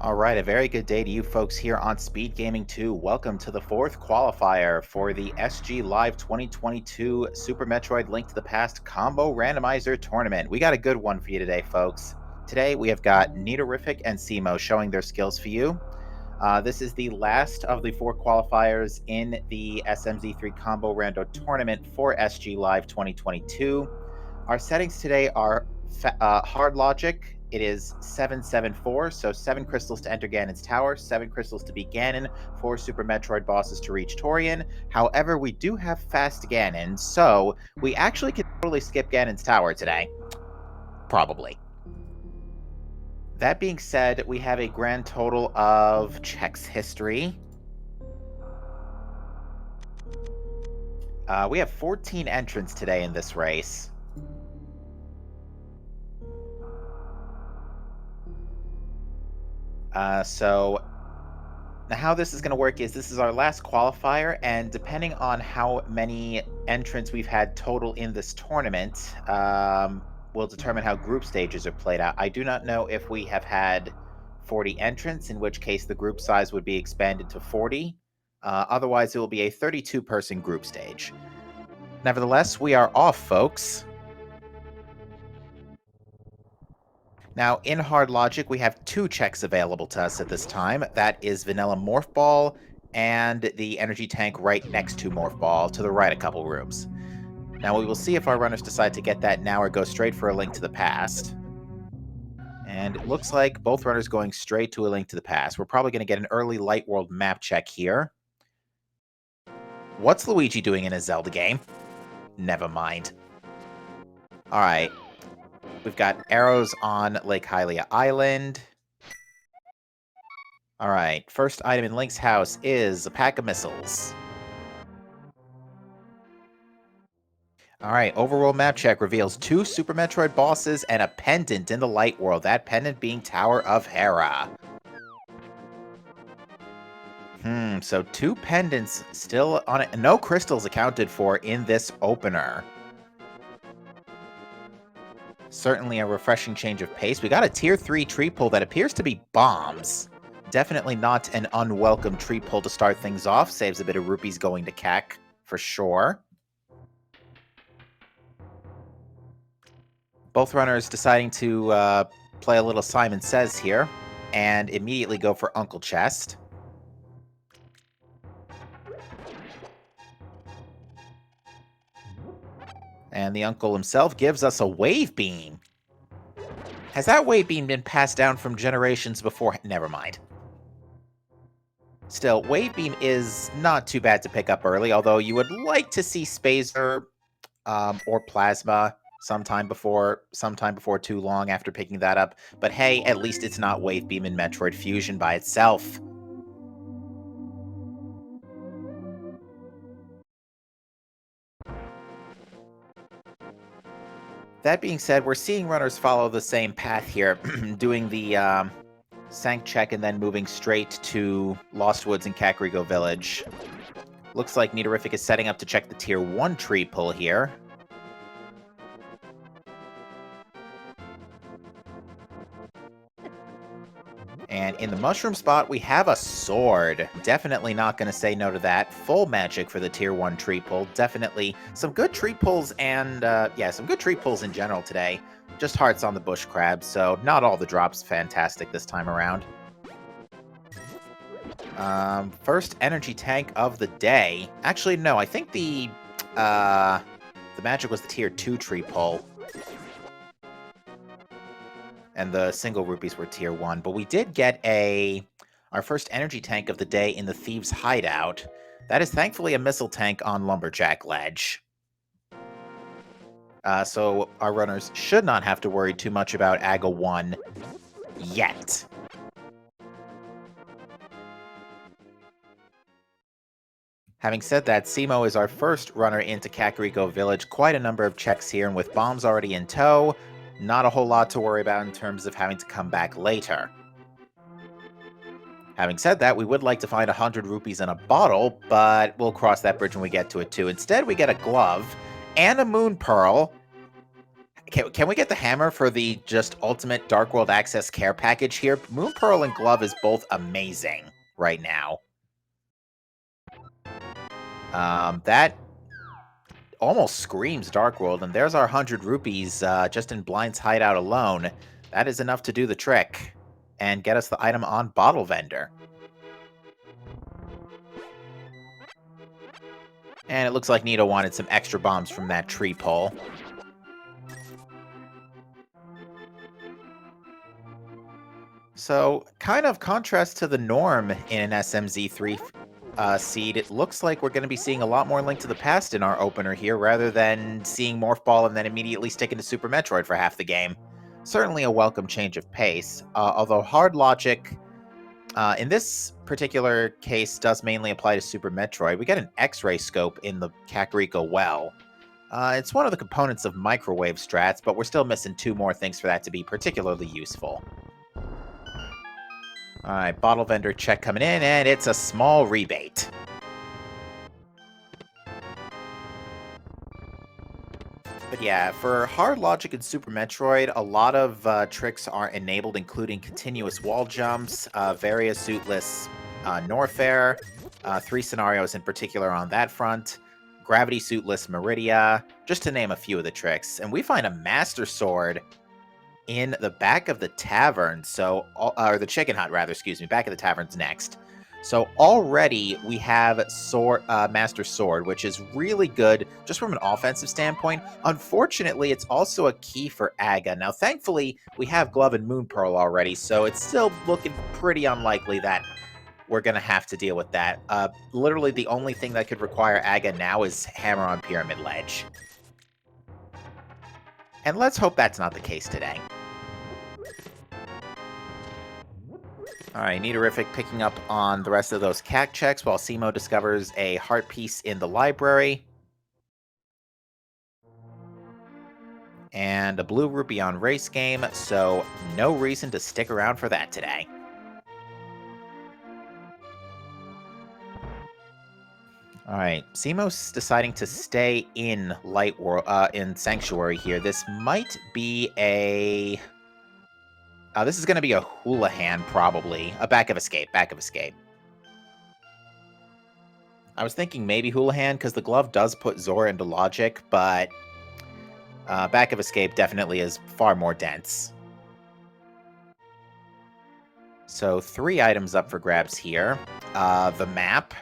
All right, a very good day to you folks here on SpeedGaming 2. Welcome to the fourth qualifier for the SGLIVE 2022 Super Metroid Link to the Past Combo Randomizer Tournament. We got a good one for you today, folks. Today we have got Nidorific and Simo showing their skills for you. This is the last of the four qualifiers in the SMZ3 Combo Rando Tournament for SGLIVE 2022. Our settings today are hard logic. It is 774, so 7 crystals to enter Ganon's tower, 7 crystals to beat Ganon, 4 Super Metroid bosses to reach Torian. However, we do have fast Ganon, so we actually can totally skip Ganon's tower today. Probably. That being said, we have a grand total of checks history. We have 14 entrants today in this race. So now how this is going to work is this is our last qualifier, and depending on how many entrants we've had total in this tournament, will determine how group stages are played out. I do not know if we have had 40 entrants, in which case the group size would be expanded to 40. Otherwise, it will be a 32-person group stage. Nevertheless, we are off, folks. Now, in Hard Logic, we have 2 checks available to us at this time. That is Vanilla Morph Ball and the Energy Tank right next to Morph Ball, to the right a couple rooms. Now, we will see if our runners decide to get that now or go straight for a Link to the Past. And it looks like both runners going straight to a Link to the Past. We're probably going to get an early Light World map check here. What's Luigi doing in a Zelda game? Never mind. Alright. We've got arrows on Lake Hylia Island. Alright, first item in Link's house is a pack of missiles. Alright, overworld map check reveals 2 Super Metroid bosses and a pendant in the Light World, that pendant being Tower of Hera. So 2 pendants still on it. No crystals accounted for in this opener. Certainly a refreshing change of pace. We got a tier 3 tree pull that appears to be bombs. Definitely not an unwelcome tree pull to start things off. Saves a bit of rupees going to CAC, for sure. Both runners deciding to play a little Simon Says here, and immediately go for Uncle Chest. And the uncle himself gives us a Wave Beam. Has that Wave Beam been passed down from generations before? Never mind. Still, Wave Beam is not too bad to pick up early, although you would like to see Spazer or Plasma sometime before too long after picking that up. But hey, at least it's not Wave Beam in Metroid Fusion by itself. That being said, we're seeing runners follow the same path here, doing the Sank check and then moving straight to Lost Woods and Kakariko Village. Looks like Nidorific is setting up to check the Tier 1 tree pull here. And in the mushroom spot, we have a sword. Definitely not going to say no to that. Full magic for the Tier 1 tree pull. Definitely some good tree pulls and, yeah, some good tree pulls in general today. Just hearts on the bush crab, so not all the drops fantastic this time around. First energy tank of the day. Actually, no, I think the magic was the Tier 2 tree pull. And the single rupees were Tier 1. But we did get our first energy tank of the day in the Thieves hideout. That is thankfully a missile tank on Lumberjack Ledge. So our runners should not have to worry too much about AGA 1 yet. Having said that, Simo is our first runner into Kakariko Village. Quite a number of checks here, and with bombs already in tow, not a whole lot to worry about in terms of having to come back later. Having said that, we would like to find 100 rupees in a bottle, but we'll cross that bridge when we get to it too. Instead, we get a glove and a moon pearl. Can we get the hammer for the just ultimate Dark World Access care package here? Moon Pearl and Glove is both amazing right now. That almost screams Dark World, and there's our 100 rupees just in Blind's hideout alone. That is enough to do the trick and get us the item on Bottle Vendor. And it looks like Nito wanted some extra bombs from that tree pole. So, kind of contrast to the norm in an SMZ3 seed, it looks like we're going to be seeing a lot more Link to the Past in our opener here, rather than seeing Morph Ball and then immediately sticking to Super Metroid for half the game. Certainly a welcome change of pace, although hard logic, in this particular case, does mainly apply to Super Metroid. We get an X-ray scope in the Kakariko well. It's one of the components of microwave strats, but we're still missing 2 more things for that to be particularly useful. Alright, Bottle Vendor check coming in, and it's a small rebate. But yeah, for hard logic in Super Metroid, a lot of tricks are enabled, including continuous wall jumps, Varia Suitless Norfair, 3 scenarios in particular on that front, Gravity Suitless Meridia, just to name a few of the tricks. And we find a Master Sword in the back of the tavern, or the chicken hut, rather, excuse me, back of the tavern's next. So already we have Master Sword, which is really good just from an offensive standpoint. Unfortunately, it's also a key for Aga. Now, thankfully, we have Glove and Moon Pearl already, so it's still looking pretty unlikely that we're going to have to deal with that. Literally, the only thing that could require Aga now is Hammer on Pyramid Ledge. And let's hope that's not the case today. Alright, Neaterific picking up on the rest of those CAC checks while Simo discovers a heart piece in the library. And a blue rupee on race game, so no reason to stick around for that today. Alright, Simo's deciding to stay in in Sanctuary here. This might be a... this is going to be a Houlihan, probably. A back of escape. I was thinking maybe Houlihan, because the glove does put Zora into logic, but back of escape definitely is far more dense. So 3 items up for grabs here. The map,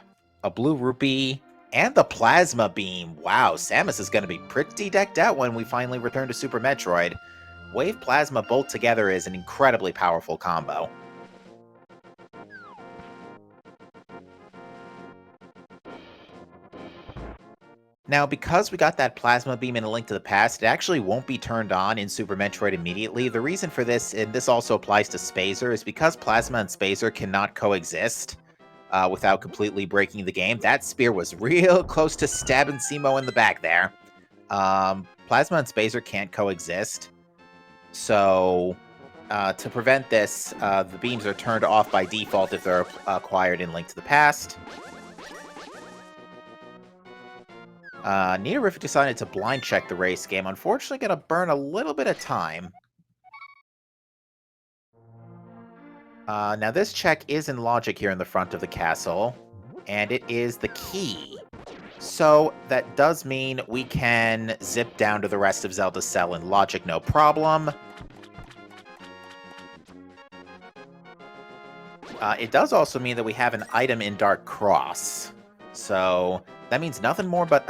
a blue rupee, and the plasma beam. Wow, Samus is going to be pretty decked out when we finally return to Super Metroid. Wave Plasma both together is an incredibly powerful combo. Now, because we got that Plasma Beam in A Link to the Past, it actually won't be turned on in Super Metroid immediately. The reason for this, and this also applies to Spazer, is because Plasma and Spazer cannot coexist without completely breaking the game. That spear was real close to stabbing Simo in the back there. Plasma and Spazer can't coexist. So, to prevent this, the beams are turned off by default if they're acquired in Link to the Past. Neaterific decided to blind check the race game. Unfortunately, going to burn a little bit of time. Now, this check is in logic here in the front of the castle, and it is the key. So, that does mean we can zip down to the rest of Zelda's cell in logic, no problem. It does also mean that we have an item in Dark Cross. So, that means nothing but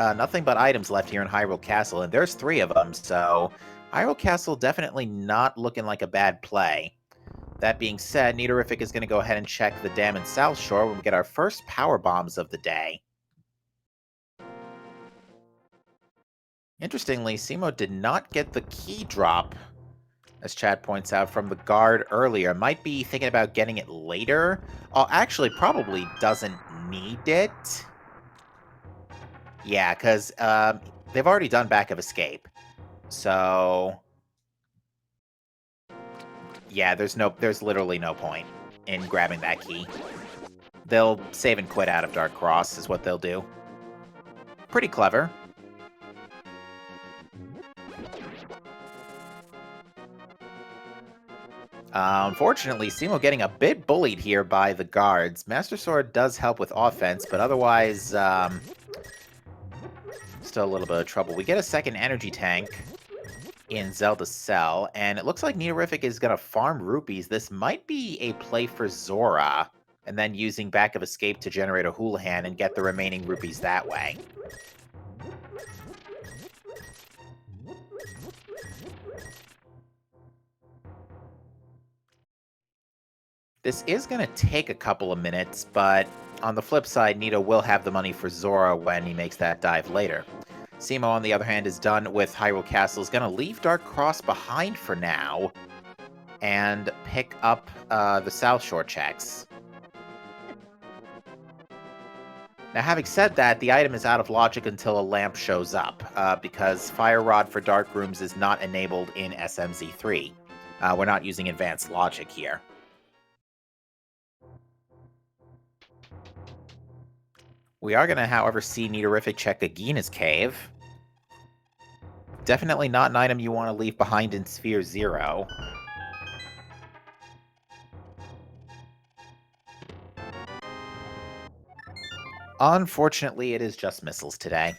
items left here in Hyrule Castle, and there's 3 of them, so Hyrule Castle definitely not looking like a bad play. That being said, Neaterific is going to go ahead and check the dam in South Shore when we get our first power bombs of the day. Interestingly, Simo did not get the key drop, as Chad points out, from the guard earlier. Might be thinking about getting it later. Actually, probably doesn't need it. Yeah, because they've already done back of escape. So, yeah, there's literally no point in grabbing that key. They'll save and quit out of Dark Cross is what they'll do. Pretty clever. Unfortunately, Simo getting a bit bullied here by the guards. Master Sword does help with offense, but otherwise, still a little bit of trouble. We get a second energy tank in Zelda's Cell, and it looks like Neorific is going to farm rupees. This might be a play for Zora, and then using Back of Escape to generate a Houlihan and get the remaining rupees that way. This is going to take a couple of minutes, but on the flip side, Nito will have the money for Zora when he makes that dive later. Simo, on the other hand, is done with Hyrule Castle. Is going to leave Dark Cross behind for now and pick up the South Shore checks. Now, having said that, the item is out of logic until a lamp shows up, because Fire Rod for Dark Rooms is not enabled in SMZ3. We're not using advanced logic here. We are going to, however, see Neorific check Agina's Cave. Definitely not an item you want to leave behind in Sphere 0. Unfortunately, it is just missiles today.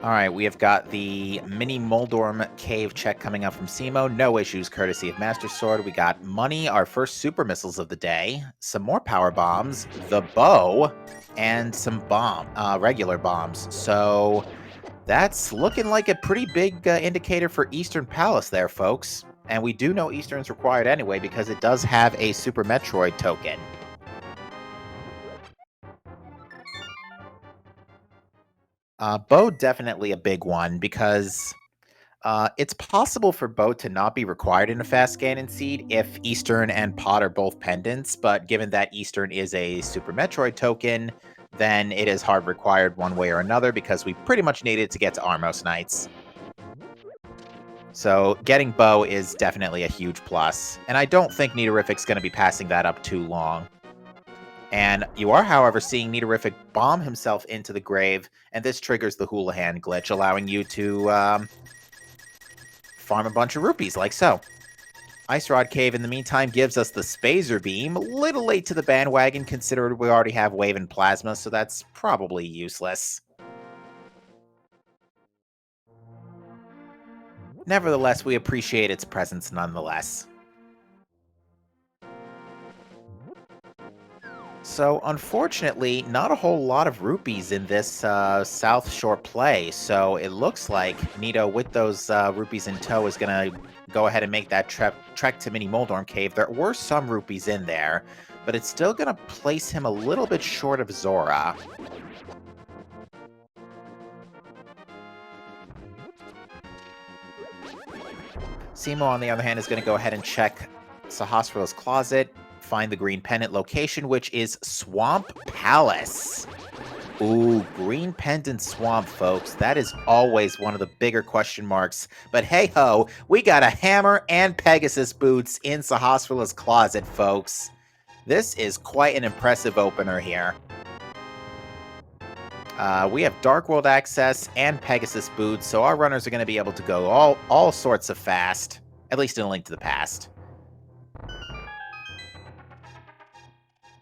Alright, we have got the mini Moldorm cave check coming up from Simo. No issues, courtesy of Master Sword. We got money, our first super missiles of the day, some more power bombs, the bow, and some regular bombs. So that's looking like a pretty big indicator for Eastern Palace there, folks. And we do know Eastern's required anyway because it does have a Super Metroid token. Bow definitely a big one because it's possible for Bow to not be required in a fast Ganon seed if Eastern and Pot are both pendants, but given that Eastern is a Super Metroid token, then it is hard required one way or another because we pretty much need it to get to Armos Knights. So getting Bow is definitely a huge plus, and I don't think Neorific's going to be passing that up too long. And you are, however, seeing Neorific bomb himself into the grave, and this triggers the Houlihan glitch, allowing you to farm a bunch of rupees, like so. Ice Rod Cave, in the meantime, gives us the Spazer Beam. A little late to the bandwagon, considering we already have Wave and Plasma, so that's probably useless. Nevertheless, we appreciate its presence nonetheless. So, unfortunately, not a whole lot of rupees in this South Shore play, so it looks like Nito, with those rupees in tow, is going to go ahead and make that trek to Mini Moldorm Cave. There were some rupees in there, but it's still going to place him a little bit short of Zora. Simo, on the other hand, is going to go ahead and check Sahasrar's closet, find the green pendant location, which is Swamp Palace. Ooh, green pendant swamp, folks. That is always one of the bigger question marks. But hey-ho, we got a hammer and Pegasus boots in Sahasrar's closet, folks. This is quite an impressive opener here. We have Dark World access and Pegasus boots, so our runners are going to be able to go all sorts of fast, at least in A Link to the Past.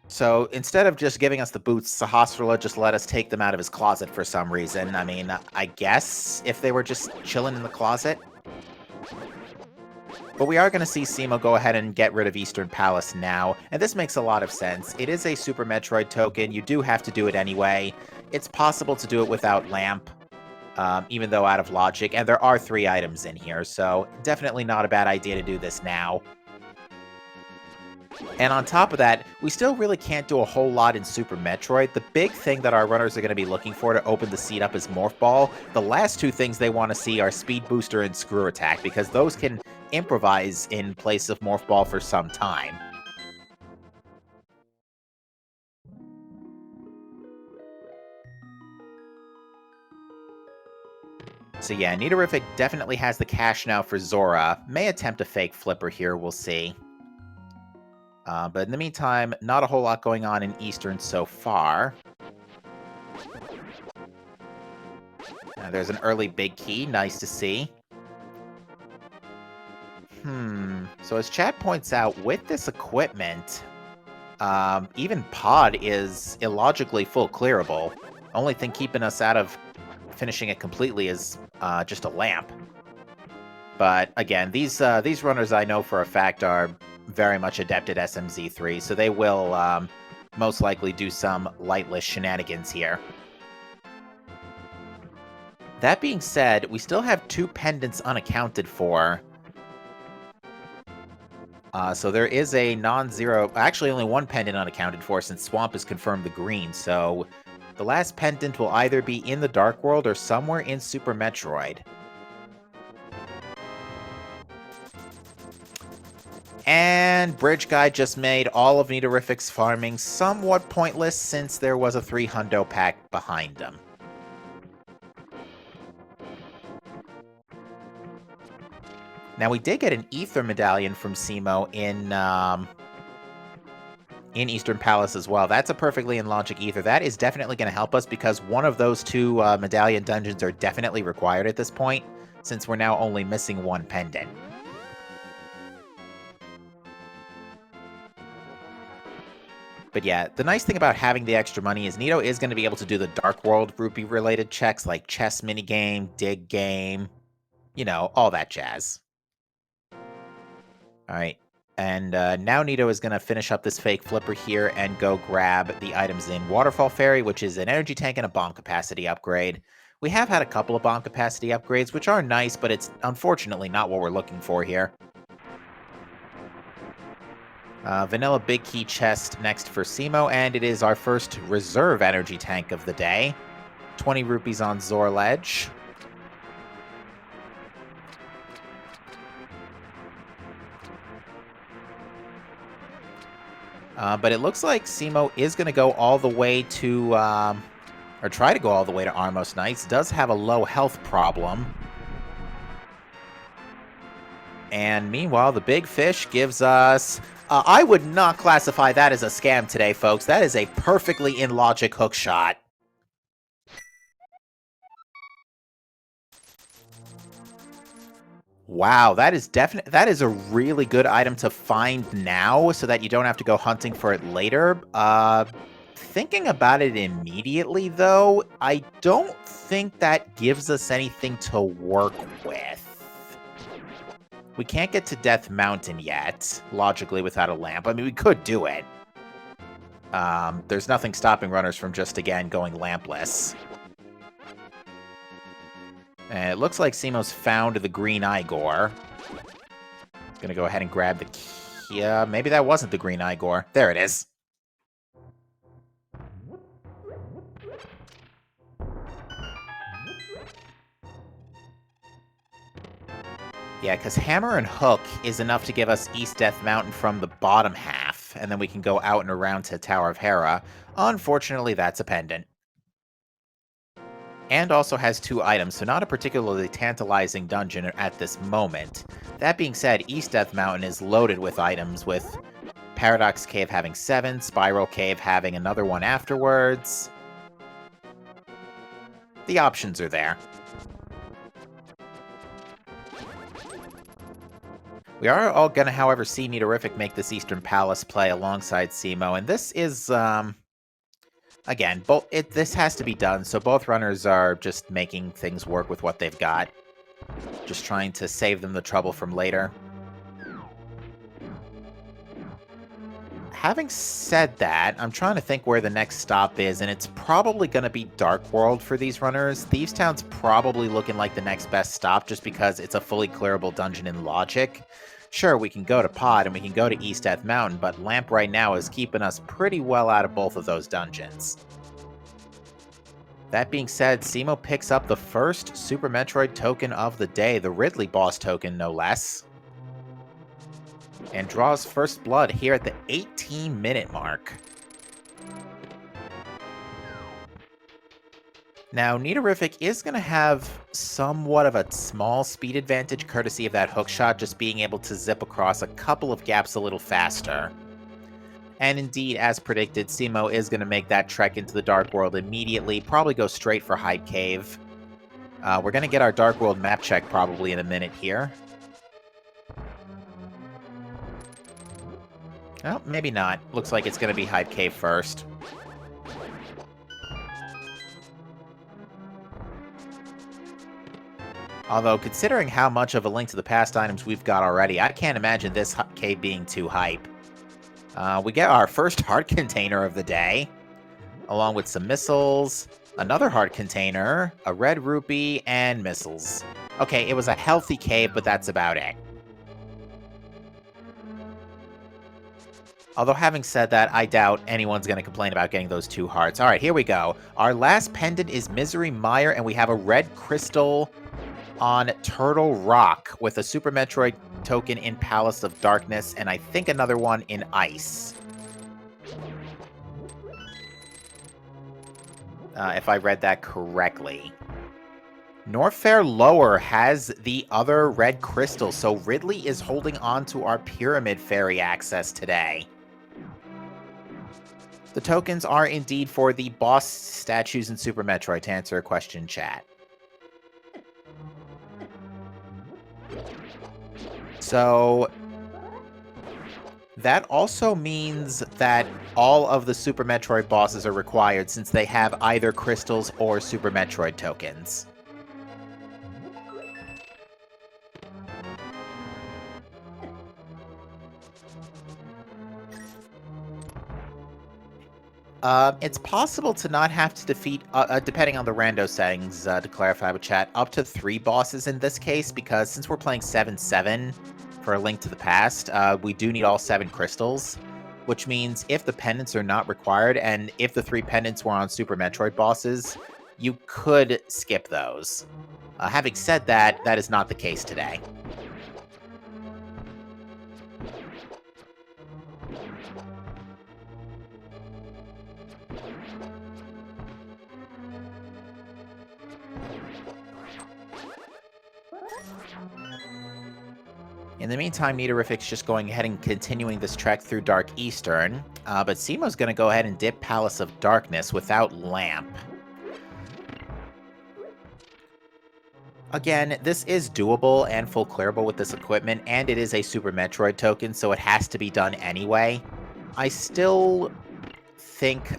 So instead of just giving us the boots, Sahasrara just let us take them out of his closet for some reason. I mean, I guess if they were just chilling in the closet. But we are going to see Simo go ahead and get rid of Eastern Palace now, and this makes a lot of sense. It is a Super Metroid token. You do have to do it anyway. It's possible to do it without Lamp, even though out of logic, and there are 3 items in here, so definitely not a bad idea to do this now. And on top of that, we still really can't do a whole lot in Super Metroid. The big thing that our runners are going to be looking for to open the seat up is Morph Ball. The last 2 things they want to see are Speed Booster and Screw Attack, because those can improvise in place of Morph Ball for some time. So yeah, Neorific definitely has the cash now for Zora. May attempt a fake flipper here, we'll see. But in the meantime, not a whole lot going on in Eastern so far. There's an early big key. Nice to see. So as Chad points out, with this equipment, even Pod is illogically full clearable. Only thing keeping us out of finishing it completely is just a lamp. But again, these runners I know for a fact are very much adept at SMZ3, so they will most likely do some lightless shenanigans here. That being said, we still have 2 pendants unaccounted for. So there is a non-zero, actually only 1 pendant unaccounted for since Swamp has confirmed the green, so the last pendant will either be in the Dark World or somewhere in Super Metroid. And Bridge Guy just made all of Nidorific's farming somewhat pointless since there was a 3 hundo pack behind him. Now, we did get an Ether Medallion from Simo in Eastern Palace as well. That's a perfectly in logic Ether. That is definitely going to help us because one of those 2 Medallion dungeons are definitely required at this point, since we're now only missing 1 pendant. But yeah, the nice thing about having the extra money is Nito is going to be able to do the Dark World rupee-related checks like chess minigame, dig game, you know, all that jazz. Alright, and now Nito is going to finish up this fake flipper here and go grab the items in Waterfall Ferry, which is an energy tank and a bomb capacity upgrade. We have had a couple of bomb capacity upgrades, which are nice, but it's unfortunately not what we're looking for here. Vanilla Big Key chest next for Simo, and it is our first reserve energy tank of the day. 20 rupees on Zorledge. But it looks like Simo is going to go all the way to, or try to go all the way to Armos Knights. Does have a low health problem. And meanwhile, the big fish gives us... I would not classify that as a scam today, folks. That is a perfectly in logic hook shot. Wow, that is a really good item to find now so that you don't have to go hunting for it later. Thinking about it immediately, though, I don't think that gives us anything to work with. We can't get to Death Mountain yet, logically, without a lamp. I mean, we could do it. There's nothing stopping runners from just, again, going lampless. And it looks like Simo's found the green Igor. Gonna go ahead and grab the key. Yeah, maybe that wasn't the green Igor. There it is. Yeah, because Hammer and Hook is enough to give us East Death Mountain from the bottom half, and then we can go out and around to Tower of Hera. Unfortunately, that's a pendant. And also has 2 items, so not a particularly tantalizing dungeon at this moment. That being said, East Death Mountain is loaded with items, with Paradox Cave having 7, Spiral Cave having another one afterwards. The options are there. We are all going to, however, see Nidorific make this Eastern Palace play alongside Simo, and this is, again, this has to be done, so both runners are just making things work with what they've got. Just trying to save them the trouble from later. Having said that, I'm trying to think where the next stop is, and it's probably going to be Dark World for these runners. Thieves Town's probably looking like the next best stop, just because it's a fully clearable dungeon in logic. Sure, we can go to Pod, and we can go to East Death Mountain, but Lamp right now is keeping us pretty well out of both of those dungeons. That being said, Simo picks up the first Super Metroid token of the day, the Ridley boss token, no less. And draws first blood here at the 18-minute mark. Now, Nidorific is going to have somewhat of a small speed advantage courtesy of that hook shot, just being able to zip across a couple of gaps a little faster. And indeed, as predicted, Simo is going to make that trek into the Dark World immediately, probably go straight for Hype Cave. We're going to get our Dark World map check probably in a minute here. Oh, maybe not. Looks like it's going to be Hype Cave first. Although, considering how much of a Link to the Past items we've got already, I can't imagine this cave being too hype. We get our first heart container of the day, along with some missiles, another heart container, a red rupee, and missiles. Okay, it was a healthy cave, but that's about it. Although, having said that, I doubt anyone's going to complain about getting those 2 hearts. All right, here we go. Our last pendant is Misery Mire, and we have a red crystal on Turtle Rock with a Super Metroid token in Palace of Darkness, and I think another one in Ice. If I read that correctly. Norfair Lower has the other red crystal, so Ridley is holding on to our Pyramid Fairy access today. The tokens are indeed for the boss statues in Super Metroid, to answer a question, chat. So that also means that all of the Super Metroid bosses are required, since they have either crystals or Super Metroid tokens. It's possible to not have to defeat, depending on the rando settings, to clarify with chat, up to 3 bosses in this case, because since we're playing 7-7 for A Link to the Past, we do need all 7 crystals, which means if the pendants are not required, and if the 3 pendants were on Super Metroid bosses, you could skip those. Having said that, that is not the case today. In the meantime, Nidourific's just going ahead and continuing this trek through Dark Eastern, but Simo's going to go ahead and dip Palace of Darkness without Lamp. Again, this is doable and full clearable with this equipment, and it is a Super Metroid token, so it has to be done anyway. I still think,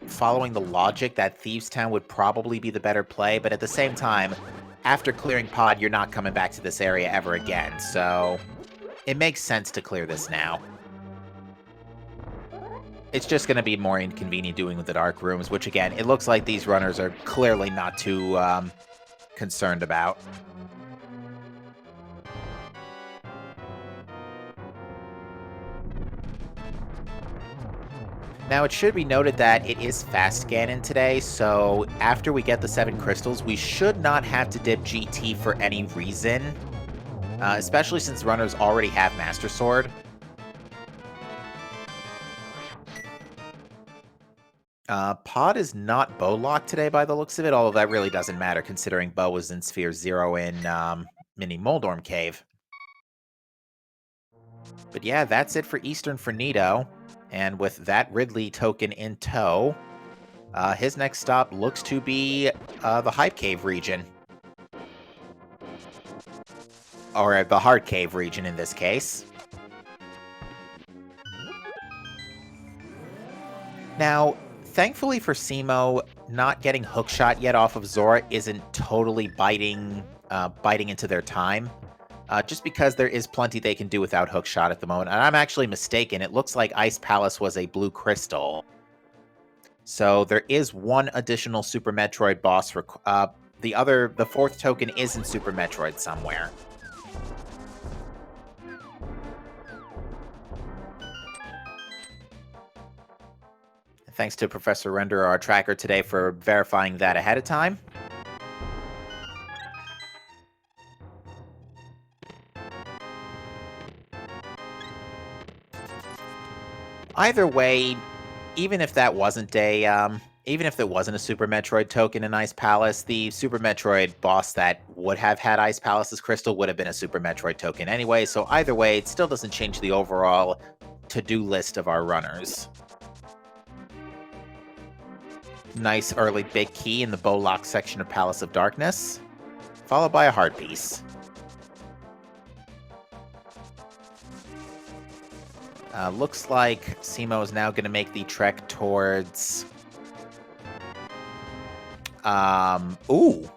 following the logic, that Thieves Town would probably be the better play, but at the same time, after clearing Pod, you're not coming back to this area ever again, so it makes sense to clear this now. It's just going to be more inconvenient doing with the Dark Rooms, which again, it looks like these runners are clearly not too concerned about. Now, it should be noted that it is fast Ganon today, so after we get the 7 crystals, we should not have to dip GT for any reason, especially since runners already have Master Sword. Pod is not bow locked today by the looks of it, although that really doesn't matter considering Bow was in Sphere 0 in Mini Moldorm Cave. But yeah, that's it for Eastern for Nido. And with that Ridley token in tow, his next stop looks to be the Hype Cave region. Or the Heart Cave region in this case. Now, thankfully for Simo, not getting hookshot yet off of Zora isn't totally biting into their time. Just because there is plenty they can do without hookshot at the moment. And I'm actually mistaken. It looks like Ice Palace was a blue crystal. So there is one additional Super Metroid boss. The 4th token is in Super Metroid somewhere. Thanks to Professor Renderer, our tracker today, for verifying that ahead of time. Either way, even if that wasn't a Super Metroid token in Ice Palace, the Super Metroid boss that would have had Ice Palace's crystal would have been a Super Metroid token anyway, so either way, it still doesn't change the overall to-do list of our runners. Nice early big key in the bow lock section of Palace of Darkness, followed by a heart piece. Looks like Simo is now going to make the trek towards... Ooh!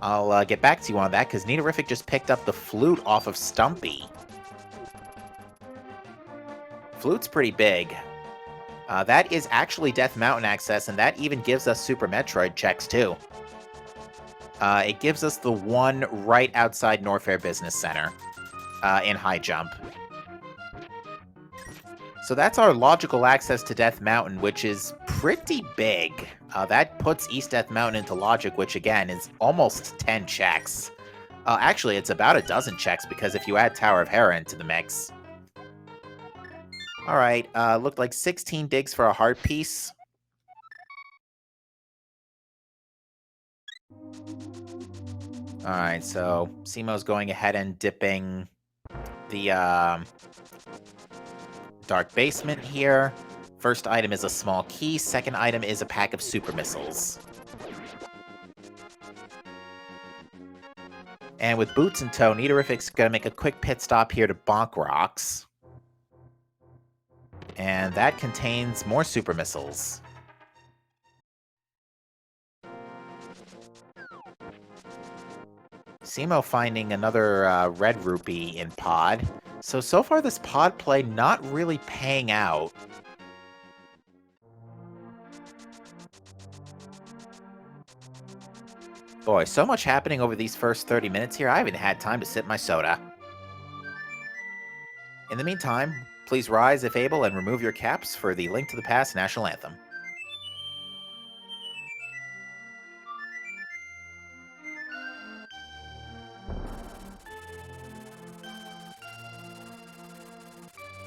I'll get back to you on that, because Nitorific just picked up the flute off of Stumpy. Flute's pretty big. That is actually Death Mountain access, and that even gives us Super Metroid checks, too. It gives us the one right outside Norfair Business Center in High Jump. So that's our logical access to Death Mountain, which is pretty big. That puts East Death Mountain into logic, which, again, is almost 10 checks. Actually, it's about a dozen checks, because if you add Tower of Hera into the mix... Alright, looked like 16 digs for a heart piece. Alright, so Simo's going ahead and dipping the Dark Basement here. First item is a small key, second item is a pack of super missiles. And with boots in tow, Nitorific's gonna make a quick pit stop here to bonk rocks. And that contains more super missiles. Simo finding another red rupee in pod. So far this pod play not really paying out. Boy, so much happening over these first 30 minutes here, I haven't had time to sip my soda. In the meantime, please rise if able and remove your caps for the Link to the Past National Anthem.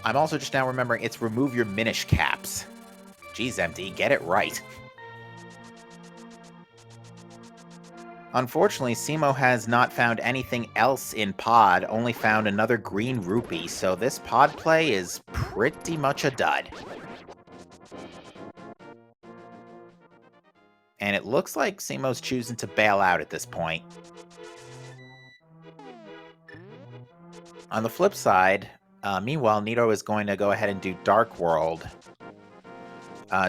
I'm also just now remembering it's remove your Minish caps. Jeez, MD, get it right. Unfortunately, Simo has not found anything else in pod, only found another green rupee, so this pod play is pretty much a dud. And it looks like Simo's choosing to bail out at this point. On the flip side, meanwhile, Nito is going to go ahead and do Dark World.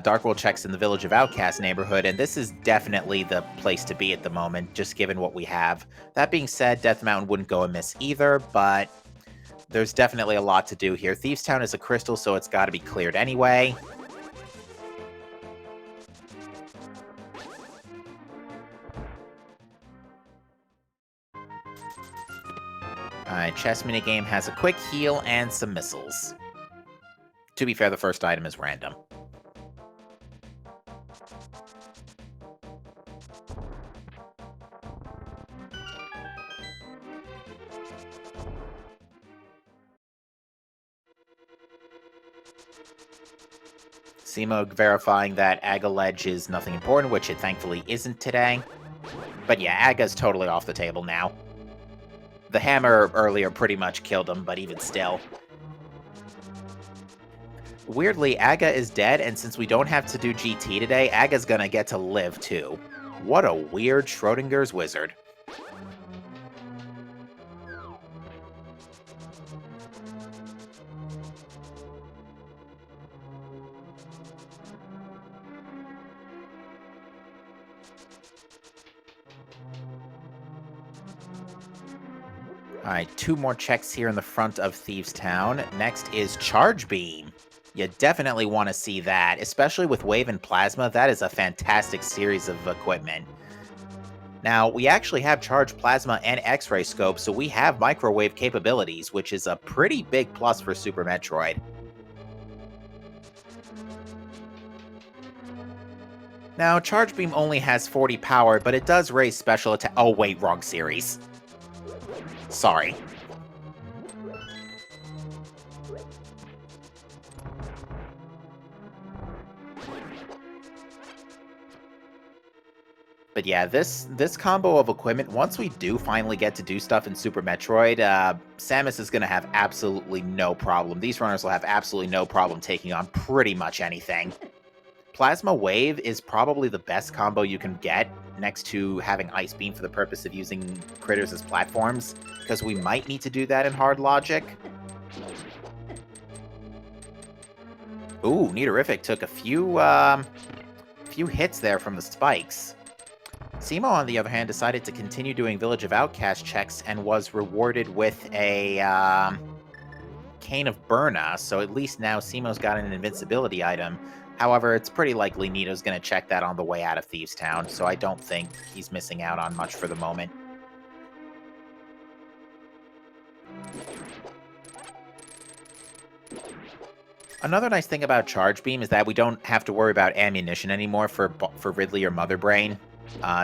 Dark World checks in the Village of Outcast neighborhood, and this is definitely the place to be at the moment, just given what we have. That being said, Death Mountain wouldn't go amiss either, but there's definitely a lot to do here. Thieves Town is a crystal, so it's got to be cleared anyway. Alright, chess minigame has a quick heal and some missiles. To be fair, the first item is random. Simo verifying that Aga Ledge is nothing important, which it thankfully isn't today. But yeah, Aga's totally off the table now. The hammer earlier pretty much killed him, but even still. Weirdly, Aga is dead, and since we don't have to do GT today, Aga's gonna get to live too. What a weird Schrodinger's wizard. Alright, 2 more checks here in the front of Thieves Town. Next is Charge Beam. You definitely want to see that, especially with Wave and Plasma. That is a fantastic series of equipment. Now, we actually have Charge Plasma and X-Ray Scope, so we have microwave capabilities, which is a pretty big plus for Super Metroid. Now, Charge Beam only has 40 power, but it does raise special attack. Oh, wait, wrong series. Sorry. But yeah, this combo of equipment, once we do finally get to do stuff in Super Metroid, Samus is going to have absolutely no problem. These runners will have absolutely no problem taking on pretty much anything. Plasma Wave is probably the best combo you can get next to having Ice Beam for the purpose of using critters as platforms, because we might need to do that in Hard Logic. Ooh, Nitorific took a few hits there from the spikes. Simo, on the other hand, decided to continue doing Village of Outcast checks and was rewarded with a Cane of Burna, so at least now Simo's got an invincibility item. However, it's pretty likely Nito's going to check that on the way out of Thieves Town, so I don't think he's missing out on much for the moment. Another nice thing about Charge Beam is that we don't have to worry about ammunition anymore for Ridley or Mother Brain,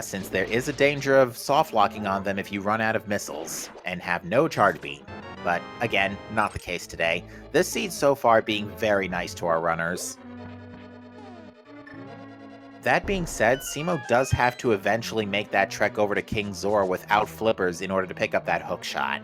since there is a danger of soft locking on them if you run out of missiles and have no Charge Beam. But again, not the case today. This seed's so far being very nice to our runners. That being said, Simo does have to eventually make that trek over to King Zor without flippers in order to pick up that hook shot.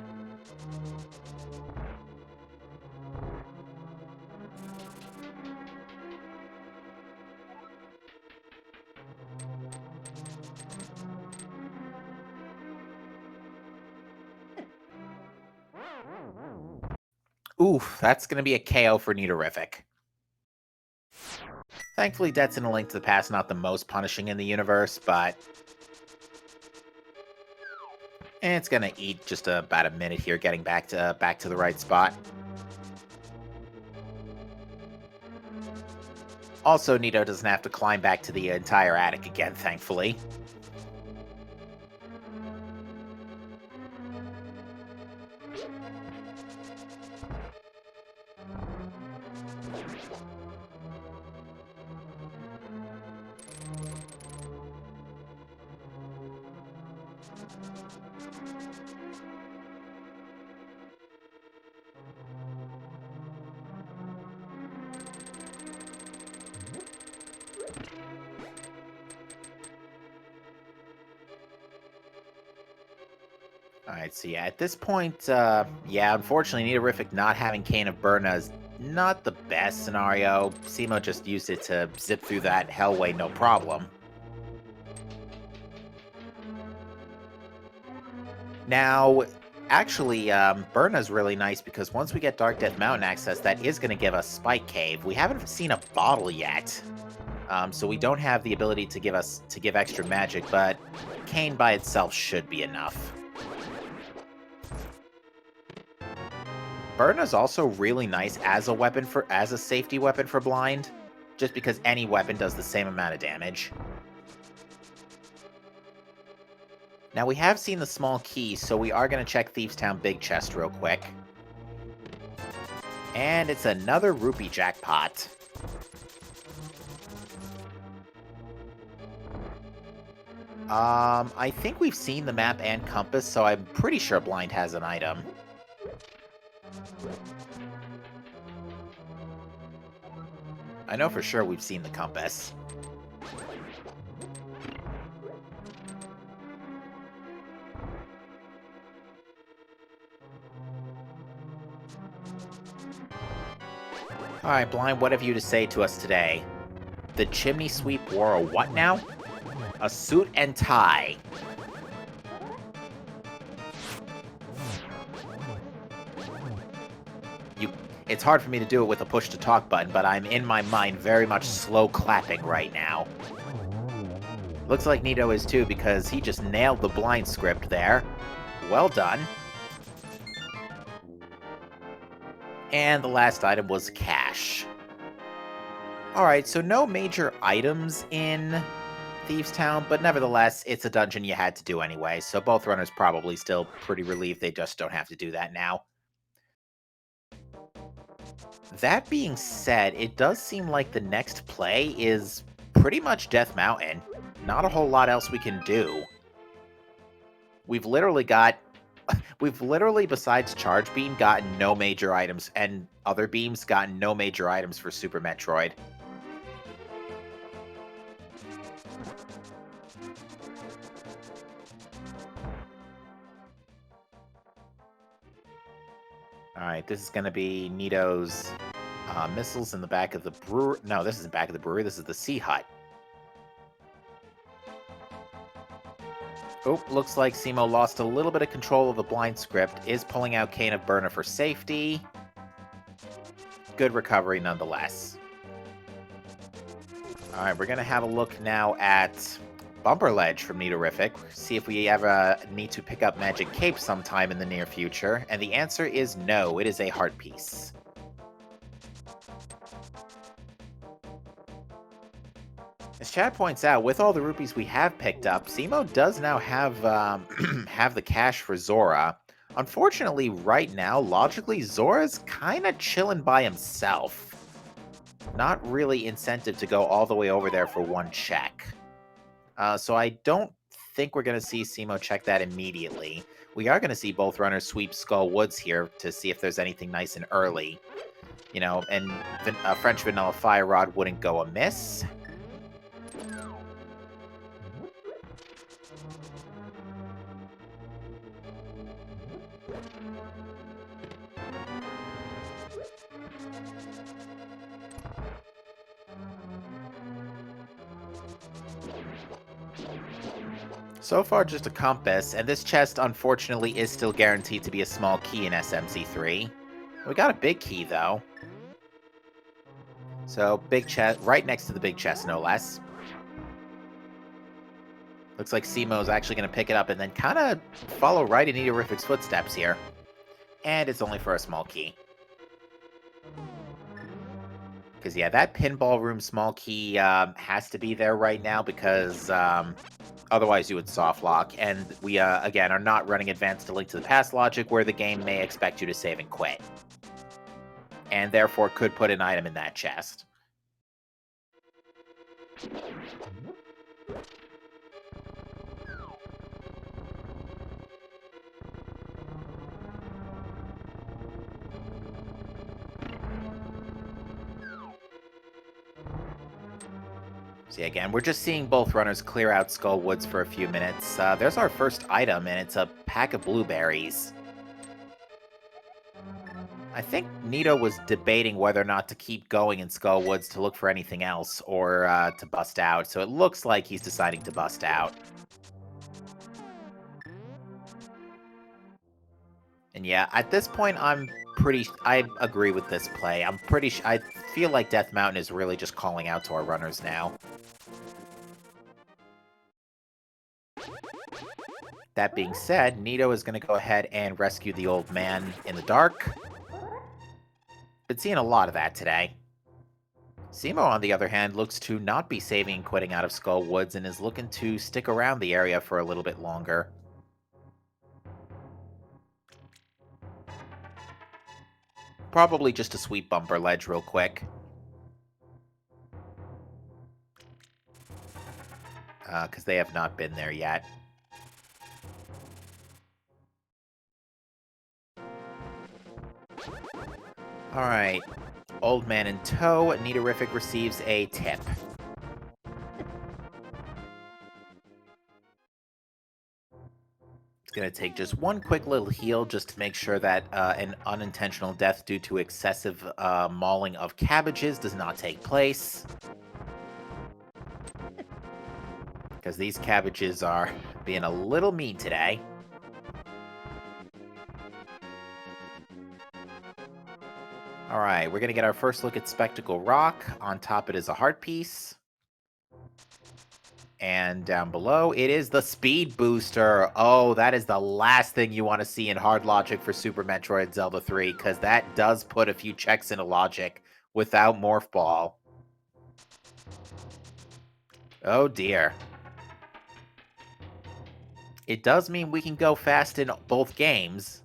Oof, that's going to be a KO for Nitorific. Thankfully, Death's in A Link to the Past not the most punishing in the universe, but it's going to eat just about a minute here getting back to the right spot. Also, Nito doesn't have to climb back to the entire attic again, thankfully. Alright, so yeah, at this point, yeah, unfortunately, Nitorific not having Cane of Burna is not the best scenario. Simo just used it to zip through that hellway no problem. Now, actually, Burna's really nice because once we get Dark Death Mountain access, that is going to give us Spike Cave. We haven't seen a bottle yet, so we don't have the ability to give extra magic, but Cane by itself should be enough. Burna's also really nice as a safety weapon for blind, just because any weapon does the same amount of damage. Now we have seen the small key, so we are going to check Thieves Town Big Chest real quick. And it's another rupee jackpot. I think we've seen the map and compass, so I'm pretty sure blind has an item. I know for sure we've seen the compass. Alright, Blind, what have you to say to us today? The chimney sweep wore a what now? A suit and tie. It's hard for me to do it with a push-to-talk button, but I'm in my mind very much slow clapping right now. Looks like Nito is too, because he just nailed the blind script there. Well done. And the last item was cash. Alright, so no major items in Thieves Town, but nevertheless, it's a dungeon you had to do anyway, so both runners probably still pretty relieved they just don't have to do that now. That being said, it does seem like the next play is pretty much Death Mountain. Not a whole lot else we can do. We've literally, besides Charge Beam, gotten no major items, and other beams gotten no major items for Super Metroid. Alright, this is going to be Nito's missiles in the back of the brewery. No, this isn't back of the brewery. This is the Sea Hut. Oh, looks like Simo lost a little bit of control of the blind script. Is pulling out Cane of Burner for safety. Good recovery nonetheless. Alright, we're going to have a look now at Bumper Ledge from Nitorific. See if we ever need to pick up Magic Cape sometime in the near future. And the answer is no, it is a heart piece. As Chad points out, with all the rupees we have picked up, Simo does now have have the cash for Zora. Unfortunately, right now, logically, Zora's kind of chilling by himself. Not really incentive to go all the way over there for one check. So I don't think we're going to see Simo check that immediately. We are going to see both runners sweep Skull Woods here to see if there's anything nice and early. You know, and a French Vanilla Fire Rod wouldn't go amiss. So far, just a compass, and this chest, unfortunately, is still guaranteed to be a small key in SMZ3. We got a big key, though. So, big chest, right next to the big chest, no less. Looks like Simo's actually going to pick it up and then kind of follow right in Nitorific's footsteps here. And it's only for a small key. Because, yeah, that pinball room small key has to be there right now because... otherwise, you would soft lock, and we, again, are not running Advanced Link to the Past logic, where the game may expect you to save and quit. And therefore could put an item in that chest. See, again, we're just seeing both runners clear out Skull Woods for a few minutes. There's our first item, and it's a pack of blueberries. I think Nito was debating whether or not to keep going in Skull Woods to look for anything else, or to bust out, so it looks like he's deciding to bust out. And yeah, at this point, I agree with this play. I feel like Death Mountain is really just calling out to our runners now. That being said, Nito is going to go ahead and rescue the old man in the dark. Been seeing a lot of that today. Simo, on the other hand, looks to not be saving and quitting out of Skull Woods and is looking to stick around the area for a little bit longer. Probably just to sweep Bumper Ledge real quick. Because they have not been there yet. Alright. Old man in tow. Nitorific receives a tip. It's going to take just one quick little heal just to make sure that an unintentional death due to excessive mauling of cabbages does not take place. Because these cabbages are being a little mean today. Alright, we're going to get our first look at Spectacle Rock. On top it is a heart piece. And down below, it is the Speed Booster. Oh, that is the last thing you want to see in hard logic for Super Metroid Zelda 3, because that does put a few checks into logic without Morph Ball. Oh dear. It does mean we can go fast in both games.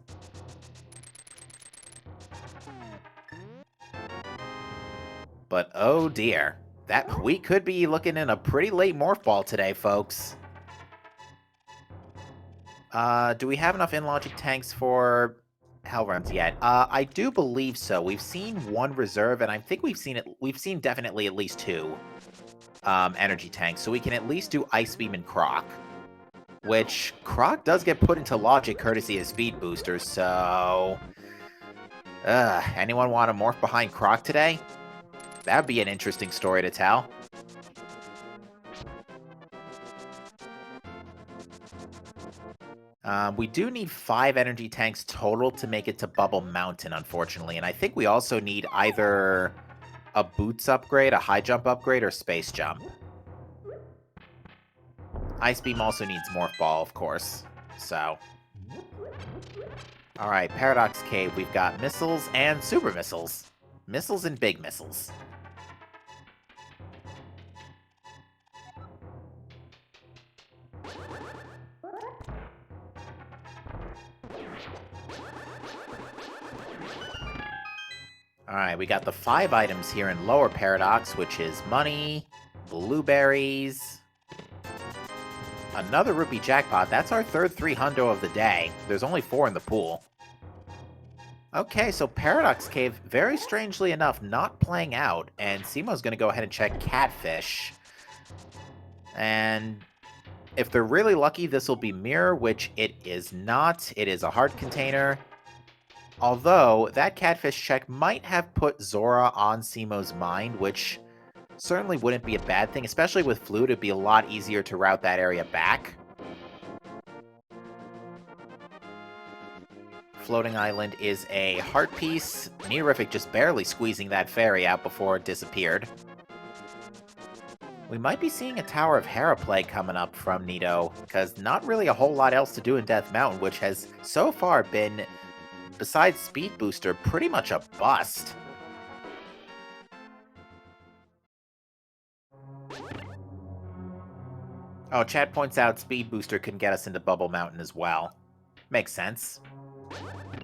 But oh dear. We could be looking in a pretty late Morph Ball today, folks. Do we have enough in-logic tanks for Hell Runs yet? I do believe so. We've seen one reserve, and I think we've seen definitely at least two energy tanks, so we can at least do Ice Beam and Croc. Which, Croc does get put into logic courtesy of Speed Boosters, so... Anyone want to morph behind Croc today? That'd be an interesting story to tell. We do need 5 energy tanks total to make it to Bubble Mountain, unfortunately. And I think we also need either a boots upgrade, a high jump upgrade, or space jump. Ice Beam also needs Morph Ball, of course. So. Alright, Paradox Cave. We've got missiles and super missiles. Missiles and big missiles. Alright, we got the 5 items here in Lower Paradox, which is money, blueberries, another rupee jackpot. That's our third 300 of the day. There's only 4 in the pool. Okay, so Paradox Cave, very strangely enough, not playing out, and Simo's going to go ahead and check Catfish. And if they're really lucky, this will be Mirror, which it is not. It is a heart container. Although, that Catfish check might have put Zora on Simo's mind, which certainly wouldn't be a bad thing, especially with Flute. It'd be a lot easier to route that area back. Floating Island is a heart piece. Neorific just barely squeezing that fairy out before it disappeared. We might be seeing a Tower of Hera play coming up from Nito, because not really a whole lot else to do in Death Mountain, which has so far been, besides Speed Booster, pretty much a bust. Oh, chat points out Speed Booster can get us into Bubble Mountain as well. Makes sense.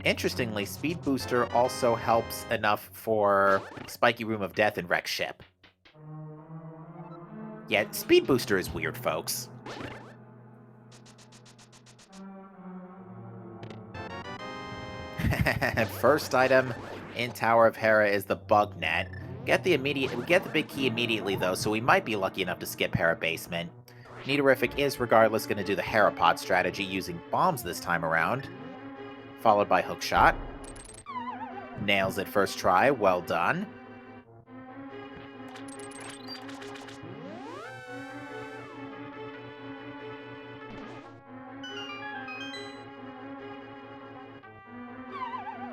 Interestingly, Speed Booster also helps enough for Spiky Room of Death and Wreck Ship. Yeah, Speed Booster is weird, folks. First item in Tower of Hera is the Bug Net. We get the big key immediately, though, so we might be lucky enough to skip Hera Basement. Neorific is, regardless, going to do the Hera Pod strategy using bombs this time around. Followed by Hookshot. Nails it first try, well done.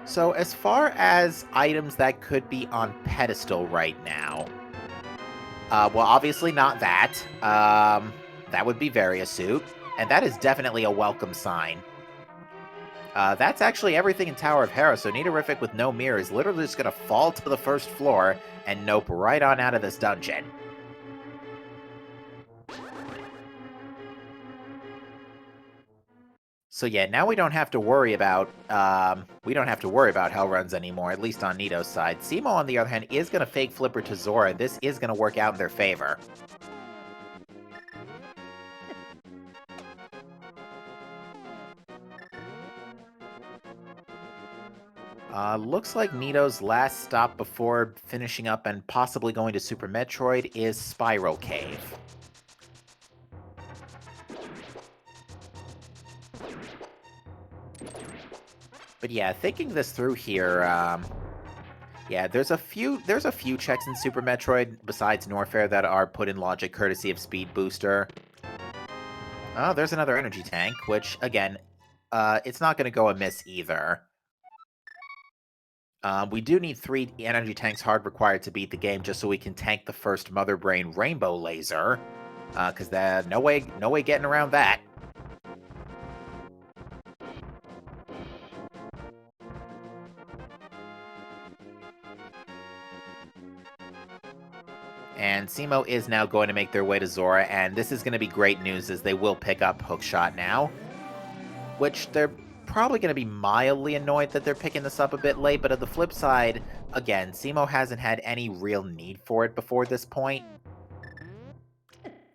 So as far as items that could be on pedestal right now, well, obviously not that. That would be Variasuit, and that is definitely a welcome sign. That's actually everything in Tower of Hera, so Neorific with no mirror is literally just going to fall to the first floor and nope right on out of this dungeon. So yeah, now we don't have to worry about Hell Runs anymore, at least on Nito's side. Simo, on the other hand, is going to fake Flipper to Zora. This is going to work out in their favor. Looks like Nito's last stop before finishing up and possibly going to Super Metroid is Spiral Cave. But yeah, thinking this through here, yeah, there's a few checks in Super Metroid besides Norfair that are put in logic courtesy of Speed Booster. Oh, there's another energy tank, which again, it's not going to go amiss either. We do need 3 energy tanks hard required to beat the game, just so we can tank the first Mother Brain Rainbow Laser, because no way getting around that. And Simo is now going to make their way to Zora, and this is going to be great news as they will pick up Hookshot now. Which they're probably going to be mildly annoyed that they're picking this up a bit late, but at the flip side, again, Simo hasn't had any real need for it before this point.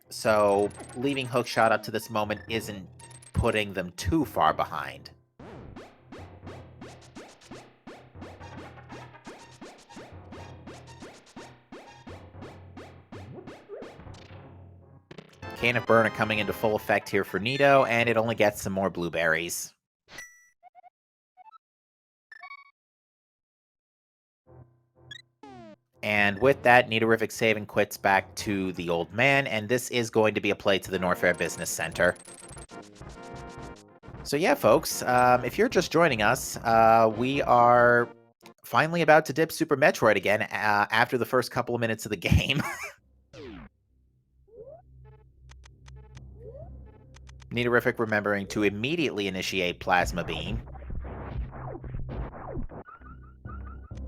So leaving Hookshot up to this moment isn't putting them too far behind. Cane of Burn are coming into full effect here for Nito, and it only gets some more blueberries. And with that, Nidorific save and quits back to the old man, and this is going to be a play to the Norfair Business Center. So yeah, folks, if you're just joining us, we are finally about to dip Super Metroid again after the first couple of minutes of the game. Nidorific remembering to immediately initiate Plasma Beam.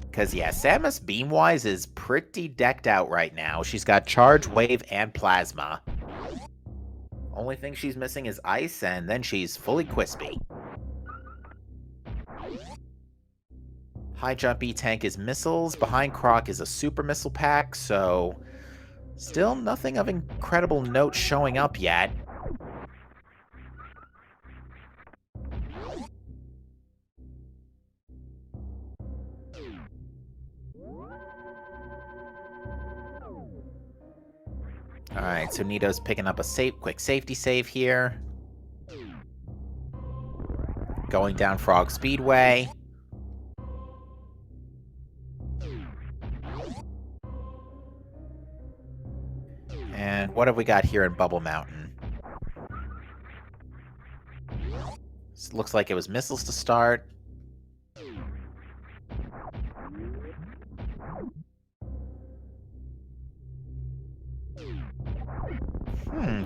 Because, yeah, Samus Beam-wise is pretty decked out right now. She's got Charge, Wave, and Plasma. Only thing she's missing is Ice, and then she's fully Quispy. High Jump E-Tank is Missiles. Behind Croc is a Super Missile Pack, so still nothing of incredible note showing up yet. Alright, so Nito's picking up a quick safety save here. Going down Frog Speedway. And what have we got here in Bubble Mountain? This looks like it was missiles to start.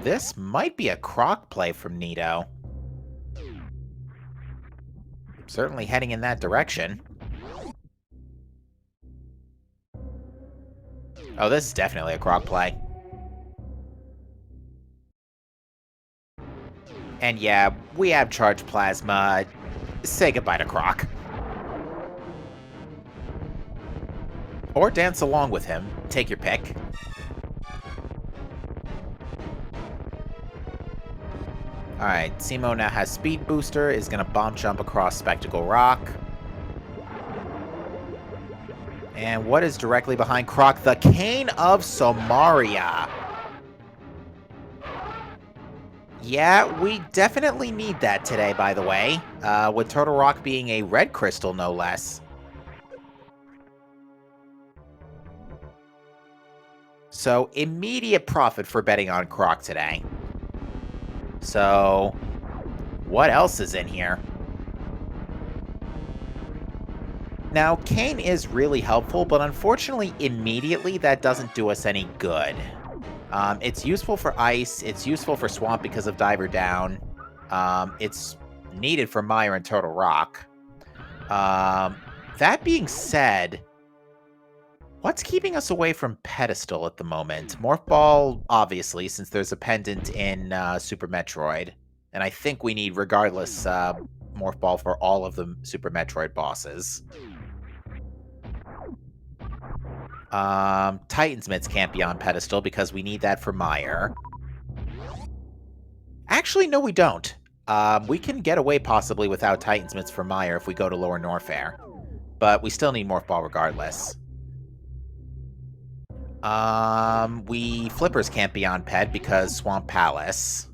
This might be a Croc play from Nito. Certainly heading in that direction. Oh, this is definitely a Croc play. And yeah, we have Charged Plasma. Say goodbye to Croc. Or dance along with him. Take your pick. Alright, Simo now has Speed Booster, is going to bomb jump across Spectacle Rock. And what is directly behind Croc? The Cane of Somaria. Yeah, we definitely need that today, by the way. With Turtle Rock being a red crystal, no less. So, immediate profit for betting on Croc today. So, what else is in here? Now, Cane is really helpful, but unfortunately, immediately, that doesn't do us any good. It's useful for Ice, it's useful for Swamp because of Diver Down. It's needed for Mire and Turtle Rock. That being said, what's keeping us away from Pedestal at the moment? Morph Ball, obviously, since there's a pendant in Super Metroid. And I think we need, regardless, Morph Ball for all of the Super Metroid bosses. Titan's Mitts can't be on Pedestal because we need that for Mire. Actually, no, we don't. We can get away possibly without Titan's Mitts for Mire if we go to Lower Norfair. But we still need Morph Ball regardless. Flippers can't be on Ped because Swamp Palace.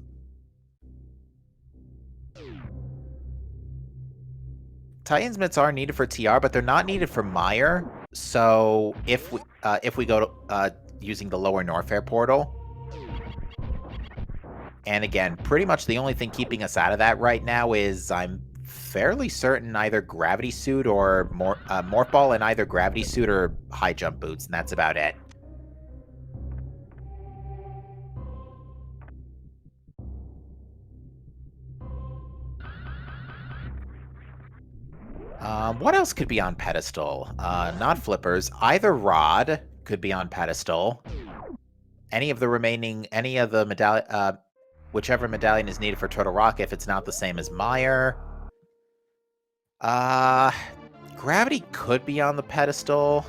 Titan's Mitts are needed for TR, but they're not needed for Mire. So if we go to using the Lower Norfair portal, and again, pretty much the only thing keeping us out of that right now is I'm fairly certain either Gravity Suit or Morph Ball and either Gravity Suit or High Jump Boots, and that's about it. What else could be on Pedestal? Not Flippers. Either Rod could be on Pedestal. Any of the medallion, whichever medallion is needed for Turtle Rock, if it's not the same as Mire. Gravity could be on the Pedestal.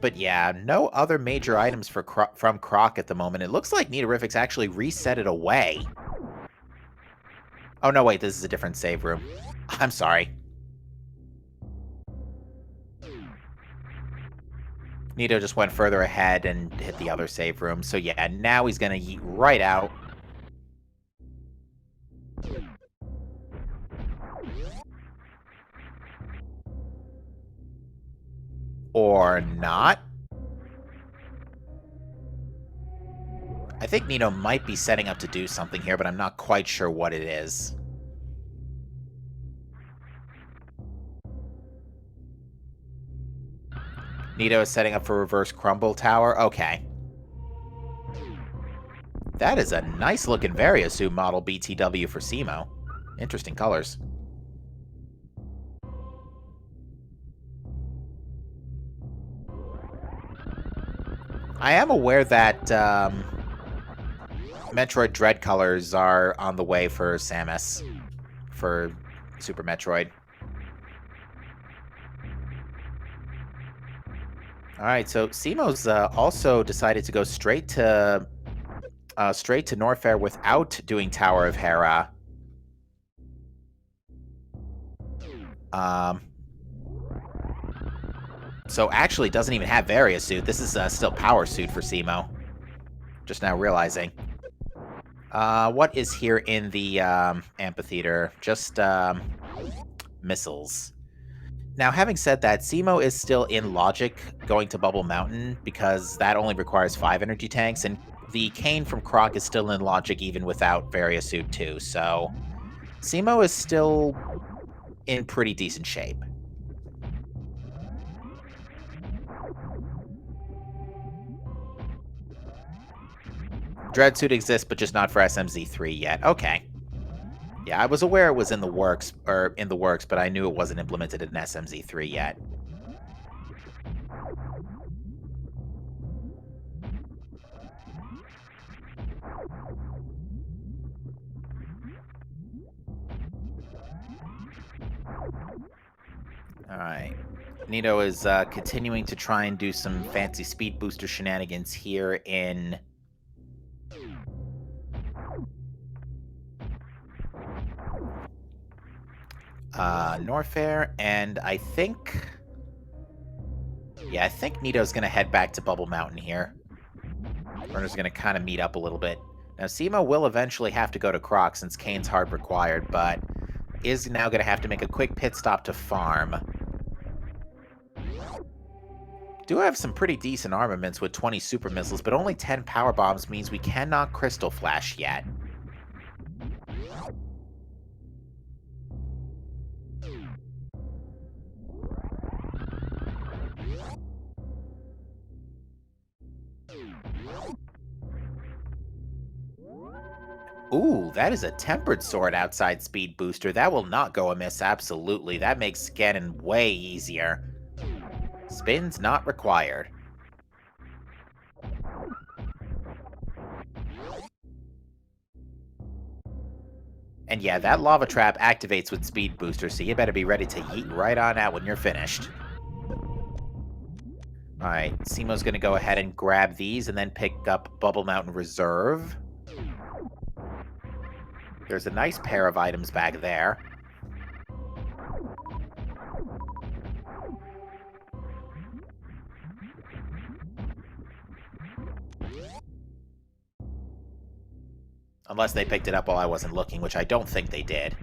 But yeah, no other major items from Croc at the moment. It looks like Nidorific's actually reset it away. Oh, no, wait, this is a different save room. I'm sorry. Nito just went further ahead and hit the other save room. So yeah, now he's going to yeet right out. Or not. I think Nito might be setting up to do something here, but I'm not quite sure what it is. Nito is setting up for reverse crumble tower. Okay. That is a nice looking Variasuit model BTW for Simo. Interesting colors. I am aware that Metroid Dread colors are on the way for Samus for Super Metroid. Alright, so Simo's also decided to go straight to Norfair without doing Tower of Hera. So actually doesn't even have Variasuit. This is still Power Suit for Simo. Just now realizing. What is here in the amphitheater? Just missiles. Now, having said that, Simo is still in logic going to Bubble Mountain because that only requires 5 energy tanks, and the Cane from Croc is still in logic even without Variasuit 2, so Simo is still in pretty decent shape. Dreadsuit exists, but just not for SMZ3 yet. Okay. Yeah, I was aware it was in the works, but I knew it wasn't implemented in SMZ3 yet. Alright. Nito is continuing to try and do some fancy speed booster shenanigans here in Norfair, and I think Nito's gonna head back to Bubble Mountain here. Runner's gonna kind of meet up a little bit. Now, Simo will eventually have to go to Croc since Kane's hard required, but is now gonna have to make a quick pit stop to farm. Do have some pretty decent armaments with 20 super missiles, but only 10 power bombs means we cannot Crystal Flash yet. Ooh, that is a Tempered Sword outside Speed Booster. That will not go amiss, absolutely. That makes scanning way easier. Spins not required. And yeah, that Lava Trap activates with Speed Booster, so you better be ready to yeet right on out when you're finished. Alright, Simo's gonna go ahead and grab these and then pick up Bubble Mountain Reserve. There's a nice pair of items back there. Unless they picked it up while I wasn't looking, which I don't think they did.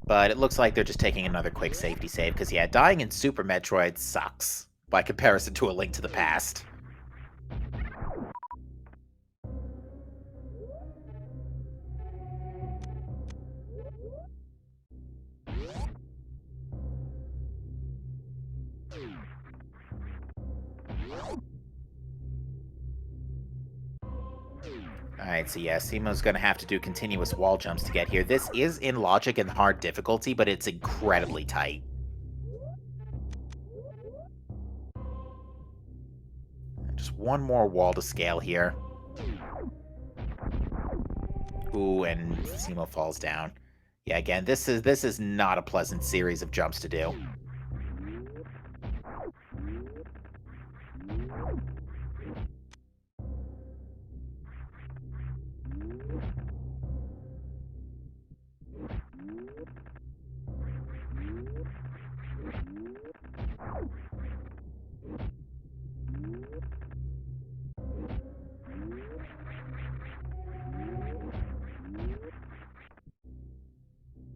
But it looks like they're just taking another quick safety save, because yeah, dying in Super Metroid sucks, by comparison to A Link to the Past. Alright, so yeah, Simo's gonna have to do continuous wall jumps to get here. This is in logic and hard difficulty, but it's incredibly tight. Just one more wall to scale here. Ooh, and Simo falls down. Yeah, again, this is not a pleasant series of jumps to do.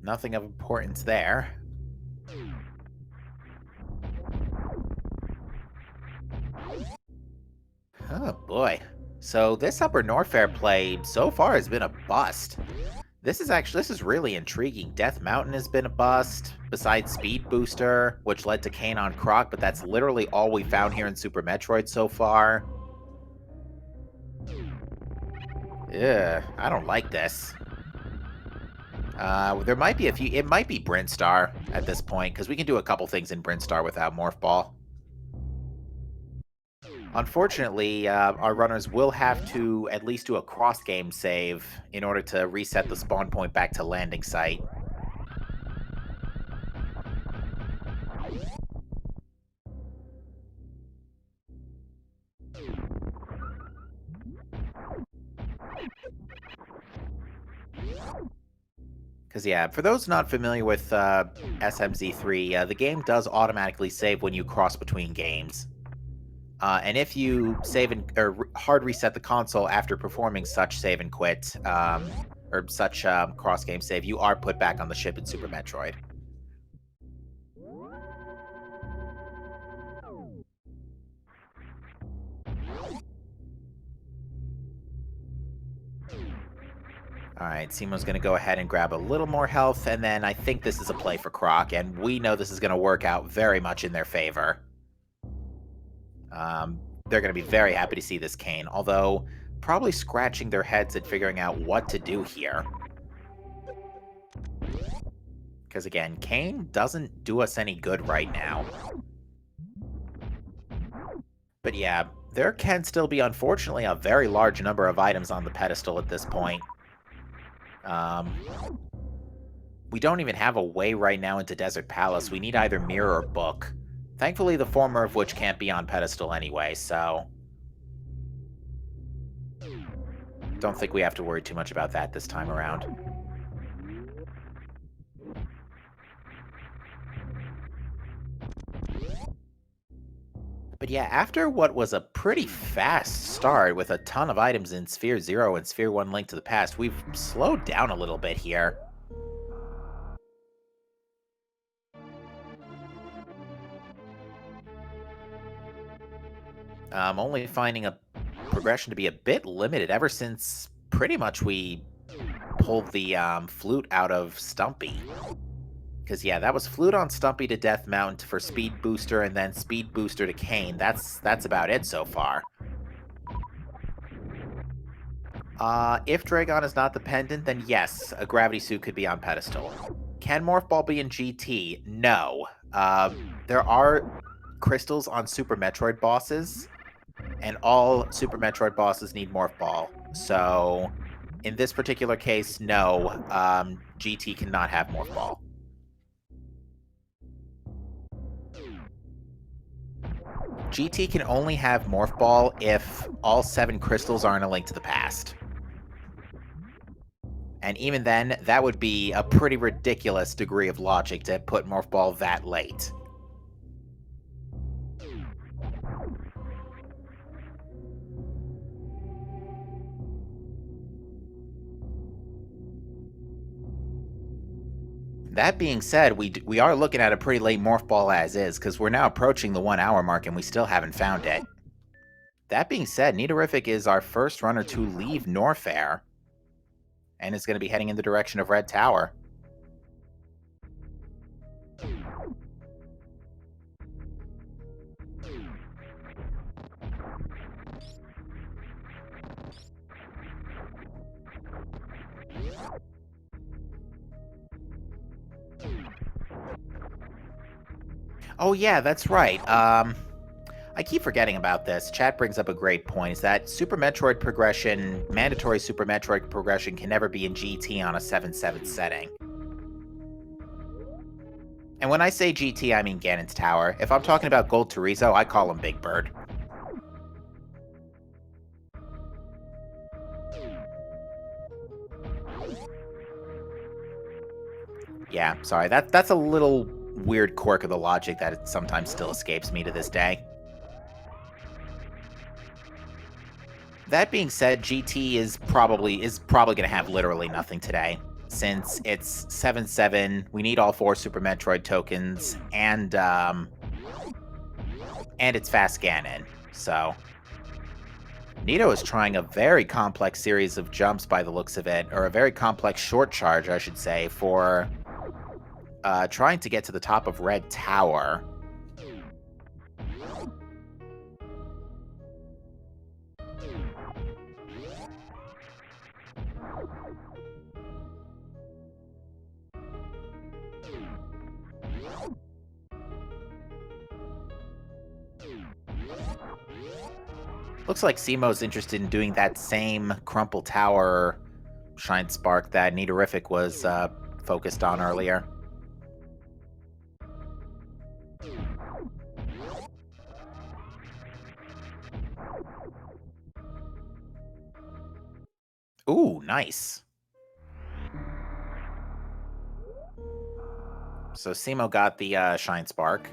Nothing of importance there. Oh boy. So this Upper Norfair play so far has been a bust. This is really intriguing. Death Mountain has been a bust, besides Speed Booster, which led to Kane on Croc, but that's literally all we found here in Super Metroid so far. Yeah, I don't like this. There might be a few. It might be Brinstar at this point, because we can do a couple things in Brinstar without Morph Ball. Unfortunately, our runners will have to at least do a cross-game save in order to reset the spawn point back to landing site. Because, yeah, for those not familiar with SMZ3, the game does automatically save when you cross between games. And if you save or hard reset the console after performing such save and quit, or such cross-game save, you are put back on the ship in Super Metroid. Alright, Simo's going to go ahead and grab a little more health, and then I think this is a play for Croc, and we know this is going to work out very much in their favor. They're going to be very happy to see this Kane, although probably scratching their heads at figuring out what to do here. Because again, Kane doesn't do us any good right now. But yeah, there can still be, unfortunately, a very large number of items on the pedestal at this point. We don't even have a way right now into Desert Palace. We need either mirror or book. Thankfully, the former of which can't be on pedestal anyway, so don't think we have to worry too much about that this time around. But yeah, after what was a pretty fast start with a ton of items in Sphere 0 and Sphere 1 Link to the Past, we've slowed down a little bit here. Only finding a progression to be a bit limited ever since pretty much we pulled the flute out of Stumpy. Because, yeah, that was Flute on Stumpy to Death Mountain for Speed Booster, and then Speed Booster to Kane. That's about it so far. If Dragon is not the pendant, then yes, a Gravity Suit could be on pedestal. Can Morph Ball be in GT? No. There are crystals on Super Metroid bosses, and all Super Metroid bosses need Morph Ball. So, in this particular case, no, GT cannot have Morph Ball. GT can only have Morph Ball if all 7 crystals are in A Link to the Past. And even then, that would be a pretty ridiculous degree of logic to put Morph Ball that late. That being said, we are looking at a pretty late Morph Ball as is, because we're now approaching the 1 hour mark and we still haven't found it. That being said, Nidorific is our first runner to leave Norfair, and is going to be heading in the direction of Red Tower. Oh yeah, that's right. I keep forgetting about this. Chat brings up a great point, is that Super Metroid progression, mandatory Super Metroid progression, can never be in GT on a 7/7 setting. And when I say GT, I mean Ganon's Tower. If I'm talking about Gold Torizo, I call him Big Bird. Yeah, sorry, that's a little weird quirk of the logic that it sometimes still escapes me to this day. That being said, GT is probably going to have literally nothing today. since it's 7-7, we need all 4 Super Metroid tokens, and it's fast Ganon. So Nito is trying a very complex series of jumps by the looks of it, or a very complex short charge, I should say, for trying to get to the top of Red Tower. Looks like Simo's interested in doing that same Crumple Tower Shine Spark that Nidorific was focused on earlier. Ooh, nice. So Simo got the Shine Spark.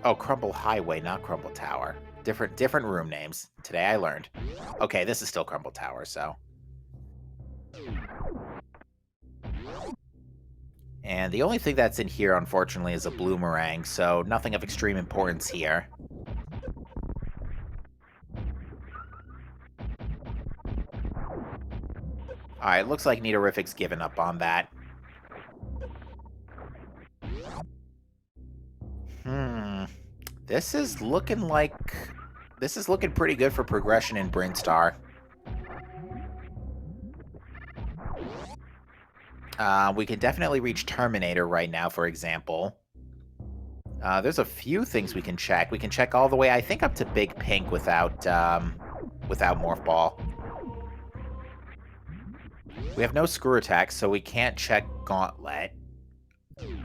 Oh, Crumble Highway, not Crumble Tower. Different room names. Today I learned. Okay, this is still Crumble Tower, so. And the only thing that's in here, unfortunately, is a Bloomerang, so nothing of extreme importance here. Alright, looks like Nidorific's given up on that. This is looking pretty good for progression in Brinstar. We can definitely reach Terminator right now, for example. There's a few things we can check. We can check all the way, I think, up to Big Pink without Morph Ball. We have no Screw Attack, so we can't check Gauntlet.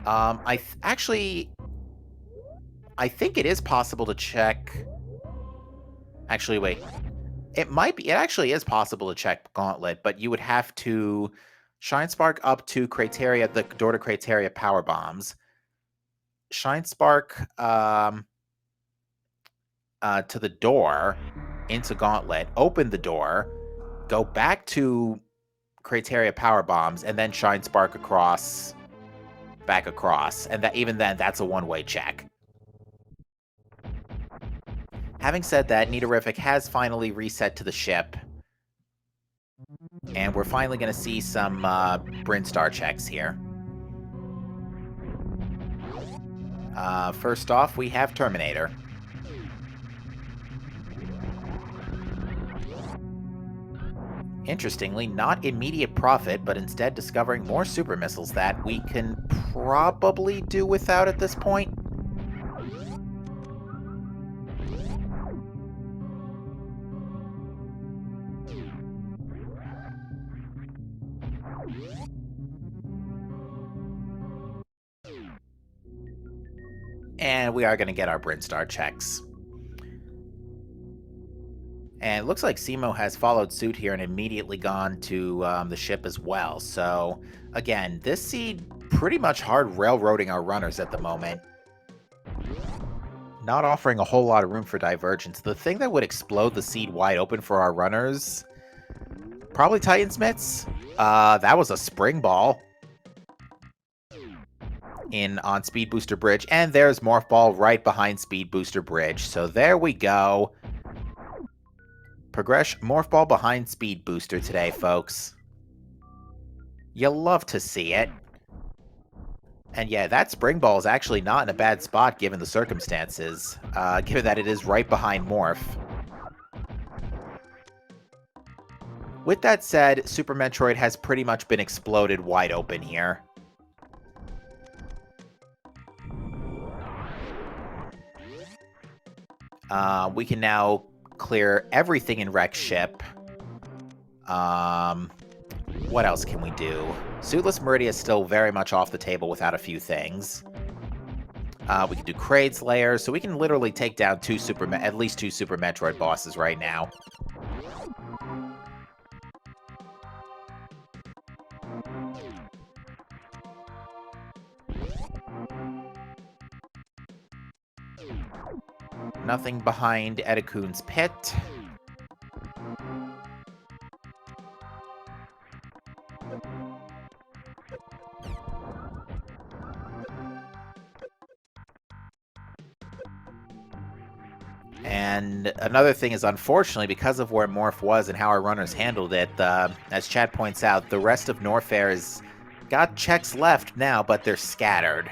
I think it is possible to check... Actually, wait. It actually is possible to check Gauntlet, but you would have to Shine Spark up to Crateria, the door to Crateria Power Bombs. Shine Spark to the door into Gauntlet, open the door, go back to Crateria Power Bombs, and then Shine Spark back across. And that even then, that's a one-way check. Having said that, Nidorific has finally reset to the ship. And we're finally going to see some Brinstar checks here. First off, we have Terminator. Interestingly, not immediate profit, but instead discovering more super missiles that we can probably do without at this point. And we are going to get our Brinstar checks. And it looks like Simo has followed suit here and immediately gone to the ship as well. So, again, this seed pretty much hard railroading our runners at the moment. Not offering a whole lot of room for divergence. The thing that would explode the seed wide open for our runners... Probably Titan Smiths. That was a Spring Ball. On Speed Booster Bridge, and there's Morph Ball right behind Speed Booster Bridge. So there we go. Morph Ball behind Speed Booster today, folks. You'll love to see it. And yeah, that Spring Ball is actually not in a bad spot given the circumstances, given that it is right behind Morph. With that said, Super Metroid has pretty much been exploded wide open here. We can now clear everything in Wreck Ship. What else can we do? Suitless Meridia is still very much off the table without a few things. We can do Kraid's Lair, so we can literally take down at least two Super Metroid bosses right now. Nothing behind Edakun's Pit. And another thing is, unfortunately, because of where Morph was and how our runners handled it, as Chad points out, the rest of Norfair has got checks left now, but they're scattered.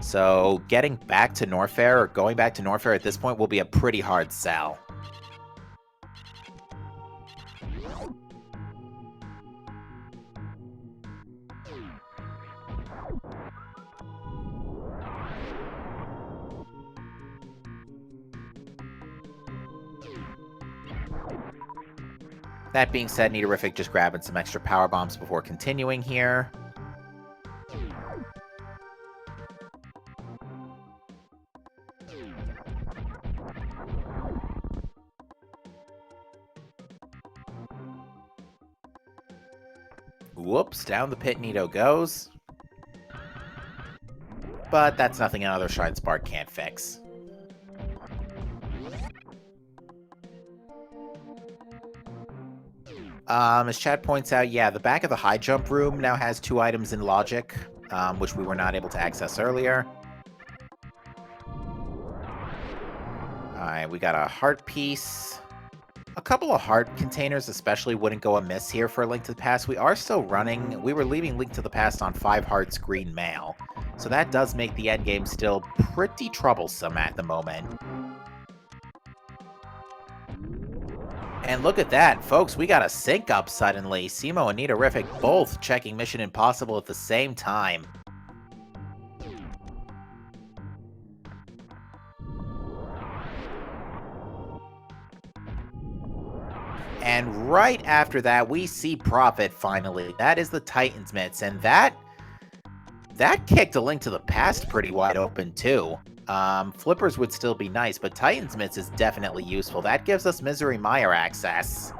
So getting back to Norfair, or going back to Norfair at this point, will be a pretty hard sell. That being said, Nidorific just grabbing some extra power bombs before continuing here. Whoops, down the pit Nido goes. But that's nothing another Shine Spark can't fix. As Chad points out, yeah, the back of the high jump room now has 2 items in logic, which we were not able to access earlier. Alright, we got a heart piece. A couple of heart containers especially wouldn't go amiss here for Link to the Past. We are still running. We were leaving Link to the Past on 5 hearts green mail. So that does make the endgame still pretty troublesome at the moment. And look at that, folks, we got a sync up suddenly. Simo and Nidorific both checking Mission Impossible at the same time. And right after that, we see Prophet finally. That is the Titan's Mitts, and that kicked A Link to the Past pretty wide open too. Flippers would still be nice, but Titan's Mitts is definitely useful. That gives us Misery Mire access.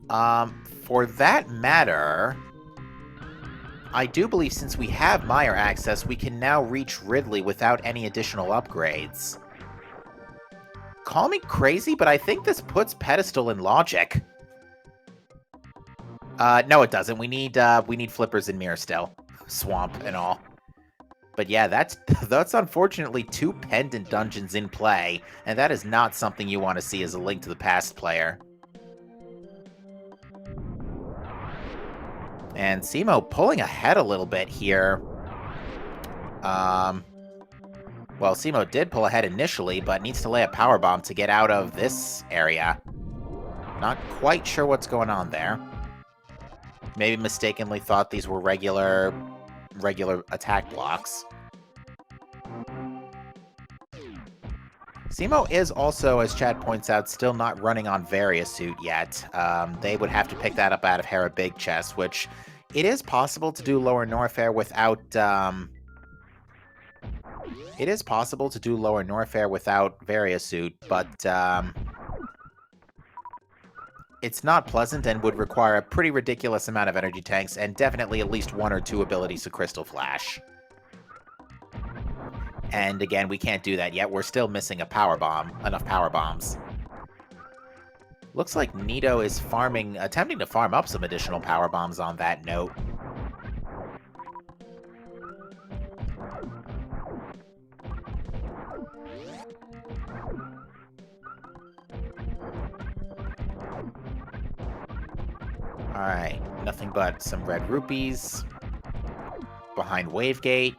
For that matter, I do believe since we have Mire access, we can now reach Ridley without any additional upgrades. Call me crazy, but I think this puts Pedestal in logic. No, it doesn't. We need Flippers in Mirror still. Swamp and all. But yeah, that's unfortunately 2 pendant dungeons in play, and that is not something you want to see as a Link to the Past player. And Simo pulling ahead a little bit here. Well, Simo did pull ahead initially, but needs to lay a power bomb to get out of this area. Not quite sure what's going on there. Maybe mistakenly thought these were regular attack blocks. Simo is also, as Chad points out, still not running on Variasuit yet. They would have to pick that up out of Hera Big Chest, which it is possible to do Lower Norfair without... It is possible to do Lower Norfair without Variasuit, but it's not pleasant and would require a pretty ridiculous amount of energy tanks and definitely at least 1 or 2 abilities to Crystal Flash. And again, we can't do that yet. We're still missing a power bomb, enough power bombs. Looks like Nido is attempting to farm up some additional power bombs on that note. Alright, nothing but some red rupees behind Wavegate.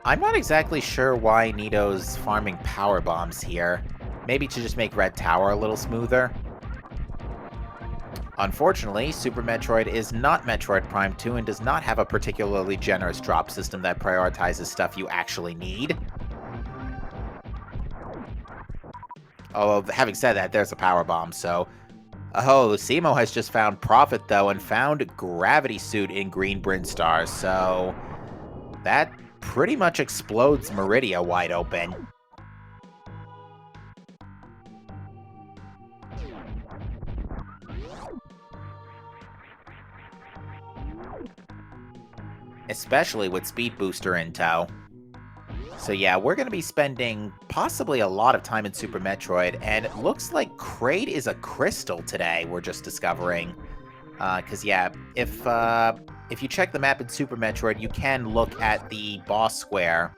I'm not exactly sure why Nido's farming power bombs here. Maybe to just make Red Tower a little smoother. Unfortunately, Super Metroid is not Metroid Prime 2 and does not have a particularly generous drop system that prioritizes stuff you actually need. Oh, having said that, there's a power bomb, so... Oh, Simo has just found Prophet, though, and found Gravity Suit in Green Brinstar, so... That pretty much explodes Meridia wide open. Especially with Speed Booster in tow. So yeah, we're going to be spending possibly a lot of time in Super Metroid, and it looks like Kraid is a crystal today, we're just discovering. Because yeah, if you check the map in Super Metroid, you can look at the boss square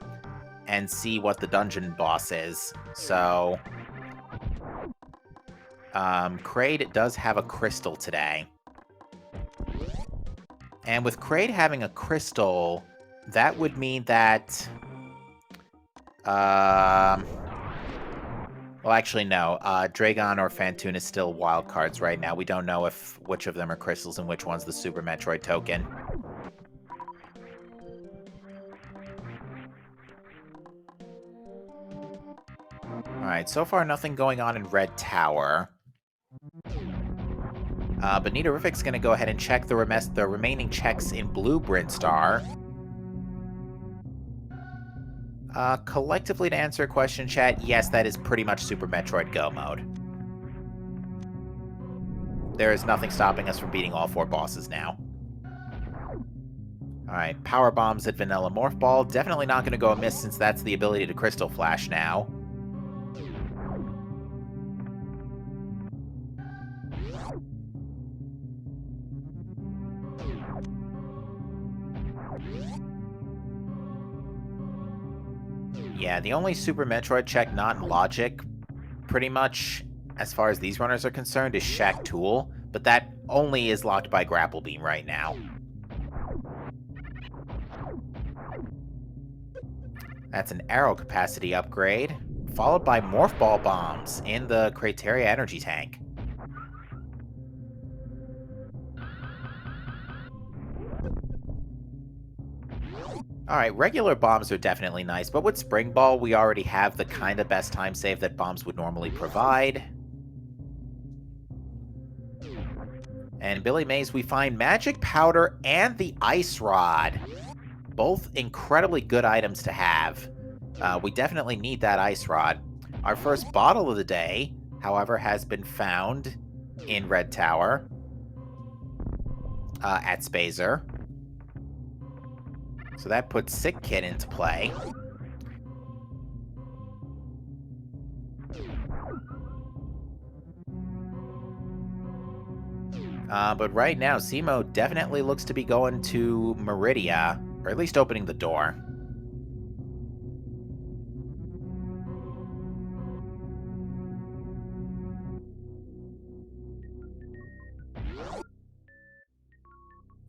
and see what the dungeon boss is. So, Kraid does have a crystal today. And with Kraid having a crystal, that would mean that... well, actually, no. Dragon or Phantoon is still wild cards right now. We don't know which of them are crystals and which one's the Super Metroid token. Alright, so far nothing going on in Red Tower. But Nidourific's going to go ahead and check the remaining checks in Blue Brinstar. Collectively, to answer a question, chat, yes, that is pretty much Super Metroid Go mode. There is nothing stopping us from beating all 4 bosses now. Alright, Power Bombs at Vanilla Morph Ball. Definitely not going to go amiss since that's the ability to Crystal Flash now. Yeah, the only Super Metroid check not in logic, pretty much, as far as these runners are concerned, is Shack Tool, but that only is locked by Grapple Beam right now. That's an arrow capacity upgrade, followed by Morph Ball Bombs in the Crateria Energy Tank. Alright, regular bombs are definitely nice, but with Spring Ball, we already have the kind of best time save that bombs would normally provide. And Billy Mays, we find Magic Powder and the Ice Rod. Both incredibly good items to have. We definitely need that Ice Rod. Our first bottle of the day, however, has been found in Red Tower at Spazer. So that puts Sick Kid into play. But right now, Simo definitely looks to be going to Meridia, or at least opening the door.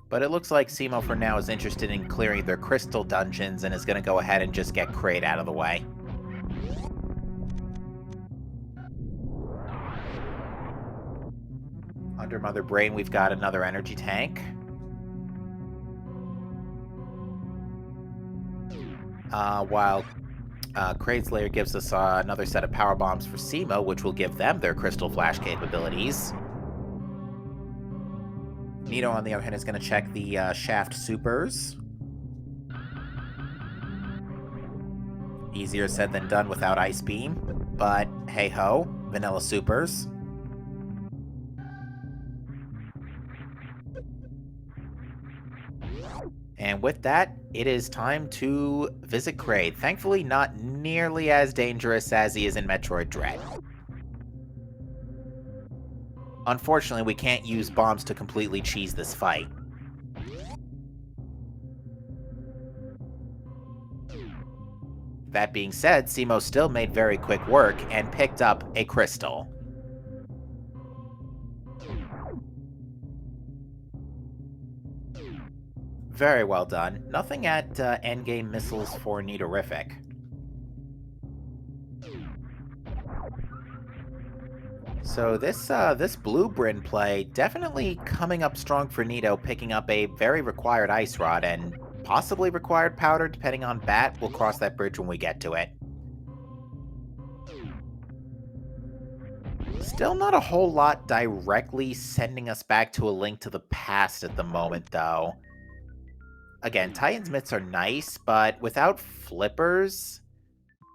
But it looks like Simo for now is interested in clearing their crystal dungeons and is going to go ahead and just get Kraid out of the way. Under Mother Brain, we've got another energy tank. While Kraid's Lair gives us another set of power bombs for Simo, which will give them their Crystal Flash capabilities. Nito, on the other hand, is going to check the Shaft Supers. Easier said than done without Ice Beam, but hey-ho, Vanilla Supers. And with that, it is time to visit Kraid. Thankfully, not nearly as dangerous as he is in Metroid Dread. Unfortunately, we can't use bombs to completely cheese this fight. That being said, Simo still made very quick work and picked up a crystal. Very well done. Nothing at endgame missiles for Nidourific. So this Blue Bryn play definitely coming up strong for Nito, picking up a very required Ice Rod and possibly required Powder, depending on Bat. We'll cross that bridge when we get to it. Still not a whole lot directly sending us back to A Link to the Past at the moment, though. Again, Titan's Mitts are nice, but without flippers,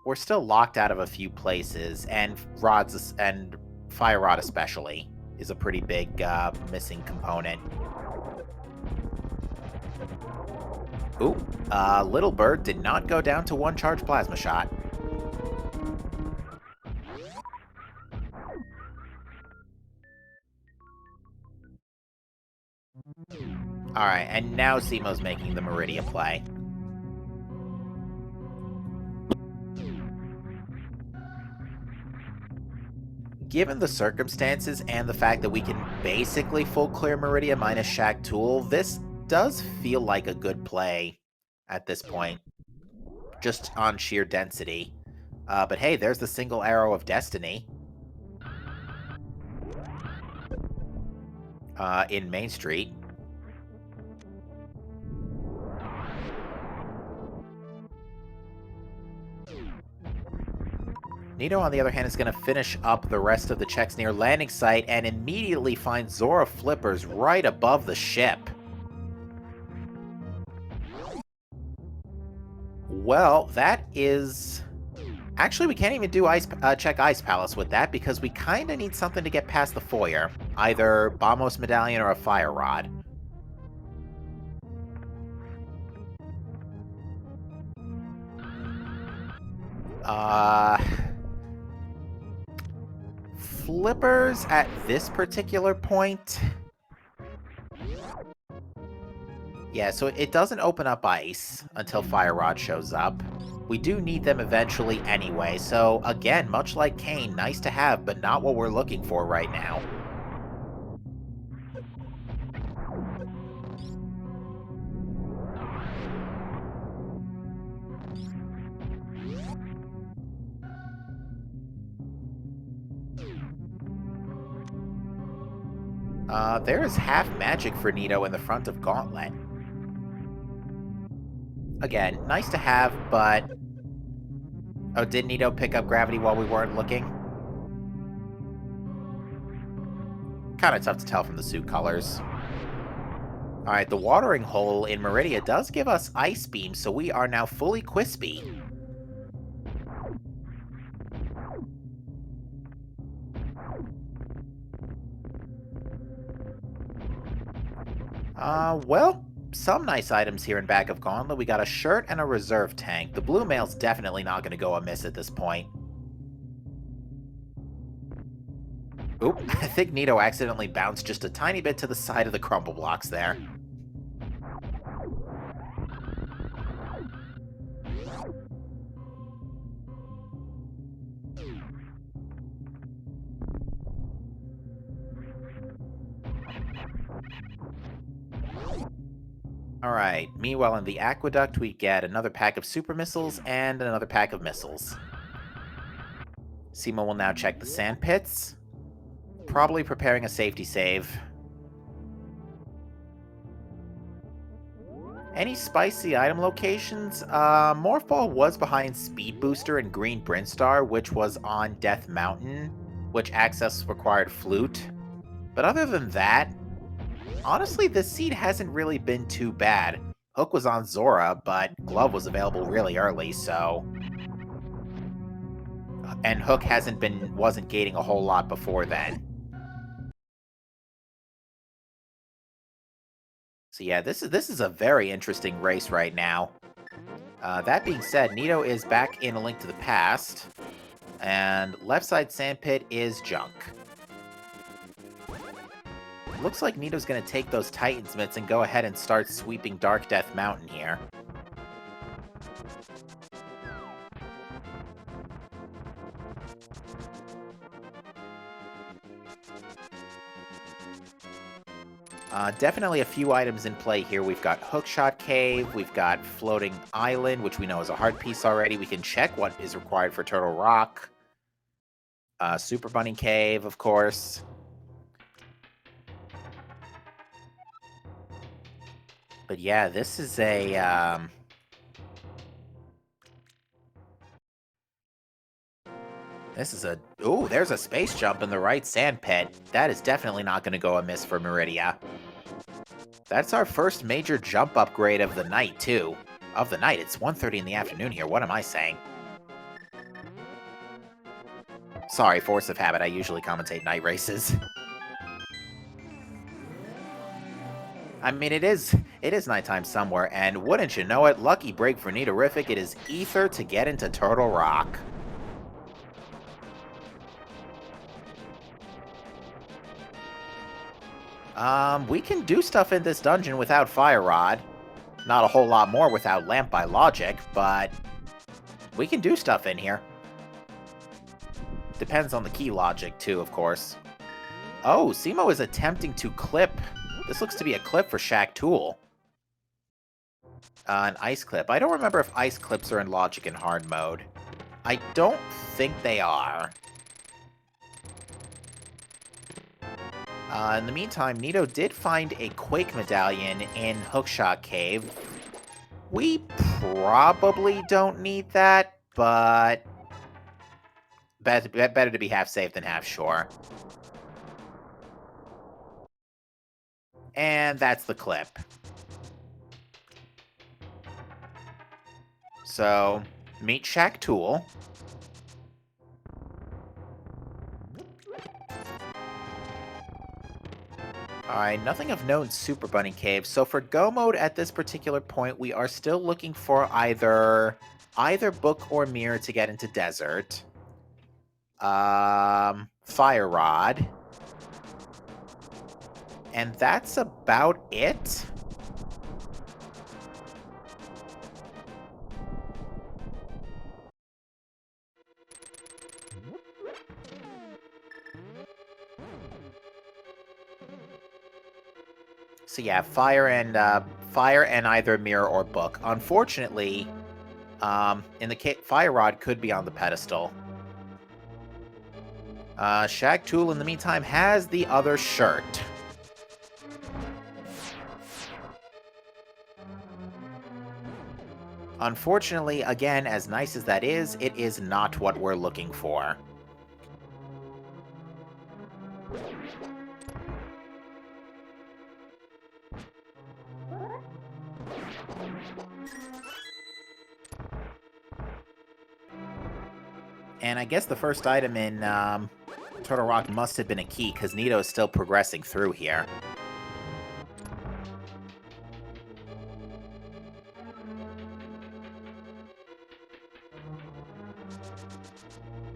we're still locked out of a few places, and rods and Fire Rod especially is a pretty big missing component. Ooh, Little Bird did not go down to one charge plasma shot. Alright, and now Zemo's making the Meridia play. Given the circumstances and the fact that we can basically full clear Meridia minus Shack Tool, this does feel like a good play at this point, just on sheer density. But hey, there's the single arrow of destiny in Main Street. Nito, on the other hand, is going to finish up the rest of the checks near landing site and immediately find Zora Flippers right above the ship. Well, that is... Actually, we can't even do check Ice Palace with that because we kind of need something to get past the foyer. Either Bombos Medallion or a Fire Rod. Flippers at this particular point. Yeah, so it doesn't open up ice until Fire Rod shows up. We do need them eventually anyway, so again, much like Kane, nice to have, but not what we're looking for right now. There is half magic for Nito in the front of Gauntlet. Again, nice to have, but... Oh, did Nito pick up gravity while we weren't looking? Kinda tough to tell from the suit colors. Alright, the watering hole in Meridia does give us Ice Beam, so we are now fully Quispy. Well, some nice items here in back of Gauntlet. We got a shirt and a reserve tank. The blue mail's definitely not going to go amiss at this point. Oop, I think Nito accidentally bounced just a tiny bit to the side of the crumble blocks there. Alright, meanwhile in the aqueduct we get another pack of super missiles and another pack of missiles. Sima will now check the sand pits. Probably preparing a safety save. Any spicy item locations? Morphball was behind Speed Booster and Green Brinstar, which was on Death Mountain, which access required Flute. But other than that, honestly, this seed hasn't really been too bad. Hook was on Zora, but Glove was available really early, so... And Hook wasn't gating a whole lot before then. So yeah, this is a very interesting race right now. That being said, Nito is back in A Link to the Past, and left side sandpit is junk. Looks like Nito's going to take those Titan's Mitts and go ahead and start sweeping Dark Death Mountain here. Definitely a few items in play here. We've got Hookshot Cave, we've got Floating Island, which we know is a hard piece already. We can check what is required for Turtle Rock. Super Bunny Cave, of course. But yeah, this is a... Ooh, there's a space jump in the right sand pit. That is definitely not going to go amiss for Meridia. That's our first major jump upgrade of the night, too. Of the night, it's 1:30 in the afternoon here. What am I saying? Sorry, force of habit. I usually commentate night races. I mean, it is nighttime somewhere, and wouldn't you know it, lucky break for Nidorific, it is Ether to get into Turtle Rock. We can do stuff in this dungeon without Fire Rod. Not a whole lot more without Lamp by Logic, but we can do stuff in here. Depends on the key logic, too, of course. Oh, Simo is attempting to clip. This looks to be a clip for Shaq Tool. An ice clip. I don't remember if ice clips are in logic in hard mode. I don't think they are. In the meantime, Nito did find a Quake medallion in Hookshot Cave. We probably don't need that, but better to be half safe than half sure. And that's the clip. So, meet Shaq Tool. Alright, nothing of note in Super Bunny Cave. So for Go Mode at this particular point, we are still looking for either Book or Mirror to get into Desert. Fire Rod. And that's about it. So yeah, fire and either Mirror or Book. Unfortunately, in the case, Fire Rod could be on the pedestal. Shaq Tool, in the meantime, has the other shirt. Unfortunately, again, as nice as that is, it is not what we're looking for. And I guess the first item in Turtle Rock must have been a key, because Nito is still progressing through here.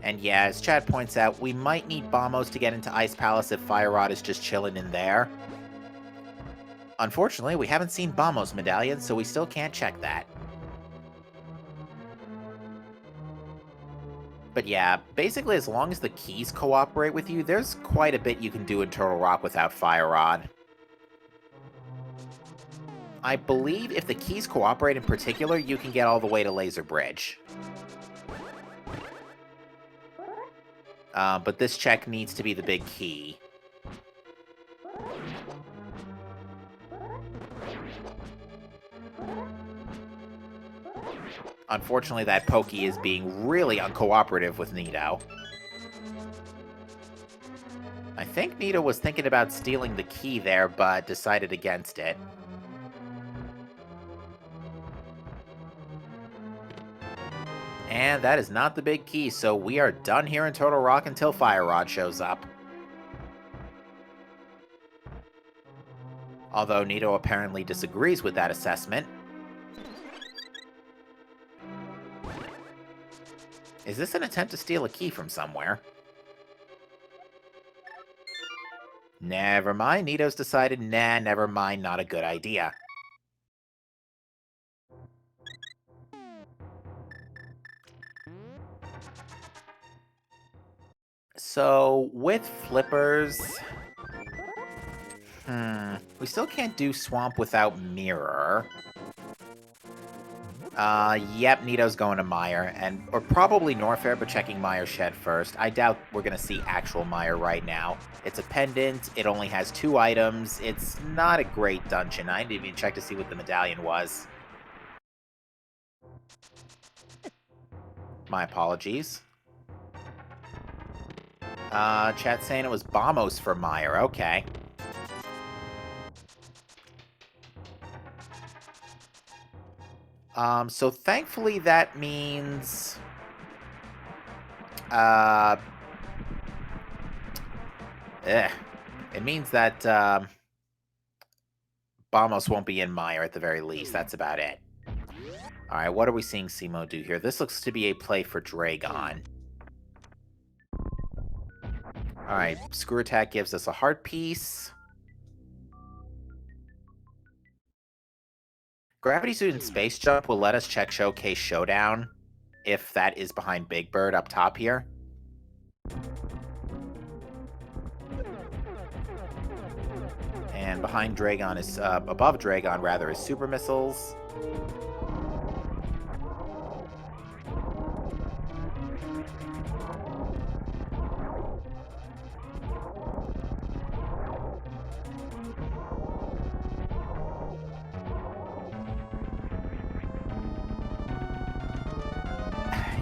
And yeah, as Chad points out, we might need Bombos to get into Ice Palace if Fire Rod is just chilling in there. Unfortunately, we haven't seen Bombos medallion, so we still can't check that. But yeah, basically as long as the keys cooperate with you, there's quite a bit you can do in Turtle Rock without Fire Rod. I believe if the keys cooperate in particular, you can get all the way to Laser Bridge. But this check needs to be the big key. Unfortunately, that Pokey is being really uncooperative with Nito. I think Nito was thinking about stealing the key there, but decided against it. And that is not the big key, so we are done here in Turtle Rock until Fire Rod shows up. Although Nito apparently disagrees with that assessment. Is this an attempt to steal a key from somewhere? Never mind, Nito's decided, nah, never mind, not a good idea. So, with flippers... we still can't do Swamp without Mirror. Yep, Nito's going to Mire, or probably Norfair, but checking Mire's shed first. I doubt we're gonna see actual Mire right now. It's a pendant, it only has 2 items, it's not a great dungeon. I didn't even check to see what the medallion was. My apologies. Chat saying it was Bombos for Mire, okay. So thankfully that means... it means that, Bamos won't be in Mire at the very least. That's about it. All right, what are we seeing Simo do here? This looks to be a play for Dragon. All right, Screw Attack gives us a heart piece. Gravity Suit and Space Jump will let us check Showcase Showdown if that is behind Big Bird up top here. And behind Dragon is, above Dragon rather, is Super Missiles.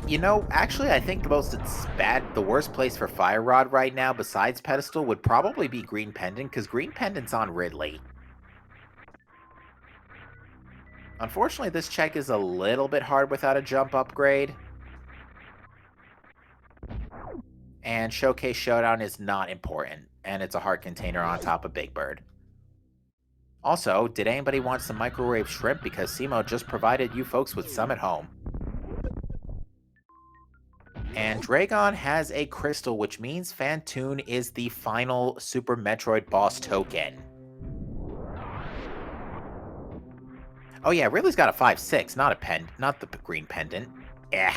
You know, actually, I think the worst place for Fire Rod right now, besides Pedestal, would probably be Green Pendant, because Green Pendant's on Ridley. Unfortunately, this check is a little bit hard without a jump upgrade. And Showcase Showdown is not important, and it's a heart container on top of Big Bird. Also, did anybody want some microwave shrimp? Because Simo just provided you folks with some at home. And Dragon has a crystal, which means Phantoon is the final Super Metroid boss token. Oh yeah, Ridley's got a 5-6, not the green pendant. I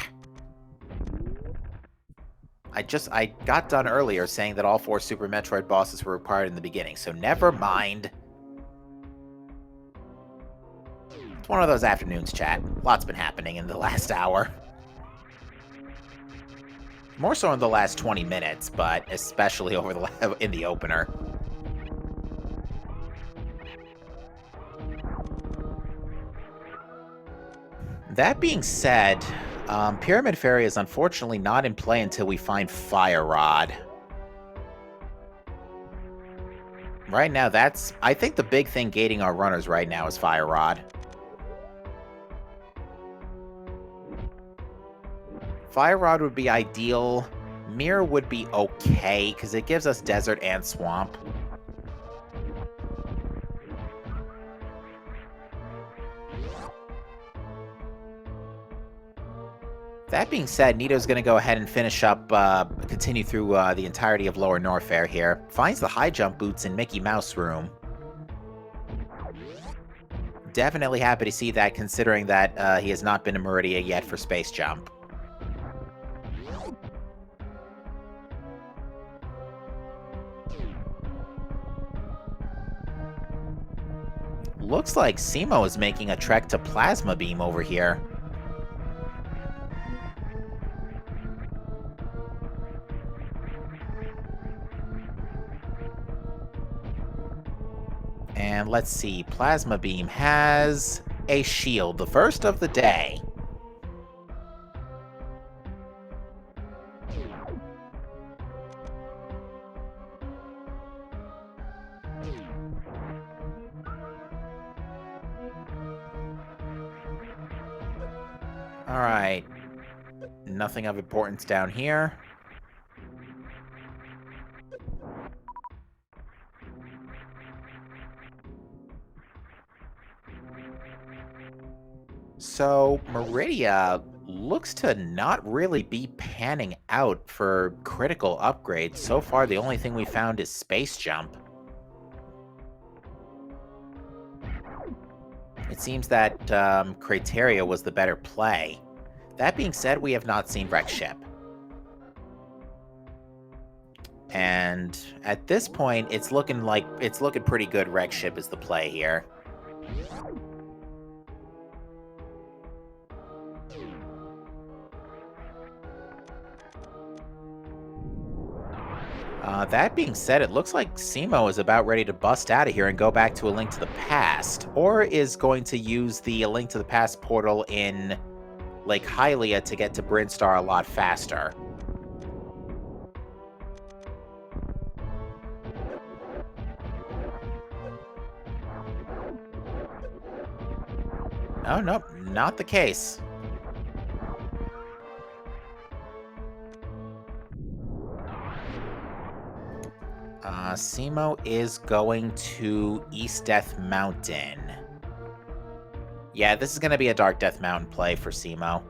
got done earlier saying that all 4 Super Metroid bosses were required in the beginning, so never mind. It's one of those afternoons, chat. Lots been happening in the last hour. More so in the last 20 minutes, but especially in the opener. That being said, Pyramid Fairy is unfortunately not in play until we find Fire Rod. Right now, I think the big thing gating our runners right now is Fire Rod. Fire Rod would be ideal. Mirror would be okay, because it gives us Desert and Swamp. That being said, Nito's going to go ahead and finish up, continue through the entirety of Lower Norfair here. Finds the high jump boots in Mickey Mouse Room. Definitely happy to see that, considering that he has not been to Meridia yet for Space Jump. Looks like Simo is making a trek to Plasma Beam over here. And let's see, Plasma Beam has a shield, the first of the day. Alright, nothing of importance down here. So, Meridia looks to not really be panning out for critical upgrades. So far, the only thing we found is Space Jump. It seems that Crateria was the better play. That being said, we have not seen Wreck Ship. And at this point, it's looking pretty good. Wreck Ship is the play here. That being said, it looks like Simo is about ready to bust out of here and go back to A Link to the Past, or is going to use the A Link to the Past portal in Lake Hylia to get to Brinstar a lot faster. Oh, nope, not the case. Simo is going to East Death Mountain. Yeah, this is going to be a Dark Death Mountain play for Simo.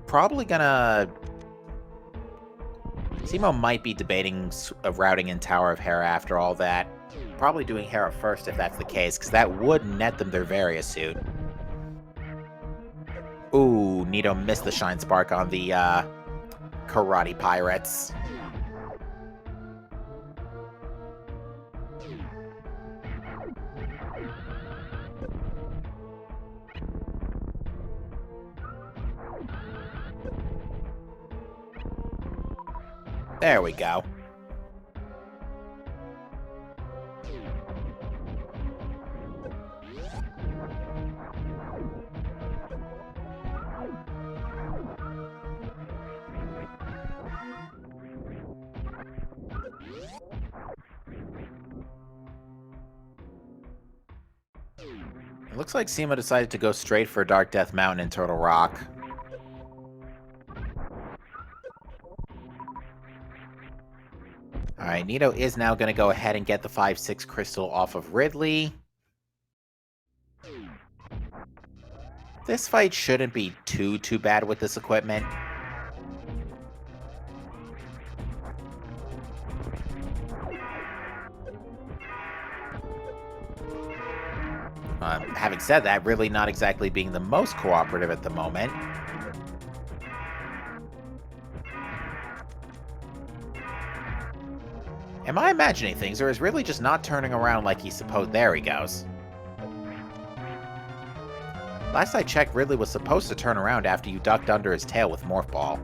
Probably gonna... Simo might be debating routing in Tower of Hera after all that. Probably doing Hera first if that's the case, because that would net them their Varia suit. Ooh, Nito missed the Shine Spark on the Karate Pirates. There we go. It looks like Simo decided to go straight for Dark Death Mountain and Turtle Rock. Alright, Nito is now going to go ahead and get the 5-6 crystal off of Ridley. This fight shouldn't be too bad with this equipment. Having said that, Ridley not exactly being the most cooperative at the moment. Am I imagining things, or is Ridley just not turning around like he's supposed? There he goes. Last I checked, Ridley was supposed to turn around after you ducked under his tail with Morph Ball.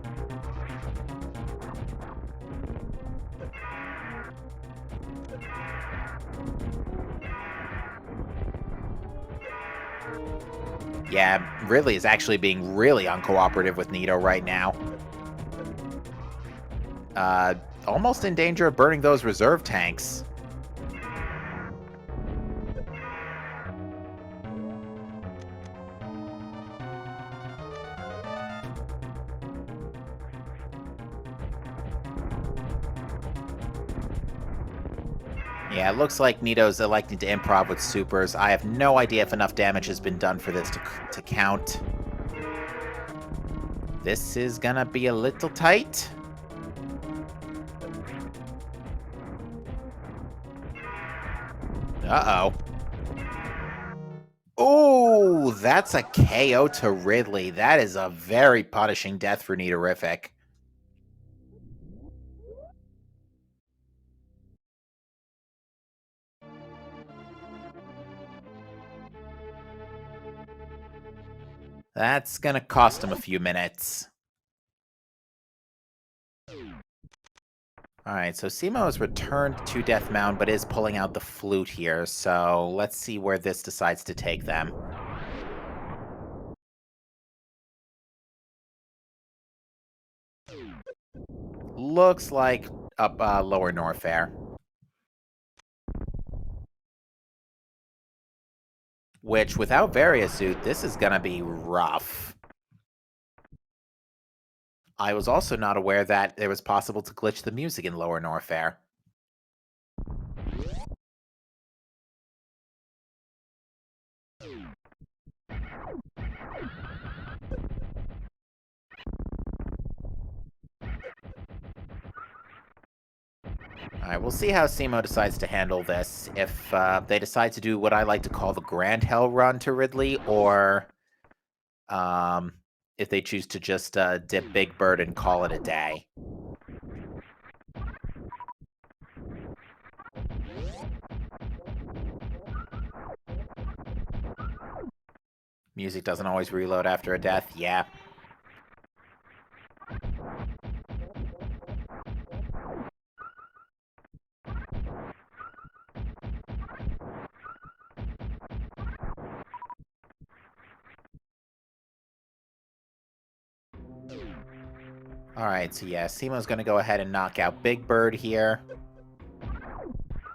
Yeah, Ridley is actually being really uncooperative with Nito right now. Almost in danger of burning those reserve tanks. Yeah, it looks like Nito's electing to improv with supers. I have no idea if enough damage has been done for this to count. This is gonna be a little tight. Uh-oh. Oh, that's a KO to Ridley. That is a very punishing death for Nitorific. That's gonna cost him a few minutes. Alright, so Simo has returned to Death Mound, but is pulling out the flute here, so let's see where this decides to take them. Looks like up Lower Norfair. Which, without Varia Suit, this is gonna be rough. I was also not aware that it was possible to glitch the music in Lower Norfair. Alright, we'll see how Simo decides to handle this. If they decide to do what I like to call the Grand Hell Run to Ridley, or if they choose to just dip Big Bird and call it a day. Music doesn't always reload after a death, yeah. Alright, so yeah, Simo's gonna go ahead and knock out Big Bird here.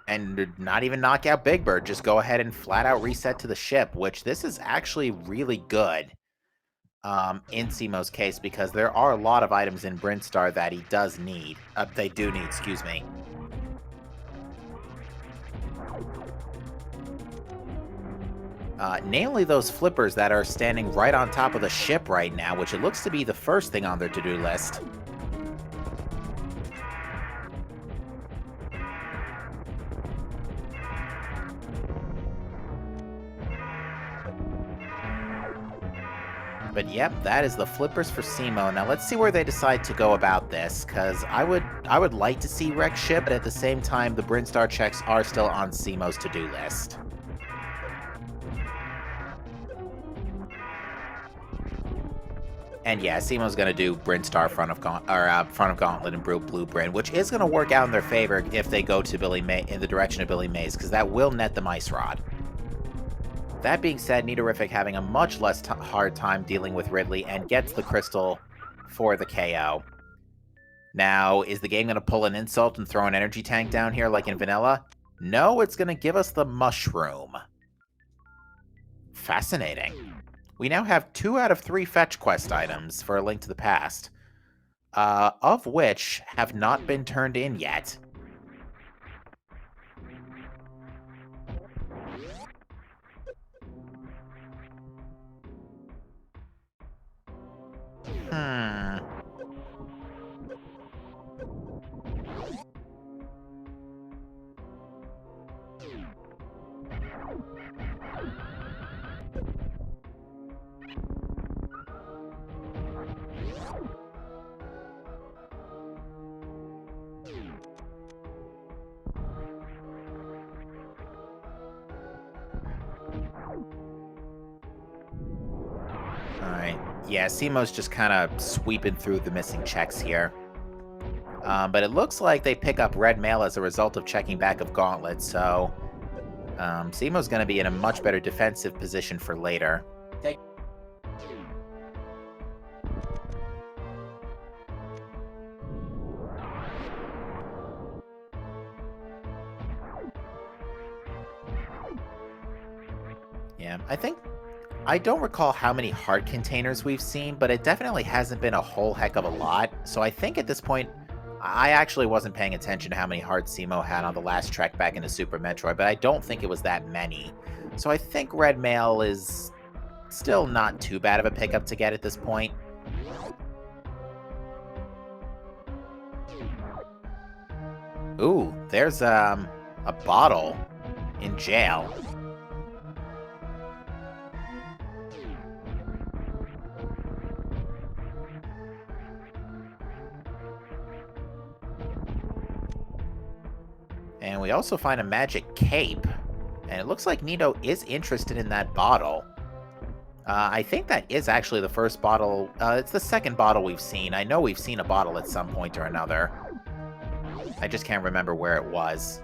And not even knock out Big Bird, just go ahead and flat out reset to the ship, which this is actually really good in Simo's case, because there are a lot of items in Brinstar that he does need. They do need, excuse me. Namely those flippers that are standing right on top of the ship right now, which it looks to be the first thing on their to-do list. But yep, that is the flippers for Simo. Now let's see where they decide to go about this, because I would like to see wreck ship, but at the same time, the Brinstar checks are still on Simo's to-do list. And yeah, Simo's gonna do Brinstar front of Gauntlet and Blue Brin, which is gonna work out in their favor if they go to in the direction of Billy Mays, because that will net them Ice Rod. That being said, Nidorific having a much less hard time dealing with Ridley and gets the crystal for the KO. Now, is the game going to pull an insult and throw an energy tank down here like in Vanilla? No, it's going to give us the mushroom. Fascinating. We now have 2 out of 3 fetch quest items for A Link to the Past, of which have not been turned in yet. Alright, yeah, Simo's just kind of sweeping through the missing checks here. But it looks like they pick up red mail as a result of checking back of Gauntlet, so Simo's going to be in a much better defensive position for later. Yeah, I don't recall how many heart containers we've seen, but it definitely hasn't been a whole heck of a lot. So I think at this point, I actually wasn't paying attention to how many hearts Simo had on the last trek back into Super Metroid, but I don't think it was that many. So I think red mail is still not too bad of a pickup to get at this point. Ooh, there's a bottle in jail. And we also find a magic cape. And it looks like Nito is interested in that bottle. I think that is actually the first bottle. It's the second bottle we've seen. I know we've seen a bottle at some point or another. I just can't remember where it was.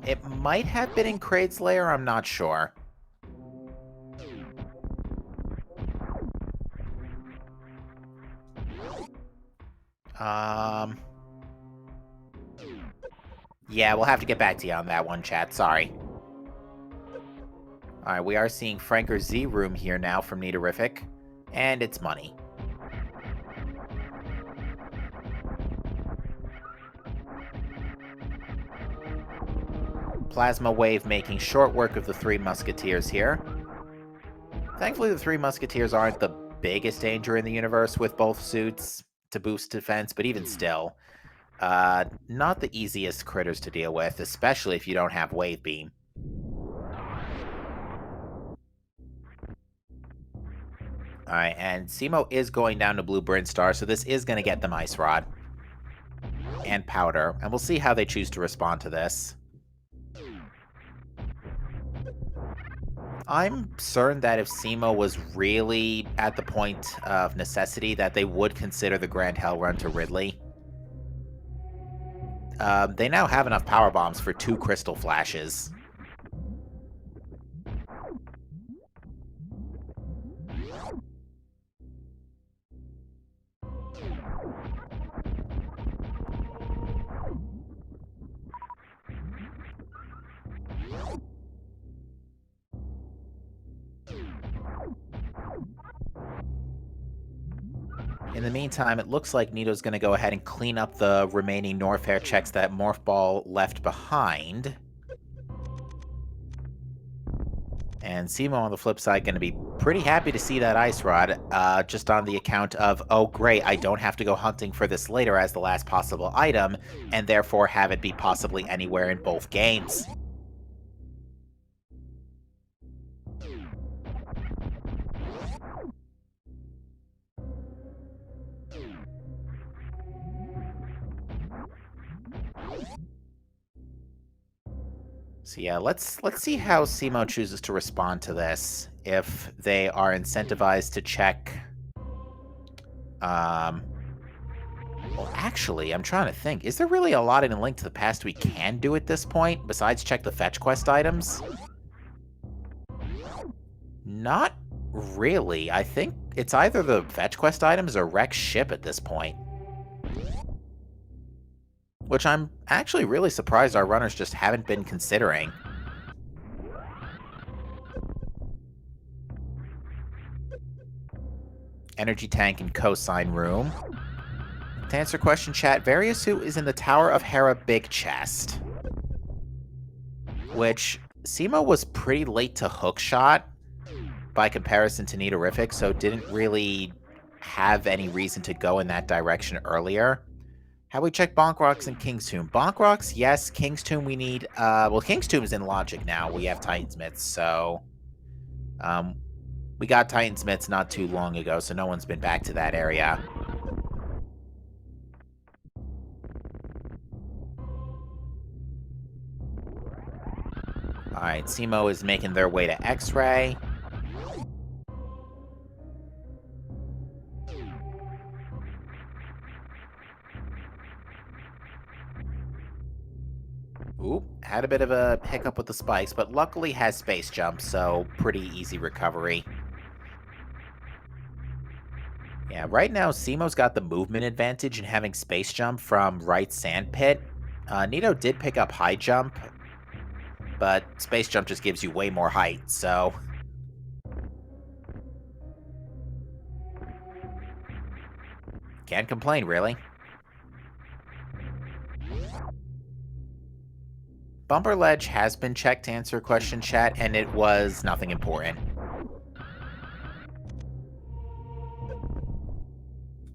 It might have been in Kraid's lair, I'm not sure. Yeah, we'll have to get back to you on that one, chat. Sorry. Alright, we are seeing Franker's Z room here now from Nidorific. And it's money. Plasma Wave making short work of the 3 Musketeers here. Thankfully, the 3 Musketeers aren't the biggest danger in the universe with both suits to boost defense, but even still, not the easiest critters to deal with, especially if you don't have Wave Beam. Alright, and Simo is going down to Blue Brinstar, so this is going to get them Ice Rod. And Powder, and we'll see how they choose to respond to this. I'm certain that if Simo was really at the point of necessity, that they would consider the Grand Hell Run to Ridley. They now have enough power bombs for 2 crystal flashes. In the meantime, it looks like Nito's going to go ahead and clean up the remaining Norfair checks that Morph Ball left behind. And Simo, on the flip side, going to be pretty happy to see that Ice Rod, just on the account of, oh great, I don't have to go hunting for this later as the last possible item, and therefore have it be possibly anywhere in both games. So yeah, let's see how Simo chooses to respond to this. If they are incentivized to check... Well, actually, I'm trying to think. Is there really a lot in A Link to the Past we can do at this point, besides check the fetch quest items? Not really. I think it's either the fetch quest items or wreck ship at this point. Which I'm actually really surprised our runners just haven't been considering. Energy tank and cosign room. To answer question, chat, Variasuit is in the Tower of Hera big chest. Which, Simo was pretty late to hookshot by comparison to Nitorific, so didn't really have any reason to go in that direction earlier. How we check Bonk Rocks and King's Tomb? Bonk Rocks, yes. King's Tomb, we need... well, King's Tomb is in Logic now. We have Titansmiths, so... we got Titansmiths not too long ago, so no one's been back to that area. Alright, Simo is making their way to X-Ray. Oop, had a bit of a hiccup with the spikes, but luckily has space jump, so pretty easy recovery. Yeah, right now Simo's got the movement advantage in having space jump from right sand pit. Nito did pick up high jump, but space jump just gives you way more height, so... Can't complain, really. Bumper Ledge has been checked to answer question, chat, and it was nothing important.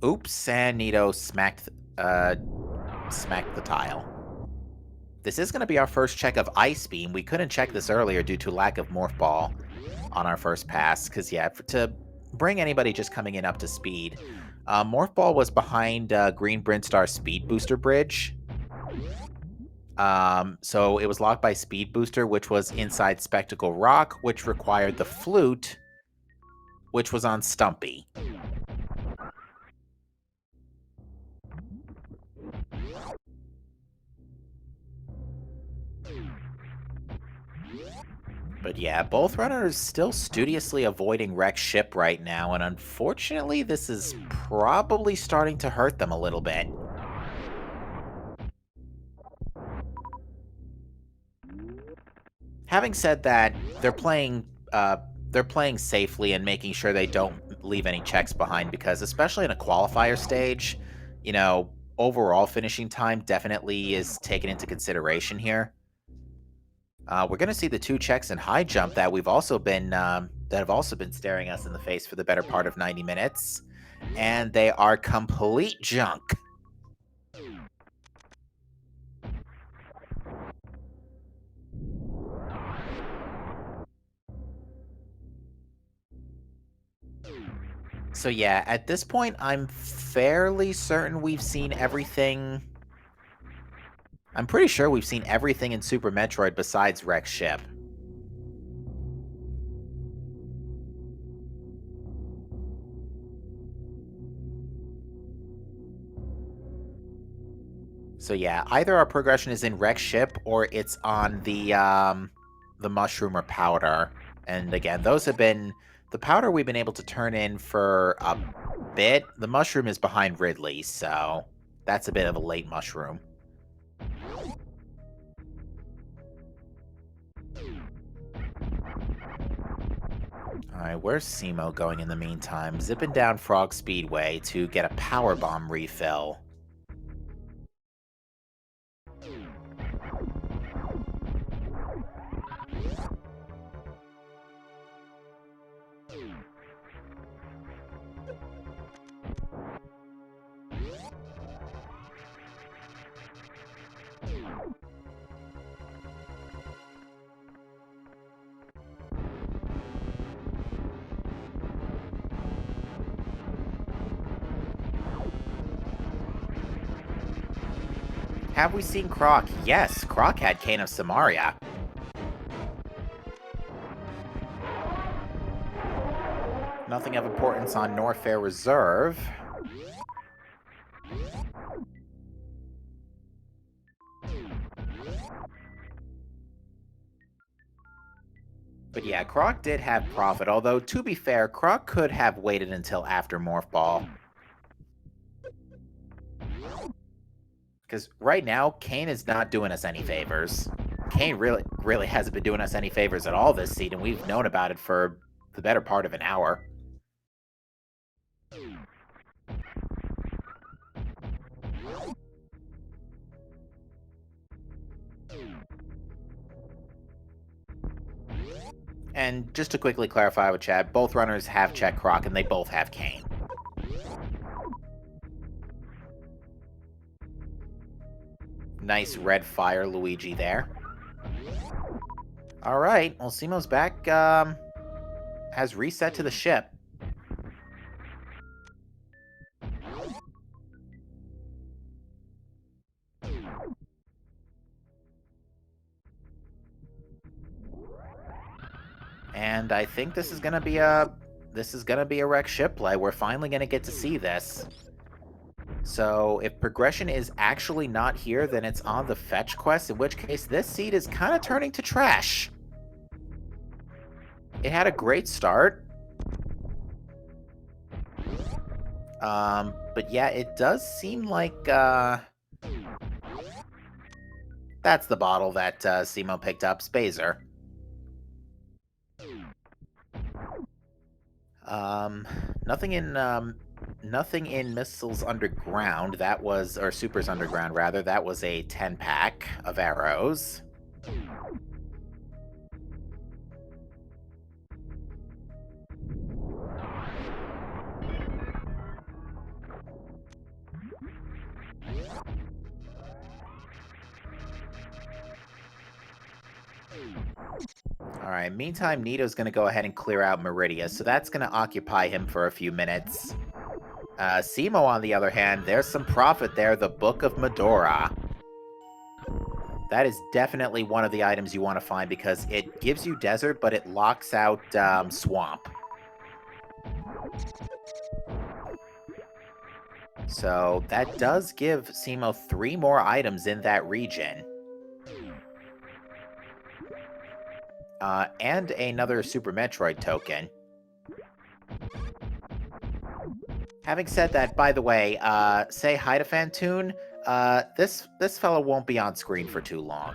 Oops, and Nito smacked the tile. This is going to be our first check of Ice Beam. We couldn't check this earlier due to lack of Morph Ball on our first pass, because, yeah, to bring anybody just coming in up to speed, Morph Ball was behind Green Brinstar Speed Booster Bridge. So it was locked by Speed Booster, which was inside Spectacle Rock, which required the Flute, which was on Stumpy. But yeah, both runners still studiously avoiding wreck ship right now, and unfortunately this is probably starting to hurt them a little bit. Having said that, they're playing safely and making sure they don't leave any checks behind, because especially in a qualifier stage, you know, overall finishing time definitely is taken into consideration here. We're going to see the two checks in high jump that we've also been that have also been staring us in the face for the better part of 90 minutes, and they are complete junk. So yeah, at this point, I'm fairly certain we've seen everything. I'm pretty sure we've seen everything in Super Metroid besides wreck ship. So yeah, either our progression is in wreck ship or it's on the mushroom or powder. And again, those have been... The powder we've been able to turn in for a bit. The mushroom is behind Ridley, so that's a bit of a late mushroom. Alright, where's Simo going in the meantime? Zipping down Frog Speedway to get a power bomb refill. Have we seen Croc? Yes, Croc had Cane of Samaria. Nothing of importance on Norfair Reserve. But yeah, Croc did have Profit, although to be fair, Croc could have waited until after Morph Ball. Because right now, Kane is not doing us any favors. Kane really hasn't been doing us any favors at all this seed, and we've known about it for the better part of an hour. And just to quickly clarify with Chad, both runners have checked Croc, and they both have Kane. Nice red fire Luigi there. Alright, well, Simo's back, has reset to the ship. And I think this is gonna be a wreck ship play. We're finally gonna get to see this. So if progression is actually not here, then it's on the fetch quest, in which case this seed is kind of turning to trash. It had a great start. But yeah, it does seem like, that's the bottle that, Simo picked up, Spazer. Nothing in Missiles Underground, that was, or Supers Underground, rather, that was a 10-pack of arrows. Alright, meantime, Nito's gonna go ahead and clear out Meridia, so that's gonna occupy him for a few minutes. Simo, on the other hand, there's some profit there, the Book of Medora. That is definitely one of the items you want to find because it gives you desert, but it locks out swamp. So that does give Simo 3 more items in that region. And another Super Metroid token. Having said that, by the way, say hi to Fantoon. This fellow won't be on screen for too long.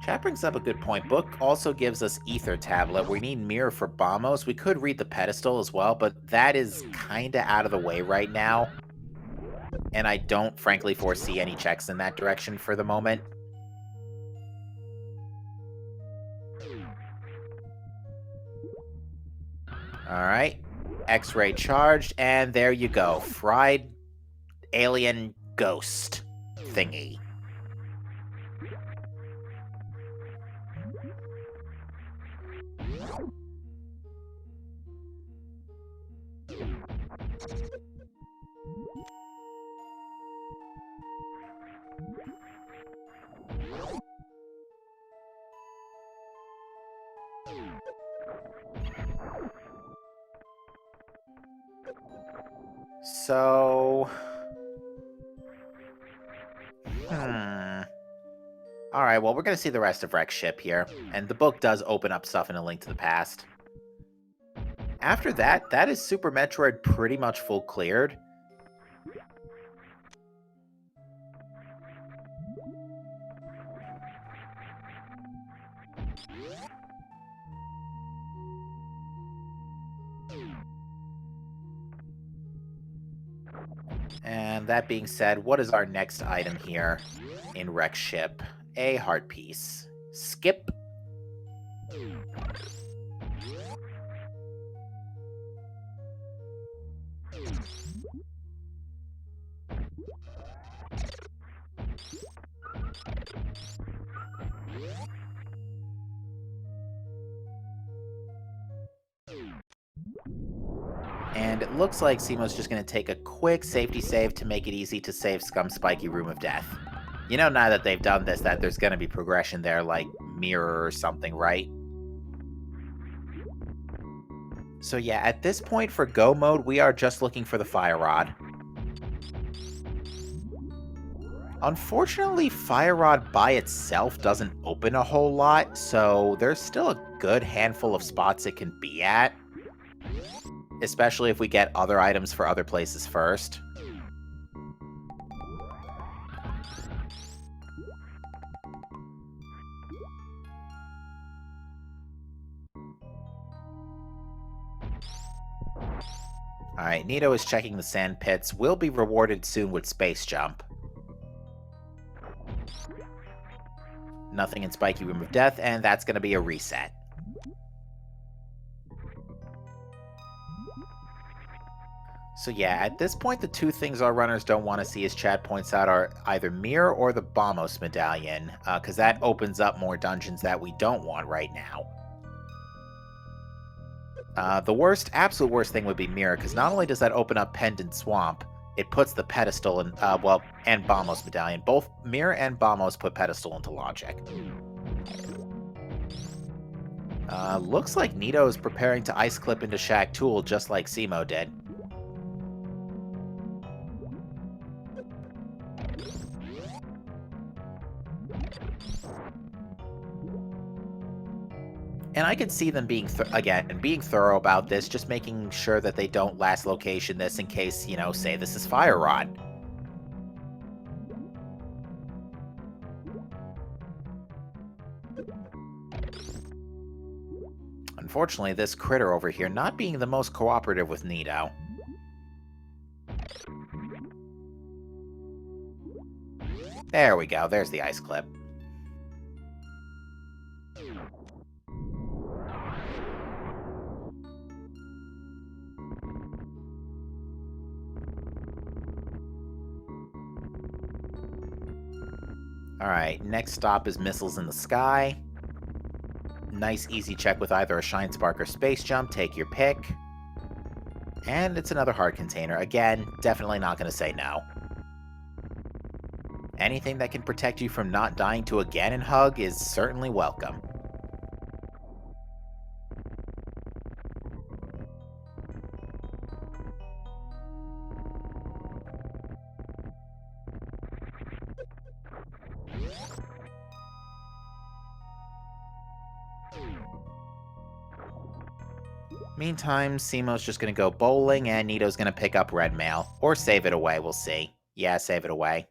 Chat brings up a good point. Book also gives us Ether Tablet. We need Mirror for Bombos. We could read the Pedestal as well, but that is kinda out of the way right now. And I don't, frankly, foresee any checks in that direction for the moment. Alright. X-ray charged, and there you go. Fried alien ghost thingy. So... Alright, well, we're going to see the rest of Rex ship here. And the book does open up stuff in A Link to the Past. After that, that is Super Metroid pretty much full cleared. And that being said, what is our next item here in Wreck Ship? A heart piece. Skip. And it looks like Simo's just going to take a quick safety save to make it easy to save Scum Spiky Room of Death. You know, now that they've done this, that there's going to be progression there, like Mirror or something, right? So yeah, at this point for Go mode, we are just looking for the Fire Rod. Unfortunately, Fire Rod by itself doesn't open a whole lot, so there's still a good handful of spots it can be at. Especially if we get other items for other places first. Alright, Nito is checking the sand pits. Will be rewarded soon with Space Jump. Nothing in Spiky Room of Death, and that's going to be a reset. So yeah, at this point, the two things our runners don't want to see, as Chad points out, are either Mirror or the Bombos Medallion, because that opens up more dungeons that we don't want right now. The absolute worst thing would be Mirror, because not only does that open up Pendant Swamp, it puts the pedestal in, and Bombos Medallion. Both Mirror and Bombos put pedestal into logic. Looks like Nito is preparing to ice clip into Shaq Tool just like Simo did. And I could see them being, being thorough about this, just making sure that they don't last location this in case, you know, say this is Fire Rod. Unfortunately, this critter over here not being the most cooperative with Nito. There we go, there's the ice clip. Alright, next stop is Missiles in the Sky. Nice easy check with either a Shine Spark or Space Jump, take your pick. And it's another heart container. Again, definitely not going to say no. Anything that can protect you from not dying to a Ganon hug is certainly welcome. Meantime, Simo's just going to go bowling, and Nito's going to pick up red mail. Or save it away, we'll see. Yeah, save it away.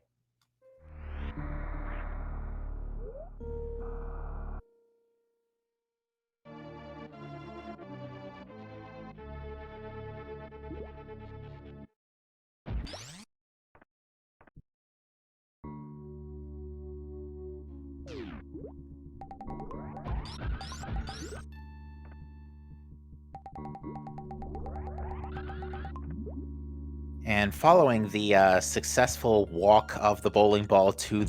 And following the successful walk of the bowling ball to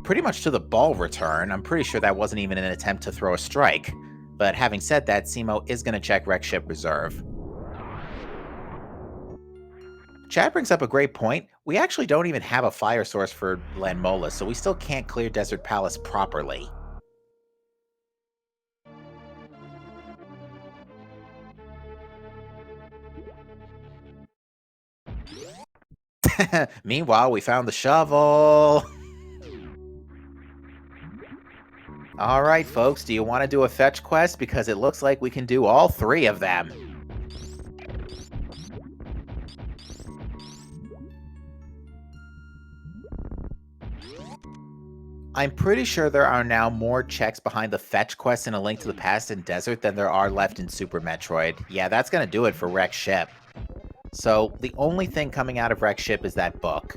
pretty much to the ball return, I'm pretty sure that wasn't even an attempt to throw a strike. But having said that, Simo is going to check Wreck Ship Reserve. Chad brings up a great point. We actually don't even have a fire source for Lanmola, so we still can't clear Desert Palace properly. Meanwhile, we found the shovel. Alright, folks, do you want to do a fetch quest? Because it looks like we can do all three of them. I'm pretty sure there are now more checks behind the fetch quest in A Link to the Past and Desert than there are left in Super Metroid. Yeah, that's gonna do it for Wreck Ship. So the only thing coming out of Wreck's ship is that book.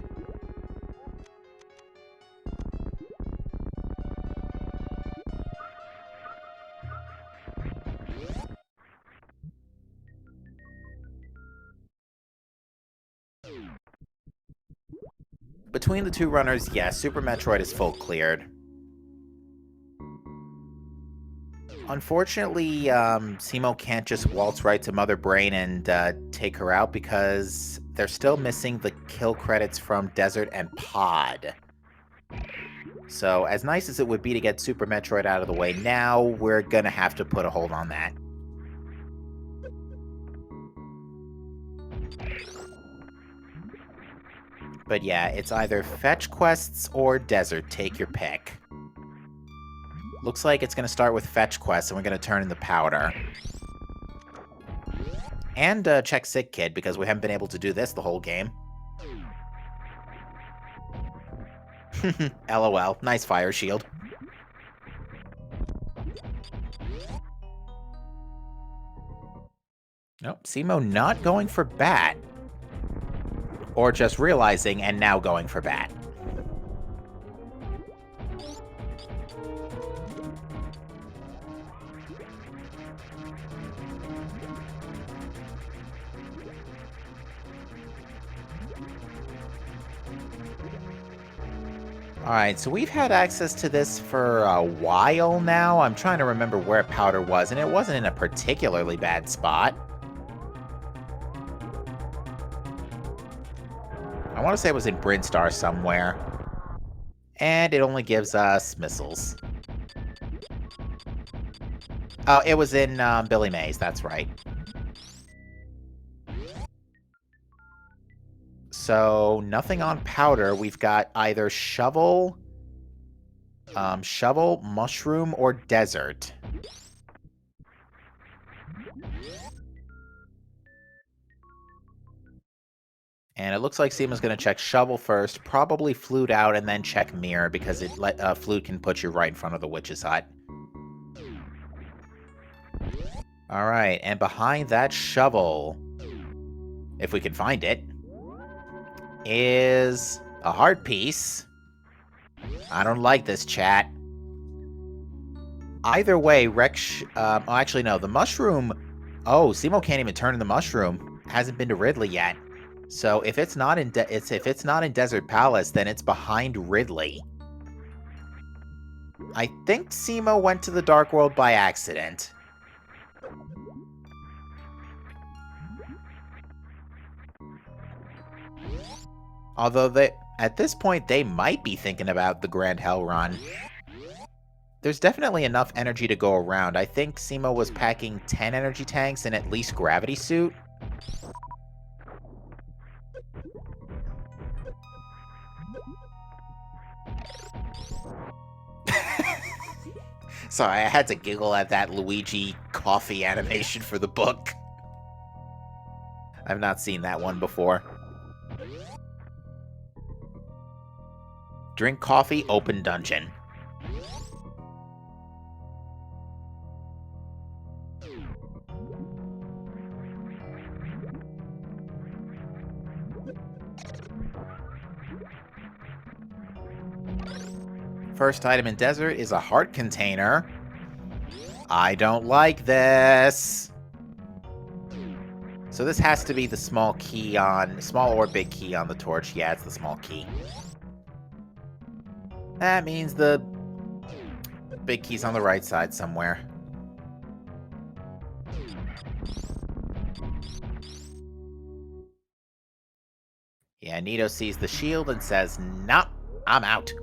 Between the two runners, yes, Super Metroid is full cleared. Unfortunately, Simo can't just waltz right to Mother Brain and take her out because they're still missing the kill credits from Desert and Pod. So, as nice as it would be to get Super Metroid out of the way now, we're gonna have to put a hold on that. But yeah, it's either fetch quests or desert, take your pick. Looks like it's going to start with fetch quests, and we're going to turn in the powder. And check Sick Kid, because we haven't been able to do this the whole game. LOL, nice fire shield. Nope, Simo not going for bat. Or just realizing and now going for bat. Alright, so we've had access to this for a while now. I'm trying to remember where powder was, and it wasn't in a particularly bad spot. I want to say it was in Brinstar somewhere. And it only gives us missiles. Oh, it was in Billy Mays, that's right. So, nothing on powder. We've got either shovel, mushroom, or desert. And it looks like Simo's going to check shovel first, probably flute out, and then check mirror, because flute can put you right in front of the witch's hut. Alright, and behind that shovel, if we can find it, is a heart piece. I don't like this, chat. Either way, oh, actually, no, the mushroom... Oh, Simo can't even turn in the mushroom. Hasn't been to Ridley yet. So if it's not in Desert Palace, then it's behind Ridley. I think Simo went to the Dark World by accident. Although at this point, they might be thinking about the Grand Hell Run. There's definitely enough energy to go around. I think Simo was packing 10 energy tanks and at least gravity suit. Sorry, I had to giggle at that Luigi coffee animation for the book. I've not seen that one before. Drink coffee, open dungeon. First item in desert is a heart container. I don't like this. So this has to be the small or big key on the torch. Yeah, it's the small key. That means the big key's on the right side somewhere. Yeah, Nito sees the shield and says, "Nope, I'm out."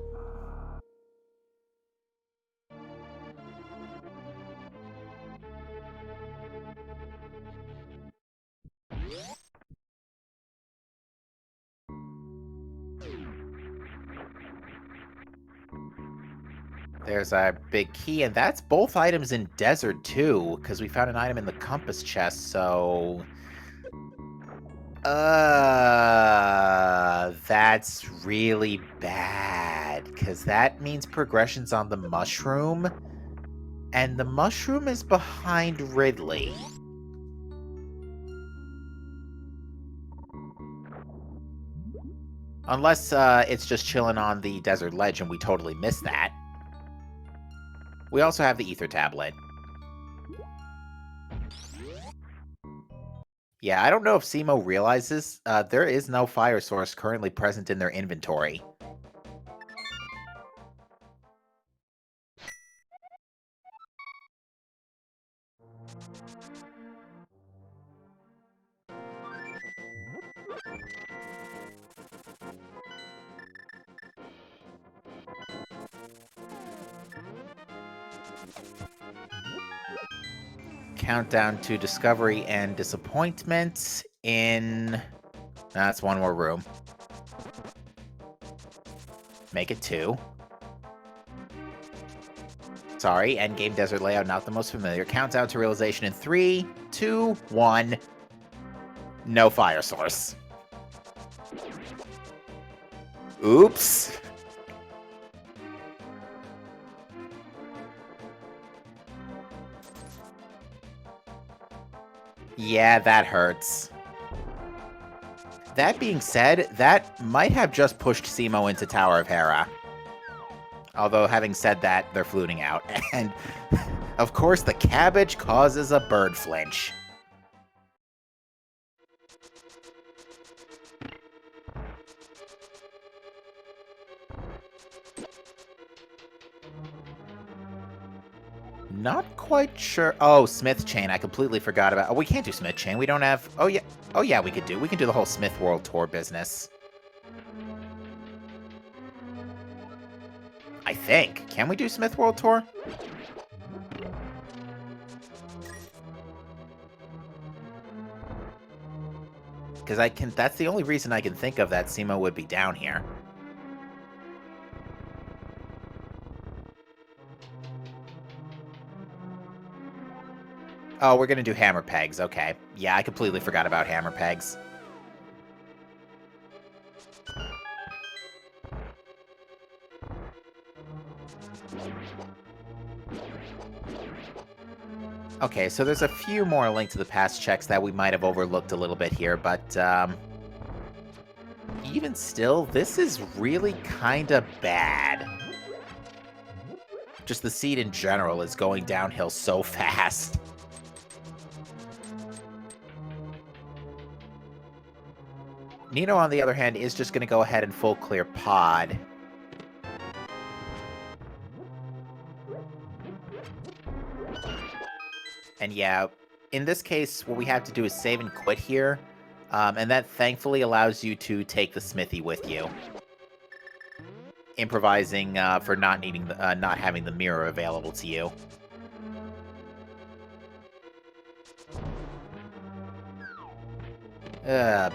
There's our big key, and that's both items in desert, too, because we found an item in the compass chest, so... That's really bad, because that means progression's on the mushroom, and the mushroom is behind Ridley. Unless it's just chilling on the desert ledge and we totally missed that. We also have the ether tablet. Yeah, I don't know if Simo realizes there is no fire source currently present in their inventory. Countdown to discovery and disappointment in... That's one more room. Make it 2. Sorry, endgame desert layout, not the most familiar. Countdown to realization in 3, 2, 1. No fire source. Oops. Yeah, that hurts. That being said, that might have just pushed Simo into Tower of Hera. Although, having said that, they're fluting out. And, of course, the cabbage causes a bird flinch. Not quite sure. Oh, Smith Chain. I completely forgot about... Oh, we can't do Smith Chain. We don't have... Oh, yeah. Oh, yeah, we could do. We can do the whole Smith World Tour business. I think. Can we do Smith World Tour? Because I can... That's the only reason I can think of that Simo would be down here. Oh, we're gonna do hammer pegs. Okay. Yeah, I completely forgot about hammer pegs. Okay, so there's a few more Link to the Past checks that we might have overlooked a little bit here, but, even still, this is really kinda bad. Just the seed in general is going downhill so fast. Nino, on the other hand, is just going to go ahead and full clear pod. And yeah, in this case, what we have to do is save and quit here. And that thankfully allows you to take the smithy with you. Improvising for not needing the, not having the mirror available to you.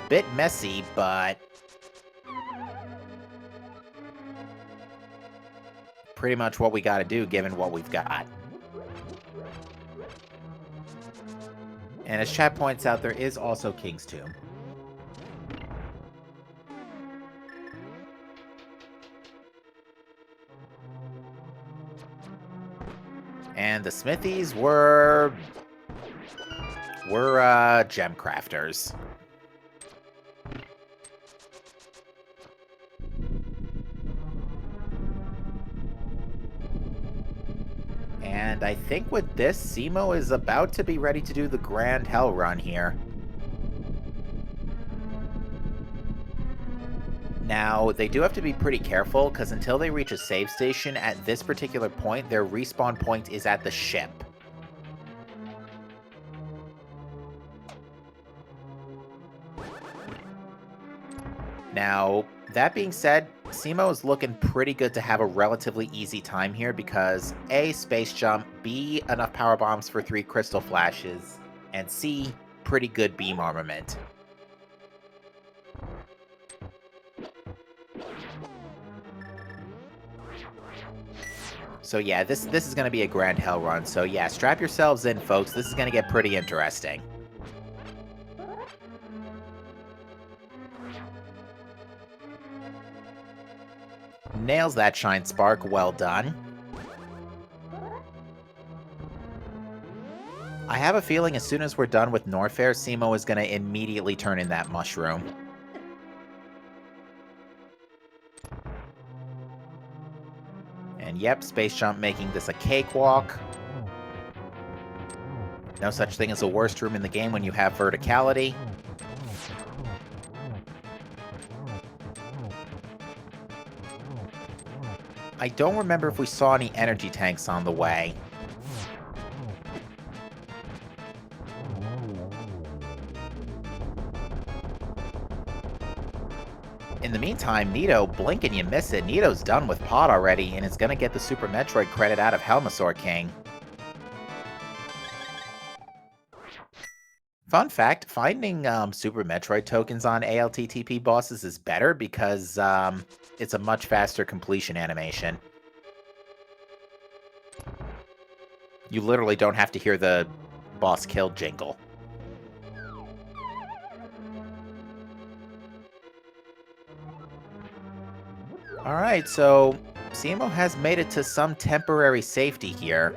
Bit messy, but pretty much what we gotta do given what we've got. And as chat points out, there is also King's Tomb. And the smithies were gem crafters. And I think with this, Simo is about to be ready to do the Grand Hell Run here. Now, they do have to be pretty careful, because until they reach a save station, at this particular point, their respawn point is at the ship. Now, that being said, Simo is looking pretty good to have a relatively easy time here because A, space jump, B, enough power bombs for 3 crystal flashes, and C, pretty good beam armament. So yeah, this is going to be a Grand Hell Run, so yeah, strap yourselves in, folks. This is going to get pretty interesting. Nails that Shine Spark, well done. I have a feeling as soon as we're done with Norfair, Simo is going to immediately turn in that mushroom. And yep, Space Jump making this a cakewalk. No such thing as a worst room in the game when you have verticality. I don't remember if we saw any energy tanks on the way. In the meantime, Nito, blink and you miss it. Nito's done with Pod already and is going to get the Super Metroid credit out of Helmasaur King. Fun fact, finding Super Metroid tokens on ALTTP bosses is better because it's a much faster completion animation. You literally don't have to hear the boss kill jingle. Alright, so Simo has made it to some temporary safety here.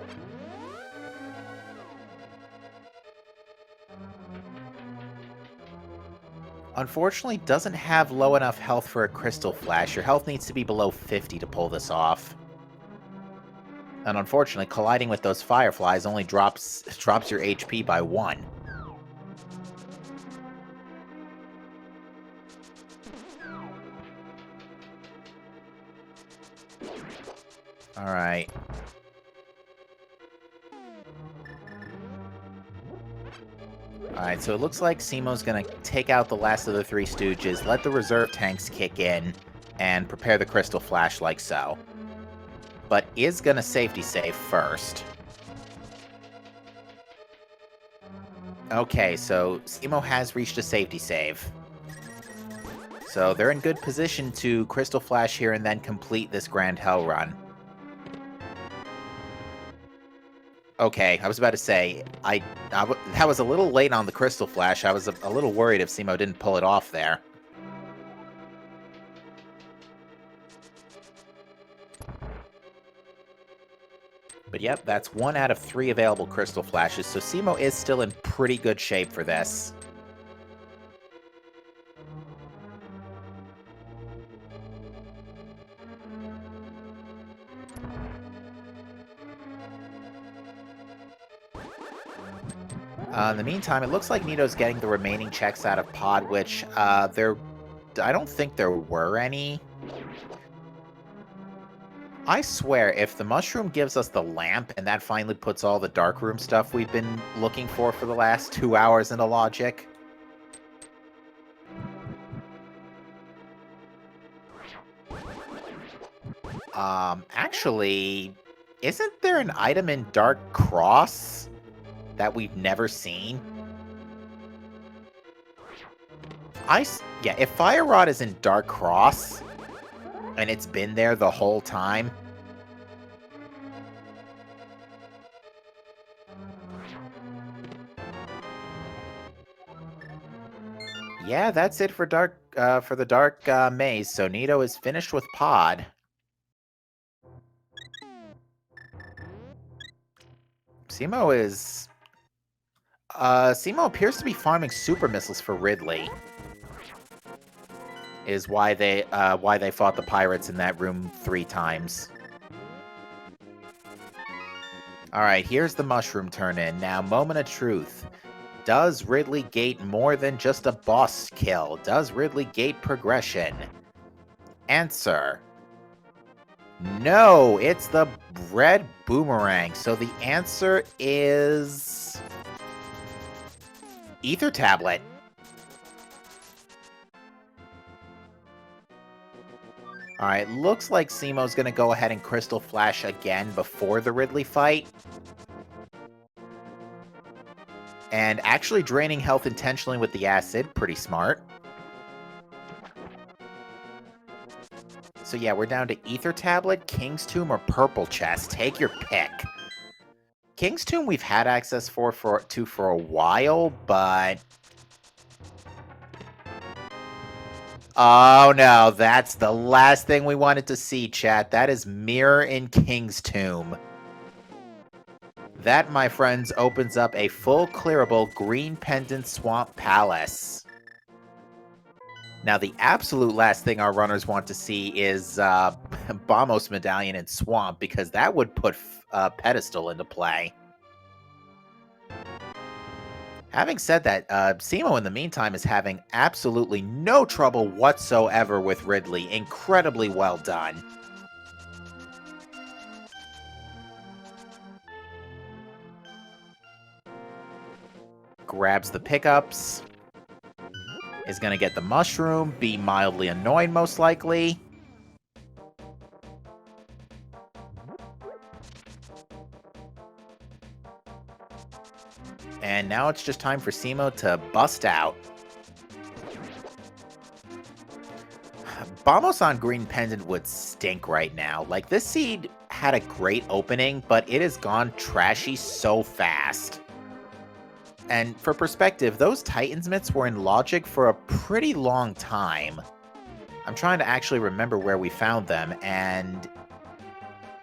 Unfortunately, doesn't have low enough health for a Crystal Flash. Your health needs to be below 50 to pull this off. And unfortunately, colliding with those Fireflies only drops your HP by 1. Alright. Alright, so it looks like Simo's gonna take out the last of the 3 Stooges, let the reserve tanks kick in, and prepare the Crystal Flash like so. But is gonna safety save first. Okay, so Simo has reached a safety save. So they're in good position to Crystal Flash here and then complete this Grand Hell run. Okay, I was about to say, that was a little late on the Crystal Flash. I was a little worried if Simo didn't pull it off there. But yep, that's 1 out of 3 available Crystal Flashes, so Simo is still in pretty good shape for this. In the meantime, it looks like Nito's getting the remaining checks out of Pod, which, I don't think there were any. I swear, if the mushroom gives us the lamp, and that finally puts all the dark room stuff we've been looking for the last 2 hours into logic. Actually, isn't there an item in Dark Cross that we've never seen? Yeah, if Fire Rod is in Dark Cross, and it's been there the whole time, yeah, that's it for the Dark Maze. So Nito is finished with Pod. Simo appears to be farming super missiles for Ridley. Is why they fought the pirates in that room 3 times. Alright, here's the mushroom turn-in. Now, moment of truth. Does Ridley gate more than just a boss kill? Does Ridley gate progression? Answer. No, it's the red boomerang. So the answer is Ether Tablet. Alright, looks like Simo's gonna go ahead and Crystal Flash again before the Ridley fight. And actually draining health intentionally with the acid, pretty smart. So yeah, we're down to Ether Tablet, King's Tomb, or Purple Chest. Take your pick. King's Tomb we've had access for a while, but... Oh no, that's the last thing we wanted to see, chat. That is Mirror in King's Tomb. That, my friends, opens up a full clearable Green Pendant Swamp Palace. Now, the absolute last thing our runners want to see is Bamos Medallion in Swamp, because that would put Pedestal into play. Having said that, Simo in the meantime is having absolutely no trouble whatsoever with Ridley. Incredibly well done. Grabs the pickups. Is going to get the mushroom, be mildly annoyed most likely. And now it's just time for Simo to bust out. Bamos on Green Pendant would stink right now. Like, this seed had a great opening, but it has gone trashy so fast. And for perspective, those Titans mitts were in Logic for a pretty long time. I'm trying to actually remember where we found them, and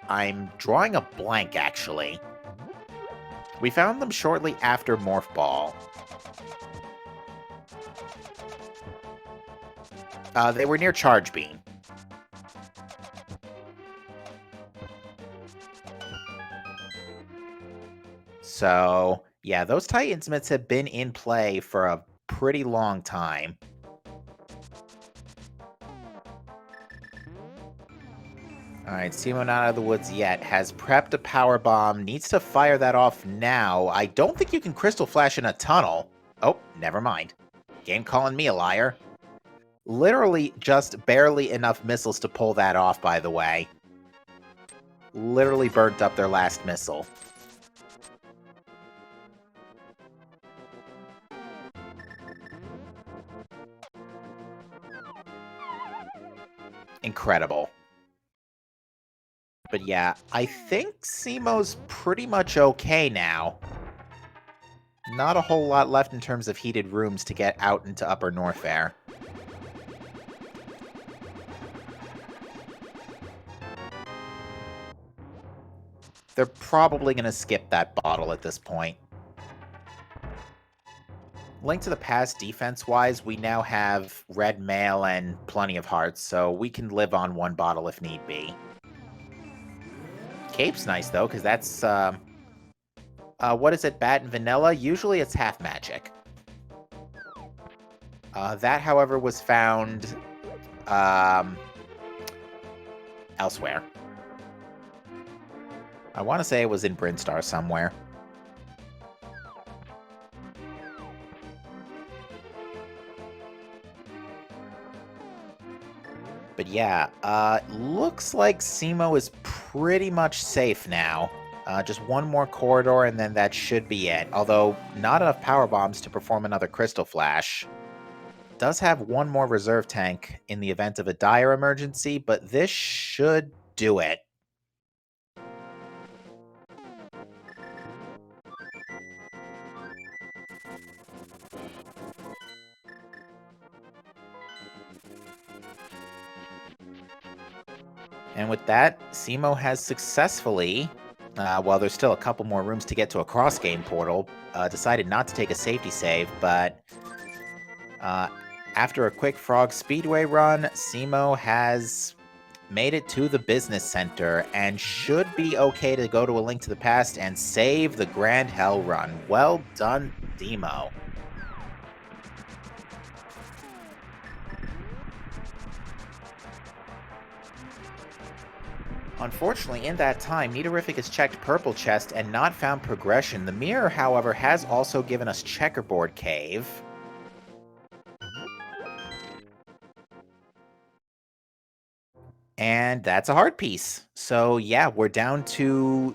I'm drawing a blank, actually. We found them shortly after Morph Ball. They were near Charge Beam. So, yeah, those Titans mitts have been in play for a pretty long time. Alright, Simo not out of the woods yet. Has prepped a power bomb. Needs to fire that off now. I don't think you can Crystal Flash in a tunnel. Oh, never mind. Game calling me a liar. Literally just barely enough missiles to pull that off, by the way. Literally burnt up their last missile. Incredible. But yeah, I think Simo's pretty much okay now. Not a whole lot left in terms of heated rooms to get out into Upper Norfair. They're probably going to skip that bottle at this point. Link to the Past defense-wise, we now have red mail and plenty of hearts, so we can live on one bottle if need be. Cape's nice, though, because that's, what is it, Bat and Vanilla? Usually it's half magic. That, however, was found, elsewhere. I want to say it was in Brinstar somewhere. But yeah, looks like Simo is pretty much safe now. Just one more corridor and then that should be it. Although, not enough power bombs to perform another Crystal Flash. Does have one more reserve tank in the event of a dire emergency, but this should do it. And with that, Simo has successfully, while there's still a couple more rooms to get to a cross-game portal, decided not to take a safety save, but after a quick Frog Speedway run, Simo has made it to the business center and should be okay to go to A Link to the Past and save the Grand Hell Run. Well done, Simo. Unfortunately, in that time, Nidourific has checked Purple Chest and not found progression. The mirror, however, has also given us Checkerboard Cave. And that's a heart piece. So yeah, we're down to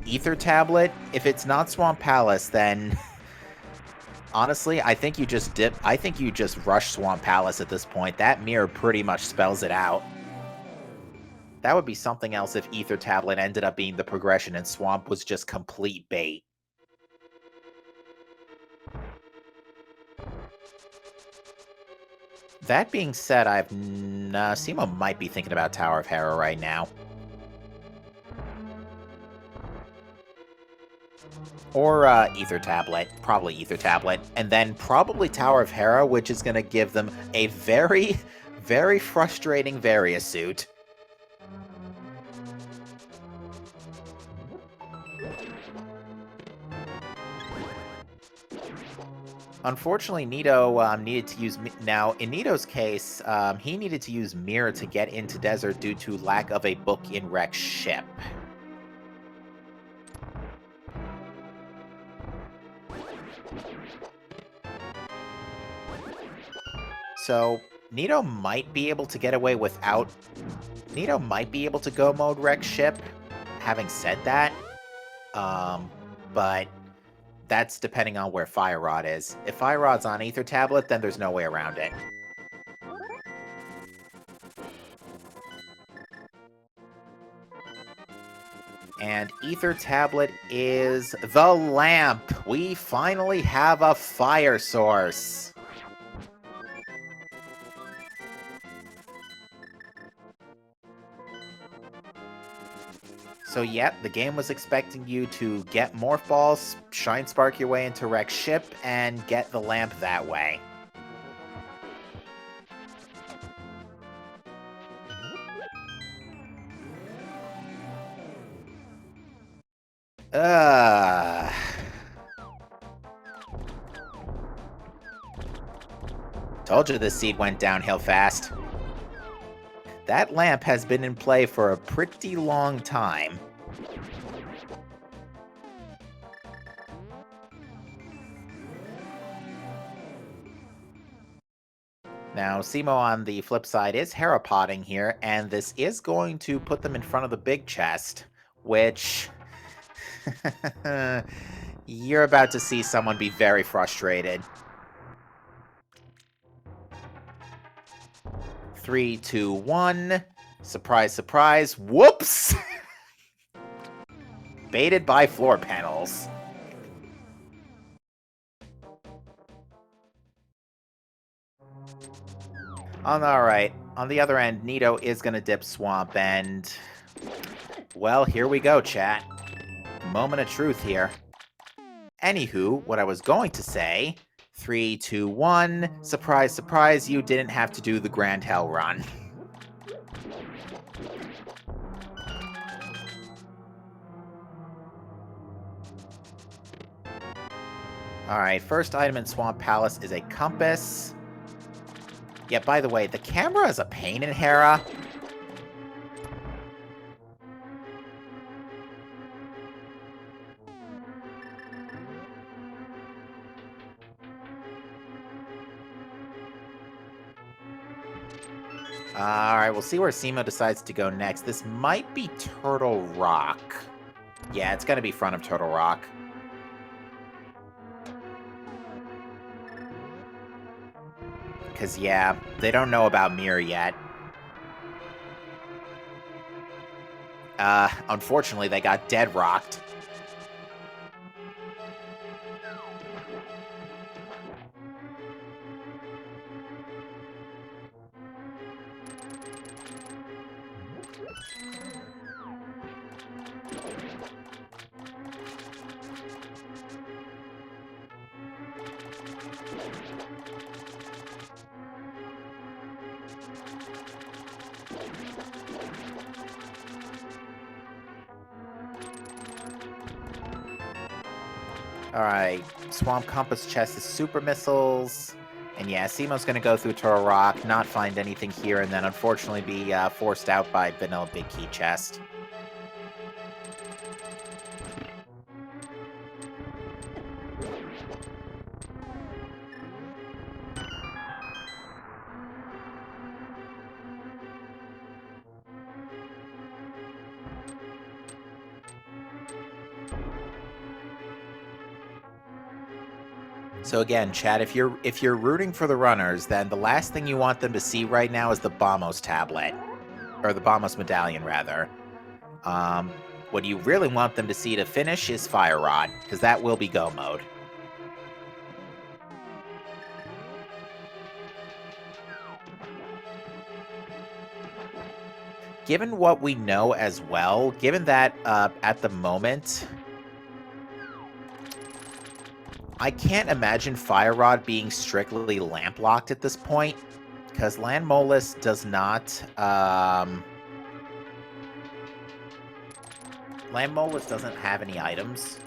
Ether Tablet. If it's not Swamp Palace, then honestly, I think you just rush Swamp Palace at this point. That mirror pretty much spells it out. That would be something else if Ether Tablet ended up being the progression and Swamp was just complete bait. That being said, Simo might be thinking about Tower of Hera right now. Or Ether Tablet, probably Ether Tablet, and then probably Tower of Hera, which is going to give them a very, very frustrating Various suit. Unfortunately, Nito needed to use... Now, in Nito's case, he needed to use Mirror to get into Desert due to lack of a book in Rex ship. So, Nito might be able to get away without... Nito might be able to go mode Rex ship, having said that. But that's depending on where Fire Rod is. If Fire Rod's on Ether Tablet, then there's no way around it. And Ether Tablet is the lamp. We finally have a fire source. So yep, the game was expecting you to get Morph Balls, Shine Spark your way into Rex ship, and get the lamp that way. Told you this seed went downhill fast. That lamp has been in play for a pretty long time. Now, Simo on the flip side is Hera potting here, and this is going to put them in front of the big chest, which... You're about to see someone be very frustrated. 3, 2, 1. Surprise, surprise. Whoops! Baited by floor panels. Alright, on the other end, Nito is going to dip Swamp, and... Well, here we go, chat. Moment of truth here. Anywho, what I was going to say... 3, 2, 1. Surprise, surprise, you didn't have to do the Grand Hell run. Alright, first item in Swamp Palace is a compass. Yeah, by the way, the camera is a pain in Hera. Alright, we'll see where Simo decides to go next. This might be Turtle Rock. Yeah, it's gonna be front of Turtle Rock. Because, yeah, they don't know about Mirror yet. Unfortunately, they got dead rocked. Alright, Swamp Compass chest is super missiles. And yeah, Simo's gonna go through Turtle Rock, not find anything here, and then unfortunately be forced out by Vanilla Big Key chest. So again, chat, if you're rooting for the runners, then the last thing you want them to see right now is the Bombos tablet. Or the Bombos medallion, rather. What you really want them to see to finish is Fire Rod, because that will be go mode. Given what we know as well, given that at the moment... I can't imagine Fire Rod being strictly lamp locked at this point, because Landmolus does not. Landmolus doesn't have any items.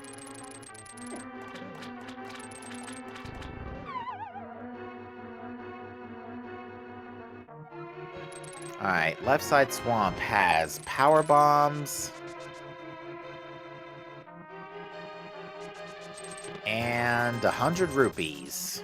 Alright, left side swamp has power bombs. And 100 rupees.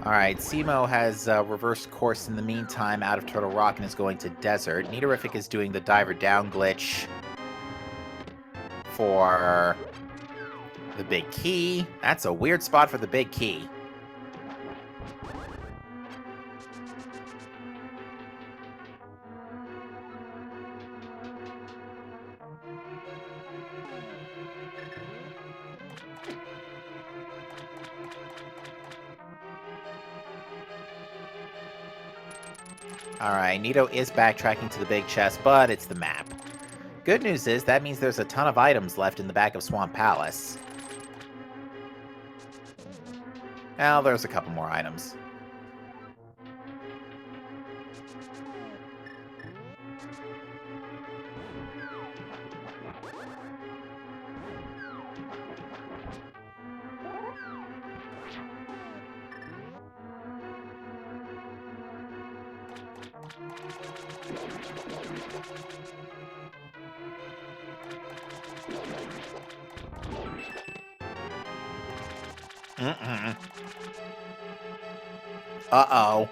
Alright, Simo has reversed course in the meantime out of Turtle Rock and is going to Desert. Nidorific is doing the diver down glitch for the big key. That's a weird spot for the big key. Alright, Nito is backtracking to the big chest, but it's the map. Good news is, that means there's a ton of items left in the back of Swamp Palace. Well, there's a couple more items. Uh-oh.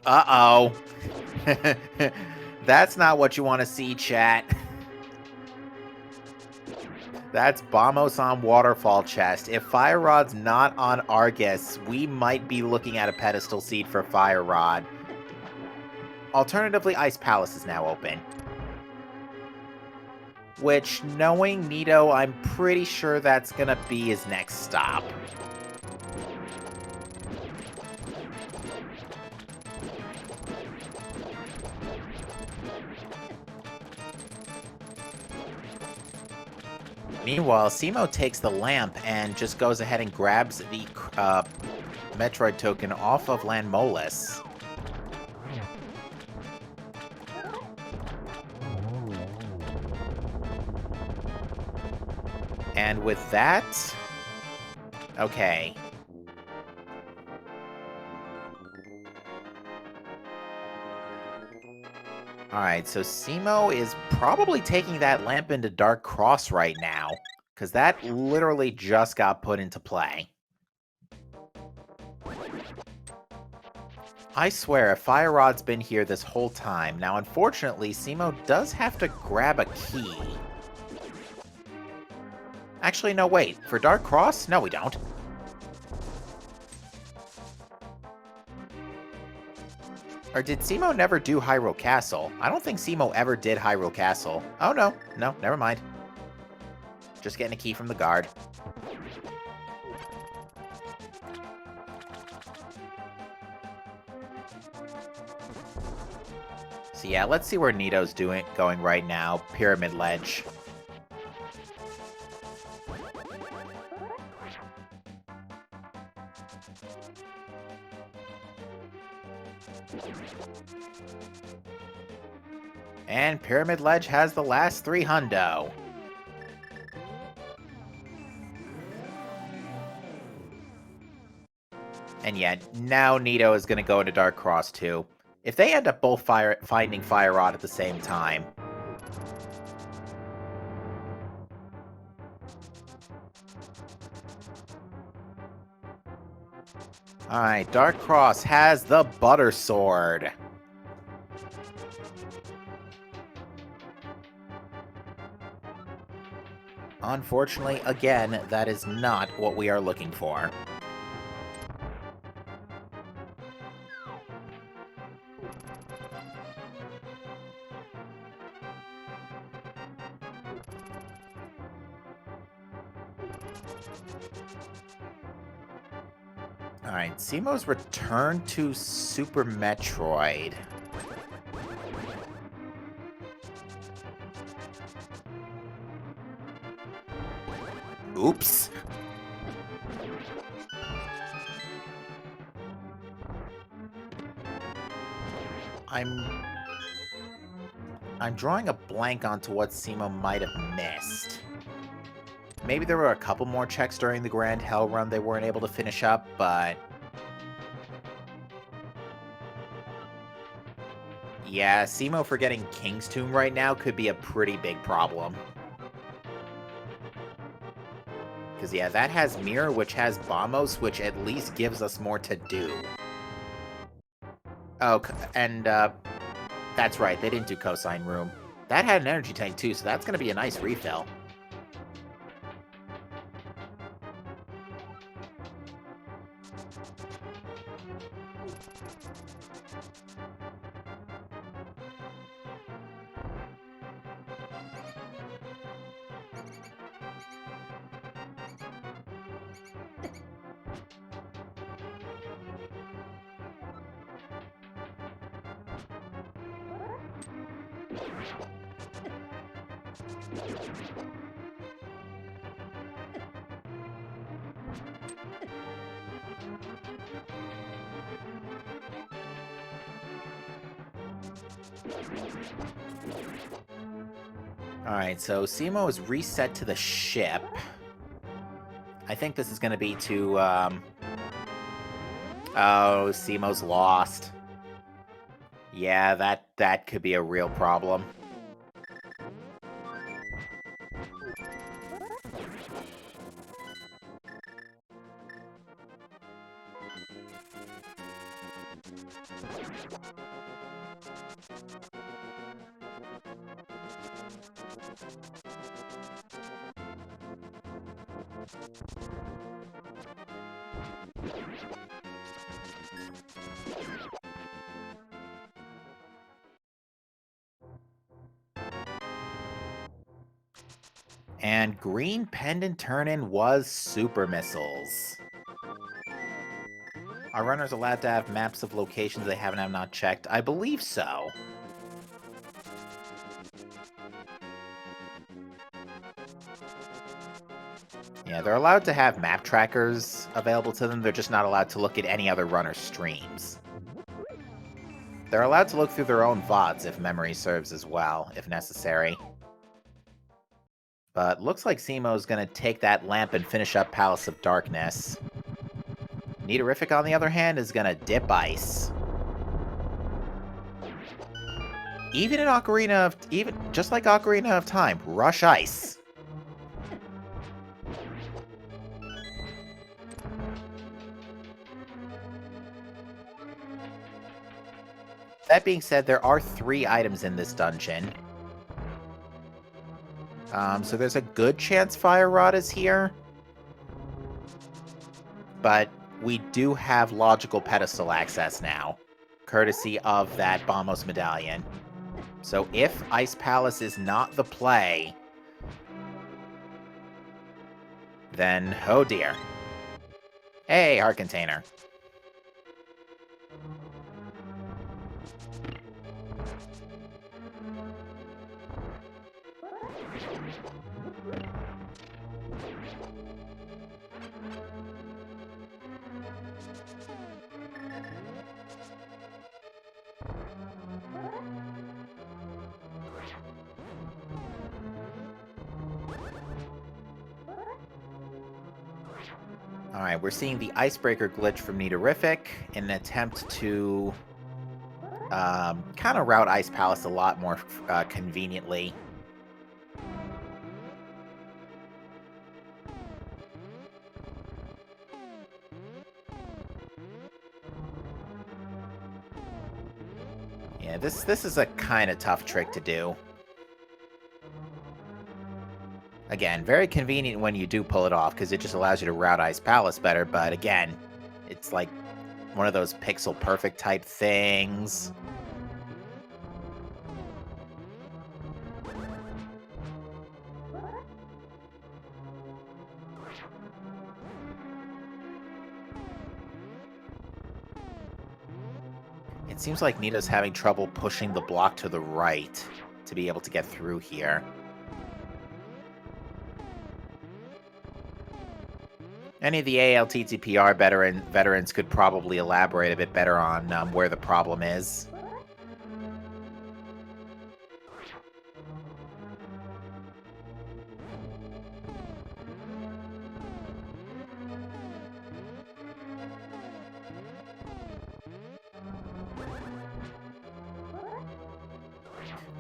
Uh-oh. That's not what you want to see, chat. That's Bamos on Waterfall chest. If Fire Rod's not on Argus, we might be looking at a pedestal seed for Fire Rod. Alternatively, Ice Palace is now open. Which, knowing Nito, I'm pretty sure that's gonna be his next stop. Meanwhile, Simo takes the lamp and just goes ahead and grabs the Metroid token off of Landmolus. And with that... Okay. Alright, so Simo is probably taking that lamp into Dark Cross right now, because that literally just got put into play. I swear, Fire Rod's been here this whole time. Now, unfortunately, Simo does have to grab a key. Actually, no, wait. For Dark Cross? No, we don't. Or did Simo never do Hyrule Castle? I don't think Simo ever did Hyrule Castle. Oh, no. No, never mind. Just getting a key from the guard. So yeah, let's see where Nito's going right now. Pyramid Ledge. And Pyramid Ledge has the last 3 hundo. And yet, now Nito is going to go into Dark Cross too. If they end up both finding Fire Rod at the same time... Alright, Dark Cross has the Butter Sword. Unfortunately, again, that is not what we are looking for. Alright, Simo's return to Super Metroid. Oops. I'm drawing a blank onto what Simo might have missed. Maybe there were a couple more checks during the Grand Hell run they weren't able to finish up, but... yeah, Simo forgetting King's Tomb right now could be a pretty big problem. Because, yeah, that has Mirror, which has Bombos, which at least gives us more to do. Oh, and, that's right, they didn't do Cosine Room. That had an energy tank, too, so that's going to be a nice refill. Alright, so Simo is reset to the ship. I think this is going to be to, oh, Simo's lost. Yeah, that could be a real problem. And green pendant turn-in was Super Missiles. Are runners allowed to have maps of locations they have not checked? I believe so. Yeah, they're allowed to have map trackers available to them, they're just not allowed to look at any other runner's streams. They're allowed to look through their own VODs if memory serves as well, if necessary. But looks like Simo's gonna take that lamp and finish up Palace of Darkness. Nidorific, on the other hand, is gonna dip ice. Even just like Ocarina of Time, rush ice. That being said, there are 3 items in this dungeon. So there's a good chance Fire Rod is here. But we do have logical pedestal access now, courtesy of that Bombos medallion. So if Ice Palace is not the play, then oh dear. Hey, Heart Container. Alright, we're seeing the Icebreaker glitch from Nidorific in an attempt to kind of route Ice Palace a lot more conveniently. Yeah, this is a kind of tough trick to do. Again, very convenient when you do pull it off, because it just allows you to route Ice Palace better, but again, it's like one of those pixel perfect type things. It seems like Nito's having trouble pushing the block to the right to be able to get through here. Any of the ALTTPR veterans could probably elaborate a bit better on where the problem is.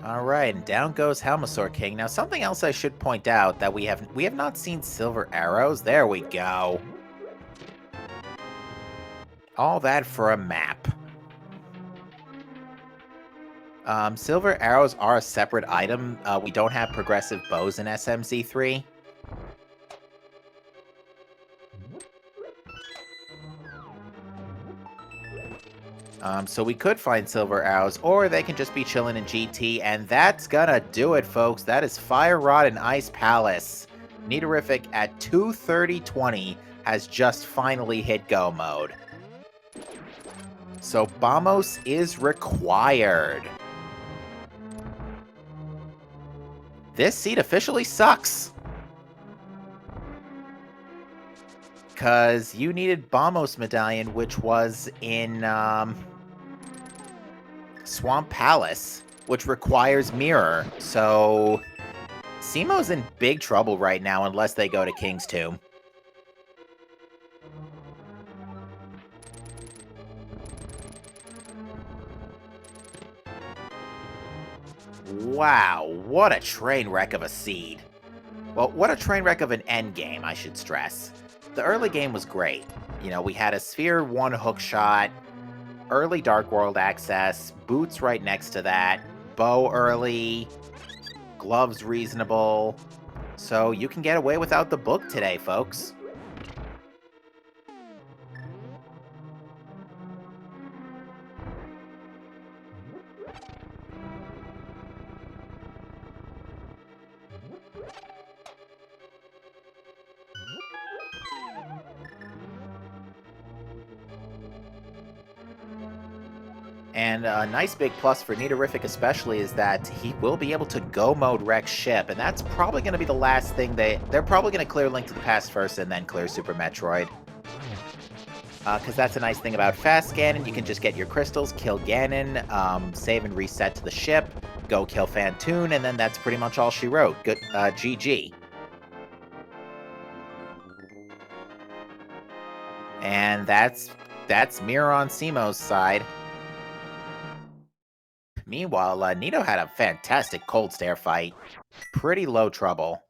Alright, and down goes Helmasaur King. Now, something else I should point out that we have not seen silver arrows. There we go. All that for a map. Silver arrows are a separate item. We don't have progressive bows in SMZ3. So we could find silver arrows, or they can just be chilling in GT, and that's gonna do it, folks. That is Fire Rod and Ice Palace. Nitorific at 2:30:20 has just finally hit go mode. So Bamos is required. This seed officially sucks. Because you needed Bamos Medallion, which was in Swamp Palace, which requires Mirror. So Simo's in big trouble right now unless they go to King's Tomb. Wow, what a train wreck of a seed. Well, what a train wreck of an endgame, I should stress. The early game was great. You know, we had a Sphere 1 hookshot, early Dark World access, boots right next to that, bow early, gloves reasonable. So you can get away without the book today, folks. And a nice big plus for Nitorific especially is that he will be able to go mode wreck ship, and that's probably going to be the last thing they're probably going to clear Link to the Past first and then clear Super Metroid. Because that's a nice thing about fast Ganon. You can just get your crystals, kill Ganon, save and reset to the ship, go kill Phantoon, and then that's pretty much all she wrote. Good, GG. And that's Mirror on Simo's side. Meanwhile, Nito had a fantastic cold stare fight. Pretty low trouble.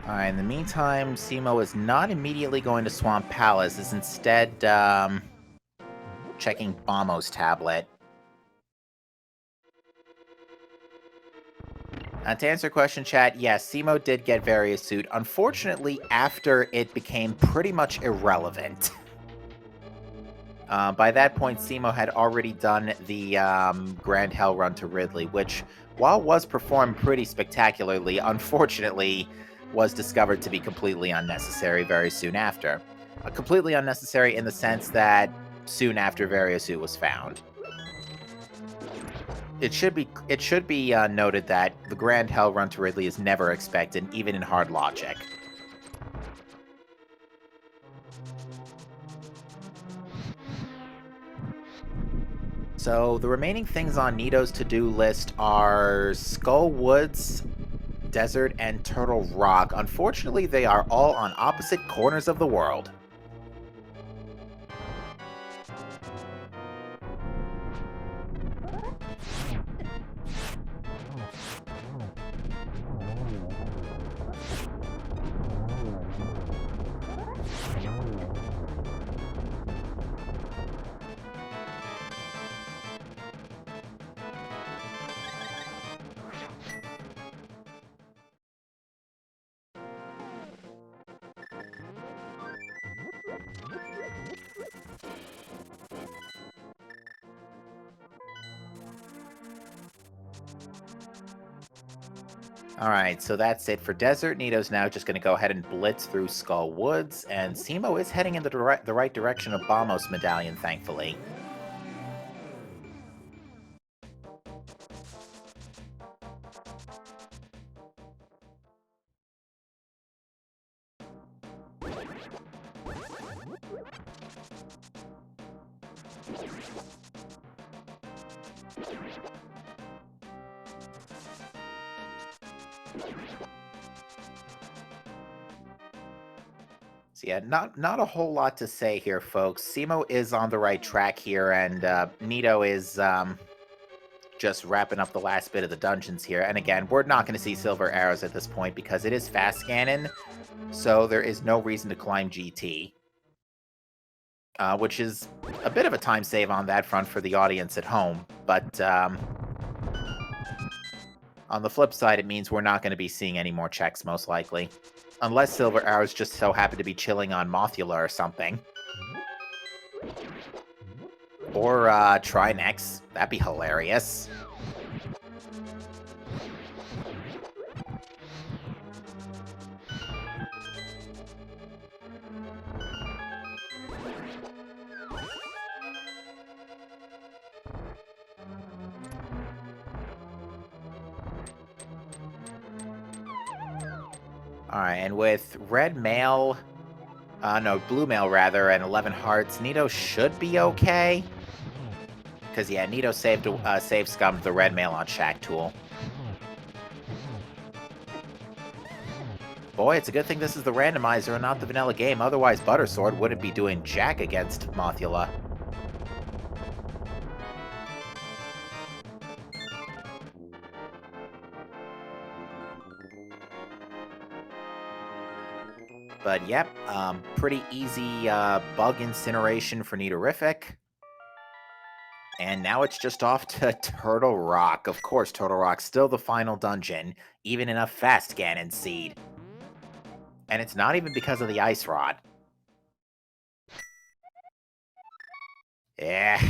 Alright, in the meantime, Simo is not immediately going to Swamp Palace, is instead, checking Bamo's tablet. To answer your question, chat, yes, Simo did get Various Suit, unfortunately after it became pretty much irrelevant. By that point, Simo had already done the Grand Hell Run to Ridley, which, while was performed pretty spectacularly, unfortunately was discovered to be completely unnecessary very soon after. Completely unnecessary in the sense that soon after Various Suit was found. It should be noted that the Grand Hell Run to Ridley is never expected, even in hard logic. So the remaining things on Nito's to-do list are Skull Woods, Desert, and Turtle Rock. Unfortunately, they are all on opposite corners of the world. Alright, so that's it for Desert. Nito's now just going to go ahead and blitz through Skull Woods, and Simo is heading in the right direction of Bamos Medallion, thankfully. So yeah, not a whole lot to say here, folks. Simo is on the right track here, and Nito is just wrapping up the last bit of the dungeons here. And again, we're not going to see silver arrows at this point because it is fast scanning, so there is no reason to climb GT. Which is a bit of a time save on that front for the audience at home, but on the flip side, it means we're not going to be seeing any more checks, most likely. Unless Silver Arrows just so happen to be chilling on Mothula or something. Or Trinex. That'd be hilarious. Alright, and with red mail, no, blue mail rather, and 11 hearts, Nito should be okay. Because, yeah, Nito save scummed the red mail on Shack Tool. Boy, it's a good thing this is the randomizer and not the vanilla game, otherwise Buttersword wouldn't be doing jack against Mothula. But yep, pretty easy bug incineration for Nitorific. And now it's just off to Turtle Rock. Of course, Turtle Rock's still the final dungeon, even in a fast Ganon seed. And it's not even because of the Ice Rod. Yeah.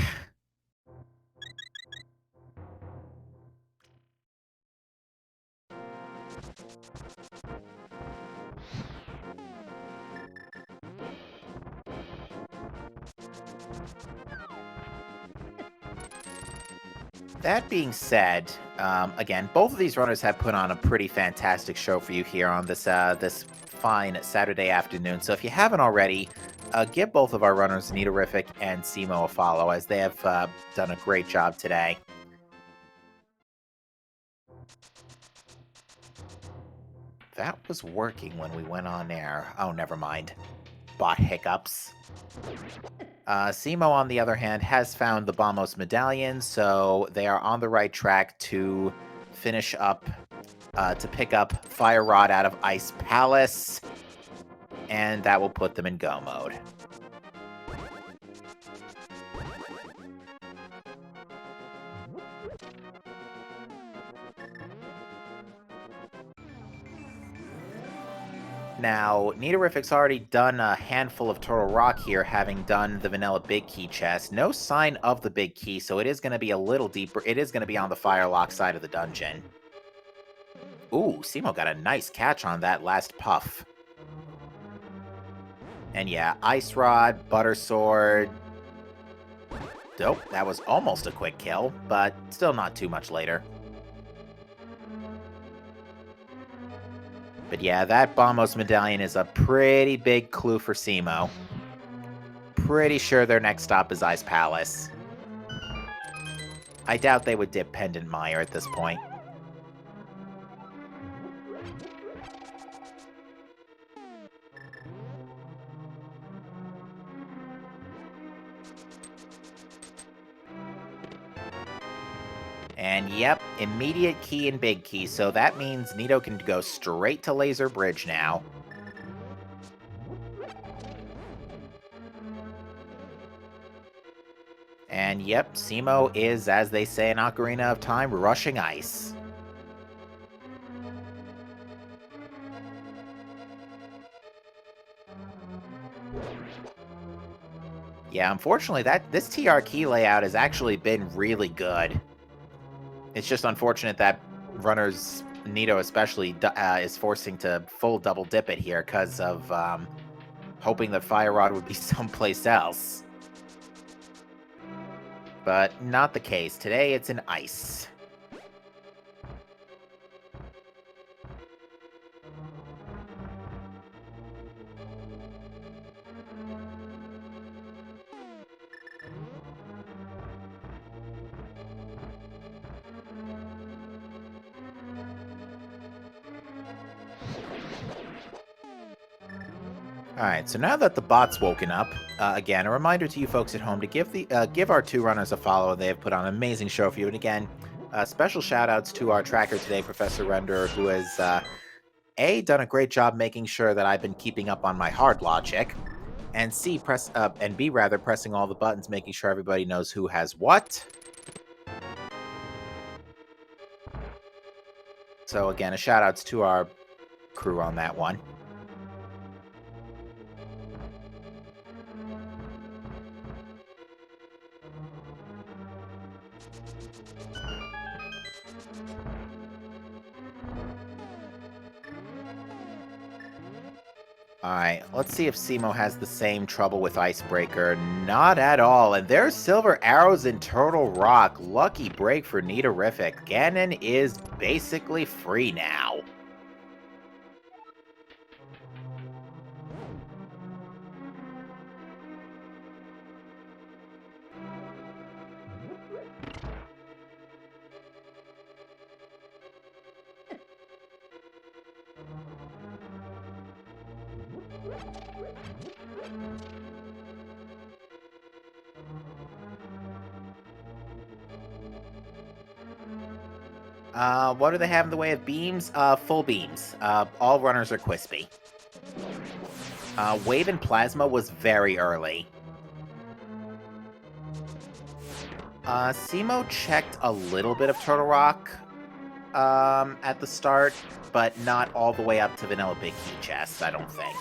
That being said, again, both of these runners have put on a pretty fantastic show for you here on this this fine Saturday afternoon. So if you haven't already, give both of our runners, Nitorific and Simo, a follow, as they have done a great job today. That was working when we went on air. Oh, never mind. Bot hiccups. Simo, on the other hand, has found the Bamos Medallion, so they are on the right track to finish up, to pick up Fire Rod out of Ice Palace, and that will put them in go mode. Now, Nitorific's already done a handful of Turtle Rock here, having done the vanilla Big Key chest. No sign of the Big Key, so it is going to be a little deeper. It is going to be on the Firelock side of the dungeon. Ooh, Simo got a nice catch on that last puff. And yeah, Ice Rod, Butter Sword. Dope, that was almost a quick kill, but still not too much later. But yeah, that Bamos Medallion is a pretty big clue for Simo. Pretty sure their next stop is Ice Palace. I doubt they would dip Pendant Mire at this point. And yep, immediate key and big key, so that means Nito can go straight to Laser Bridge now. And yep, Simo is, as they say in Ocarina of Time, rushing ice. Yeah, unfortunately, this TR key layout has actually been really good. It's just unfortunate that runners, Nito especially, is forcing to full double dip it here because of hoping that Fire Rod would be someplace else. But not the case. Today it's an ice. Alright, so now that the bot's woken up, again, a reminder to you folks at home to give our two runners a follow. They have put on an amazing show for you. And again, special shout-outs to our tracker today, Professor Renderer, who has, A, done a great job making sure that I've been keeping up on my hard logic, and B, pressing all the buttons, making sure everybody knows who has what. So again, a shout-outs to our crew on that one. Alright, let's see if Simo has the same trouble with Icebreaker. Not at all. And there's Silver Arrows in Turtle Rock. Lucky break for Nitorific. Ganon is basically free now. What do they have in the way of beams? Full beams. All runners are Quispy. Wave and Plasma was very early. Simo checked a little bit of Turtle Rock at the start, but not all the way up to Vanilla Big Key Chests, I don't think.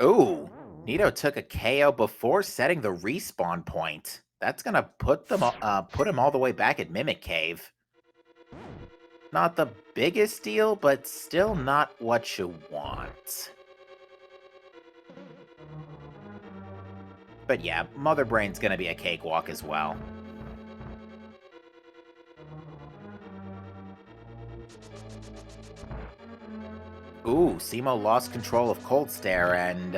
Ooh, Nito took a KO before setting the respawn point. That's gonna put him all the way back at Mimic Cave. Not the biggest deal, but still not what you want. But yeah, Mother Brain's gonna be a cakewalk as well. Ooh, Simo lost control of Cold Stare, and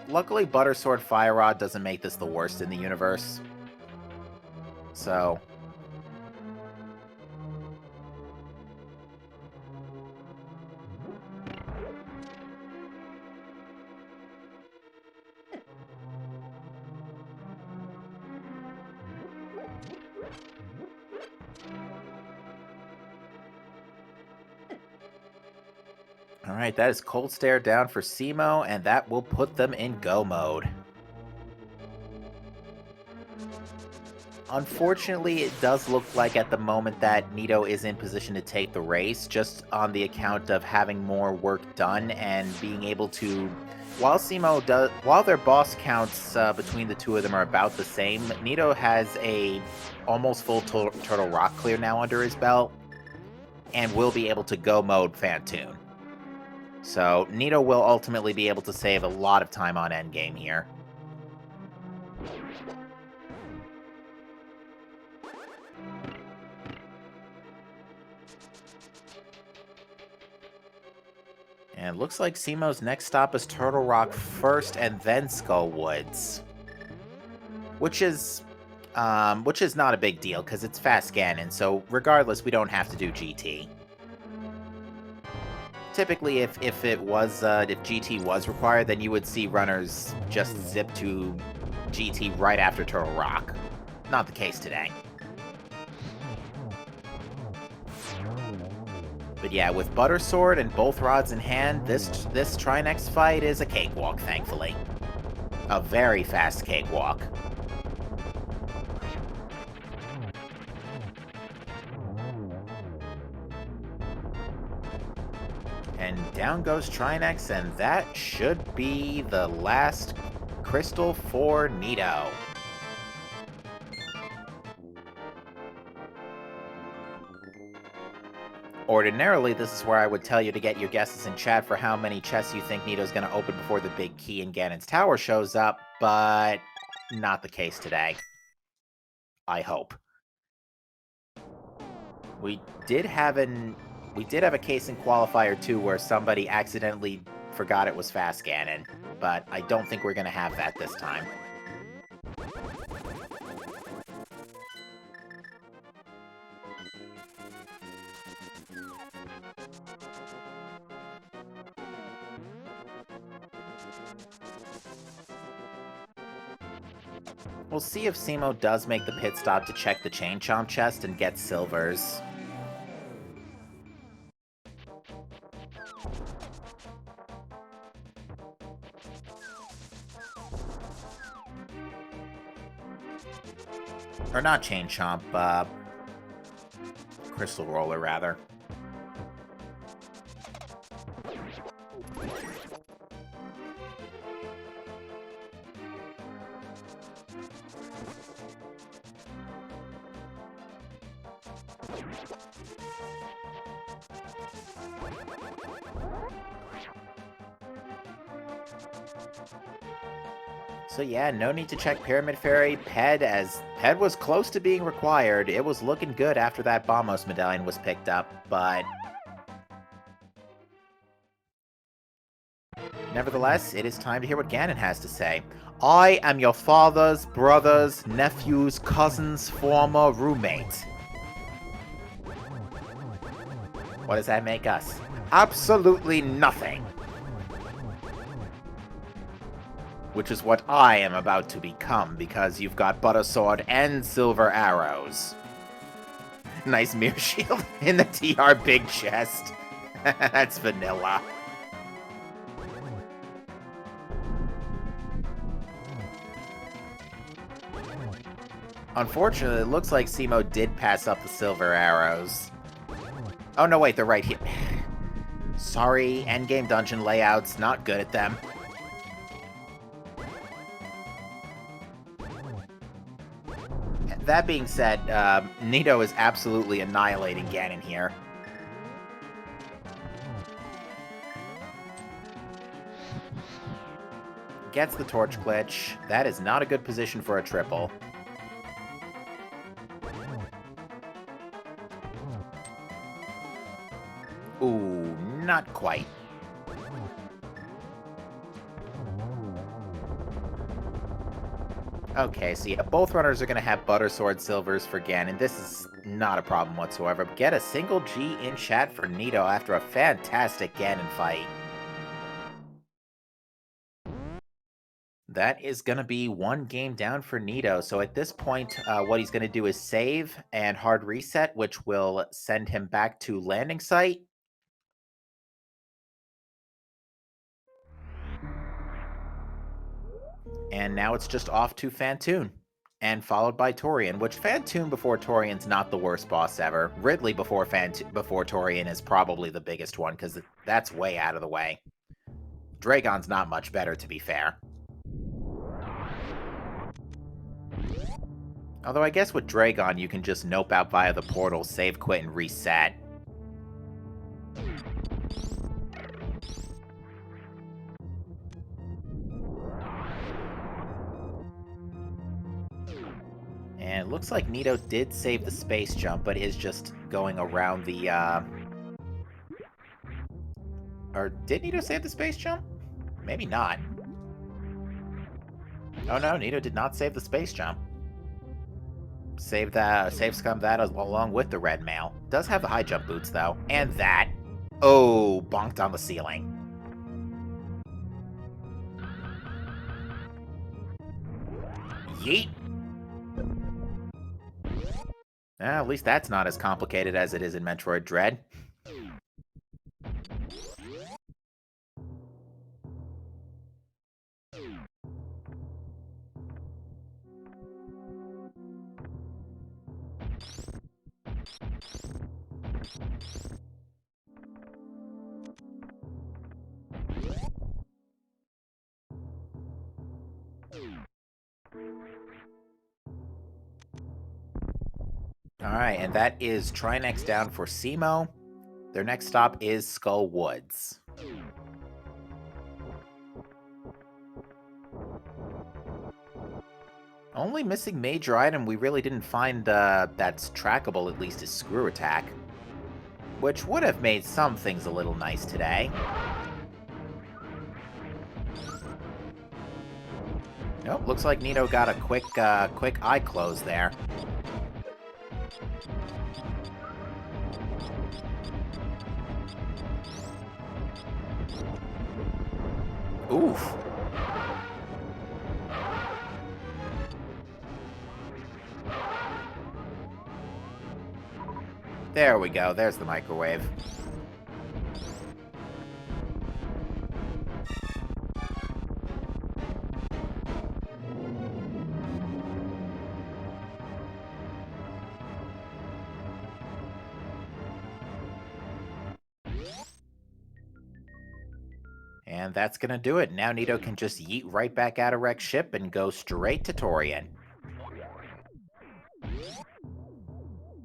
luckily Buttersword Fire Rod doesn't make this the worst in the universe. So... Alright, that is Cold Stare down for Simo, and that will put them in go mode. Unfortunately, it does look like at the moment that Nito is in position to take the race, just on the account of having more work done and being able to... While their boss counts between the two of them are about the same, Nito has a almost full Turtle Rock clear now under his belt, and will be able to go mode Phantoon. So, Nito will ultimately be able to save a lot of time on Endgame here. And it looks like Simo's next stop is Turtle Rock first and then Skull Woods. Which is not a big deal, because it's fast Ganon, so regardless, we don't have to do GT. Typically, if GT was required, then you would see runners just zip to GT right after Turtle Rock. Not the case today. But yeah, with Butter Sword and both rods in hand, this Trinex fight is a cakewalk, thankfully. A very fast cakewalk. And down goes Trinex, and that should be the last crystal for Nito. Ordinarily, this is where I would tell you to get your guesses in chat for how many chests you think Nito's going to open before the big key in Ganon's Tower shows up, but not the case today. I hope. We did have a case in Qualifier 2 where somebody accidentally forgot it was fast Ganon, but I don't think we're going to have that this time. We'll see if Simo does make the pit stop to check the Chain Chomp chest and get silvers. Or not Chain Chomp, Crystal Roller, rather. So yeah, no need to check Pyramid Fairy. Ped was close to being required. It was looking good after that Bombos medallion was picked up, but nevertheless, it is time to hear what Ganon has to say. I am your father's, brother's, nephew's, cousin's former roommate. What does that make us? Absolutely nothing. Which is what I am about to become, because you've got Butter Sword and Silver Arrows. Nice mirror shield in the TR big chest. That's vanilla. Unfortunately, it looks like Simo did pass up the Silver Arrows. Oh no, wait, they're right here. Sorry, endgame dungeon layouts, not good at them. That being said, Nito is absolutely annihilating Ganon here. Gets the torch glitch. That is not a good position for a triple. Ooh, not quite. Okay, so yeah, both runners are going to have Butter Sword Silvers for Ganon. This is not a problem whatsoever. Get a single G in chat for Nito after a fantastic Ganon fight. That is going to be one game down for Nito. So at this point, what he's going to do is save and hard reset, which will send him back to landing site. And now it's just off to Fantoon, and followed by Torian, which Fantoon before Torian's not the worst boss ever. Ridley before Torian is probably the biggest one, because that's way out of the way. Dragon's not much better, to be fair. Although I guess with Dragon, you can just nope out via the portal, save, quit, and reset. And it looks like Nito did save the space jump, but is just going around the Or did Nito save the space jump? Maybe not. Oh no, Nito did not save the space jump. Save scum that along with the red mail. Does have the high jump boots though. And that. Oh, bonked on the ceiling. Yeet. At least that's not as complicated as it is in Metroid Dread. Alright, and that is try next down for Simo. Their next stop is Skull Woods. Only missing major item we really didn't find that's trackable, at least, is Screw Attack. Which would have made some things a little nice today. Nope, looks like Nito got a quick eye close there. Oof. There we go, there's the microwave. And that's gonna do it. Now Nito can just yeet right back out of Rex ship and go straight to Torian.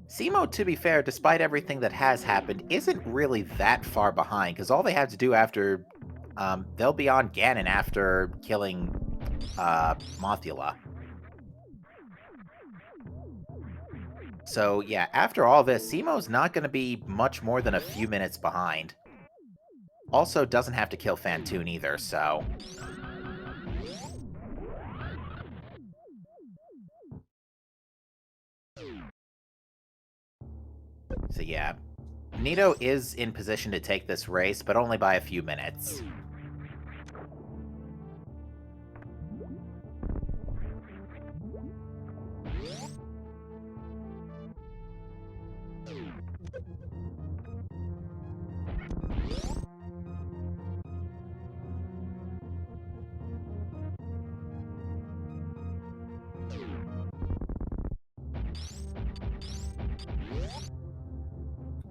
Simo, to be fair, despite everything that has happened, isn't really that far behind, because all they have to do after... they'll be on Ganon after killing Mothula. So yeah, after all this, Simo's not going to be much more than a few minutes behind. Also doesn't have to kill Fantoon either, so... So yeah, Nito is in position to take this race, but only by a few minutes.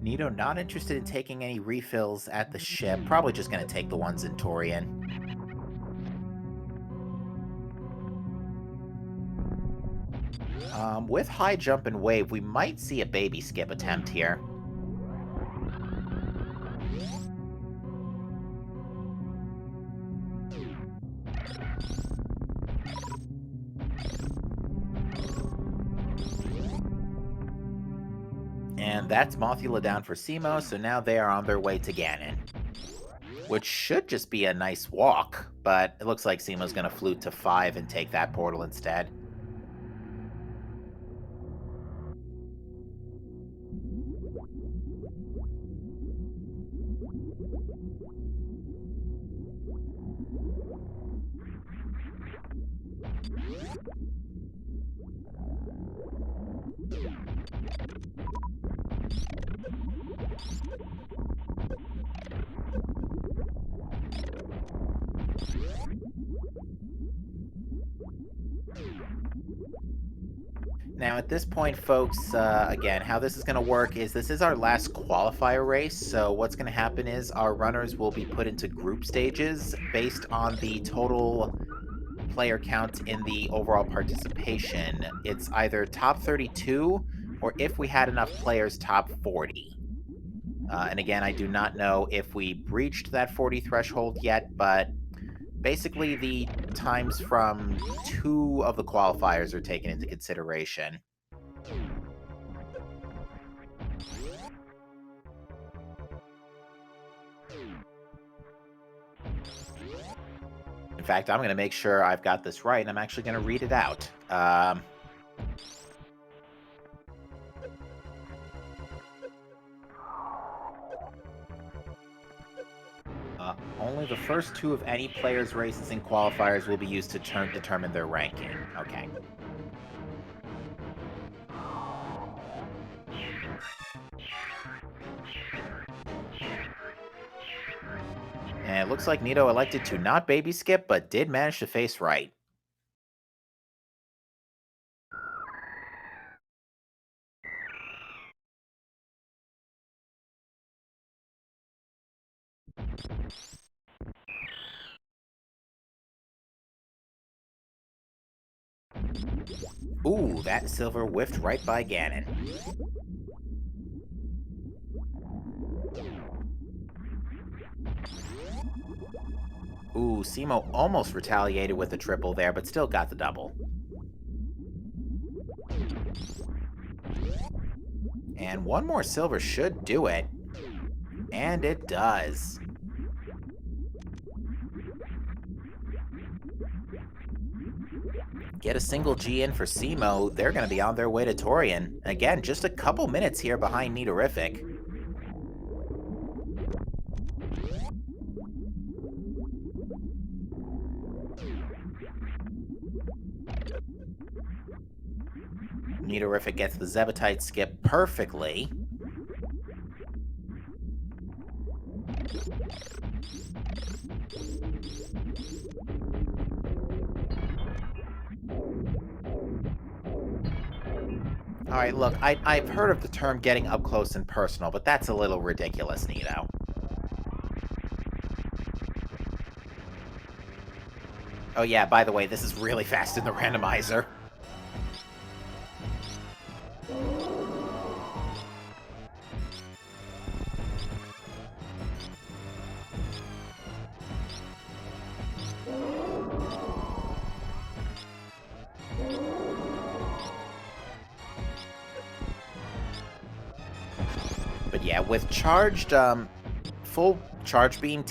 Nito not interested in taking any refills at the ship. Probably just going to take the ones in Torian. With high jump and wave, we might see a baby skip attempt here. And that's Mothula down for Simo, so now they are on their way to Ganon. Which should just be a nice walk, but it looks like Simo's going to flute to 5 and take that portal instead. Now, at this point, folks, again, how this is going to work is this is our last qualifier race, so what's going to happen is our runners will be put into group stages based on the total player count in the overall participation. It's either top 32, or if we had enough players, top 40. And again, I do not know if we breached that 40 threshold yet, but basically the times from 2 of the qualifiers are taken into consideration. fact, I'm going to make sure I've got this right, and I'm actually going to read it out. Only the first two of any player's races in qualifiers will be used to determine their ranking. Okay. And it looks like Nito elected to not baby skip, but did manage to face right. Ooh, that silver whiffed right by Ganon. Ooh, Simo almost retaliated with a triple there, but still got the double. And one more silver should do it. And it does. Get a single G in for Simo, they're going to be on their way to Torian. Again, just a couple minutes here behind Nidorific. Nidorific gets the Zebetite skip perfectly. Alright, look, I've heard of the term getting up close and personal, but that's a little ridiculous, Nito. Oh yeah, by the way, this is really fast in the randomizer. But yeah, with charged, full charge beam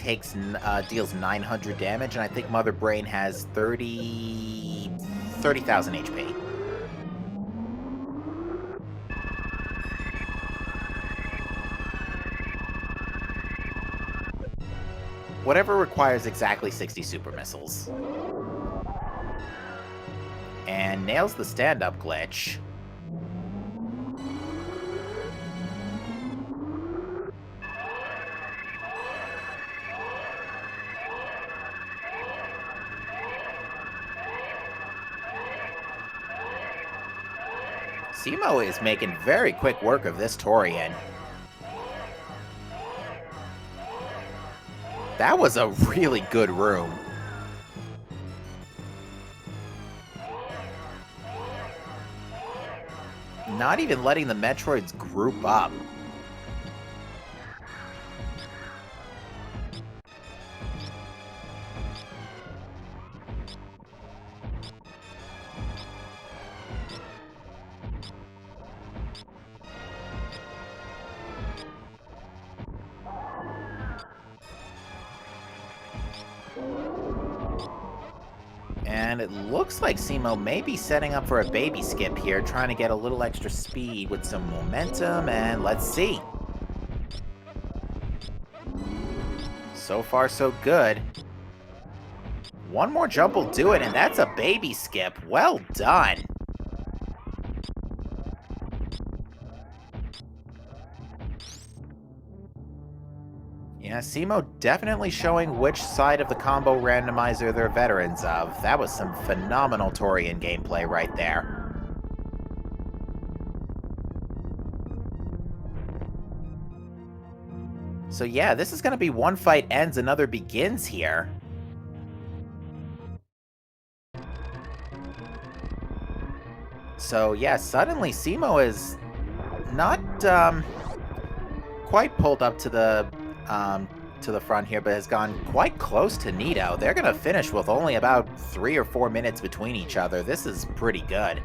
deals 900 damage, and I think Mother Brain has 30,000 HP. Whatever requires exactly 60 super missiles. And nails the stand-up glitch. Simo is making very quick work of this Torian. That was a really good room. Not even letting the Metroids group up. And it looks like Simo may be setting up for a baby skip here, trying to get a little extra speed with some momentum, and let's see. So far, so good. One more jump will do it, and that's a baby skip. Well done. Yeah, Simo definitely showing which side of the combo randomizer they're veterans of. That was some phenomenal Torian gameplay right there. So yeah, this is going to be one fight ends, another begins here. So yeah, suddenly Simo is not quite pulled up to the front here, but has gone quite close to Nito. They're going to finish with only about 3 or 4 minutes between each other. This is pretty good.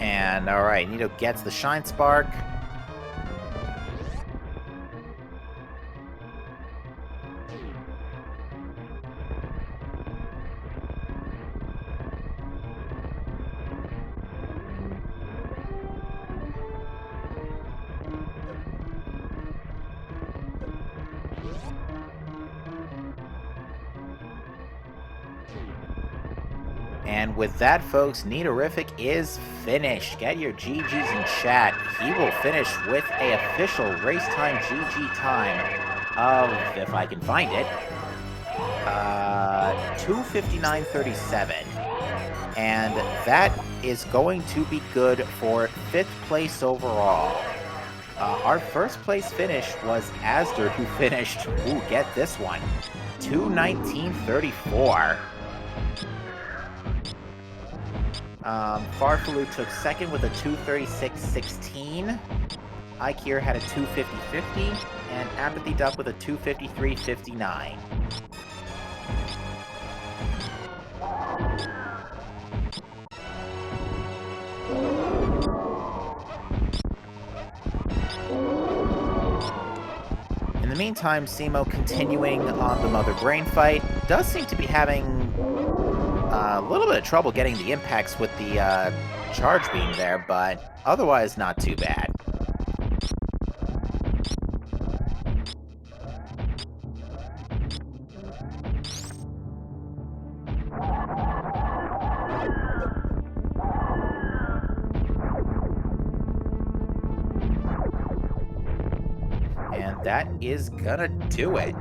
And all right, Nito gets the Shine Spark. And with that, folks, Nitorific is finished. Get your GGs in chat. He will finish with a official race time GG time of, if I can find it, 2:59.37. And that is going to be good for 5th place overall. Our first place finish was Asder, who finished, get this one, 2:19.34. Farfalu took second with a 2:36.16. Ikir had a 2:50.50, and Apathy Duck with a 2:53.59. In the meantime, Simo, continuing on the Mother Brain fight, does seem to be having a little bit of trouble getting the impacts with the charge beam there, but otherwise not too bad. And that is gonna do it.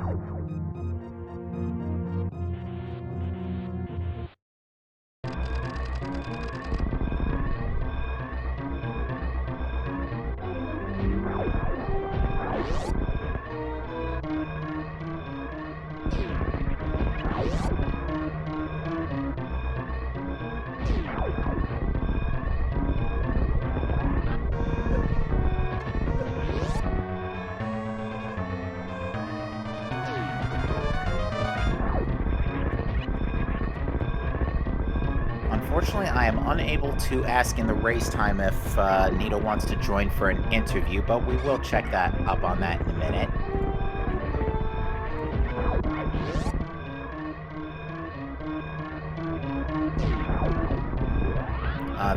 Unfortunately, I am unable to ask in the race time if Nito wants to join for an interview, but we will check that up on that in a minute.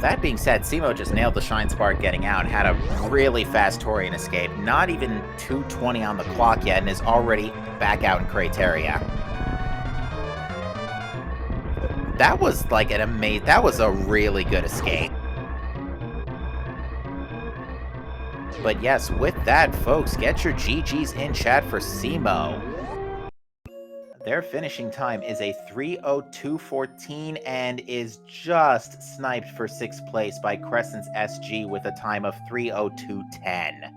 That being said, Simo just nailed the Shine Spark getting out, had a really fast Torian escape, not even 2:20 on the clock yet, and is already back out in Crateria. That was like that was a really good escape. But yes, with that, folks, get your GGs in chat for Simo. Their finishing time is a 3:02.14 and is just sniped for 6th place by Crescent's SG with a time of 3:02.10.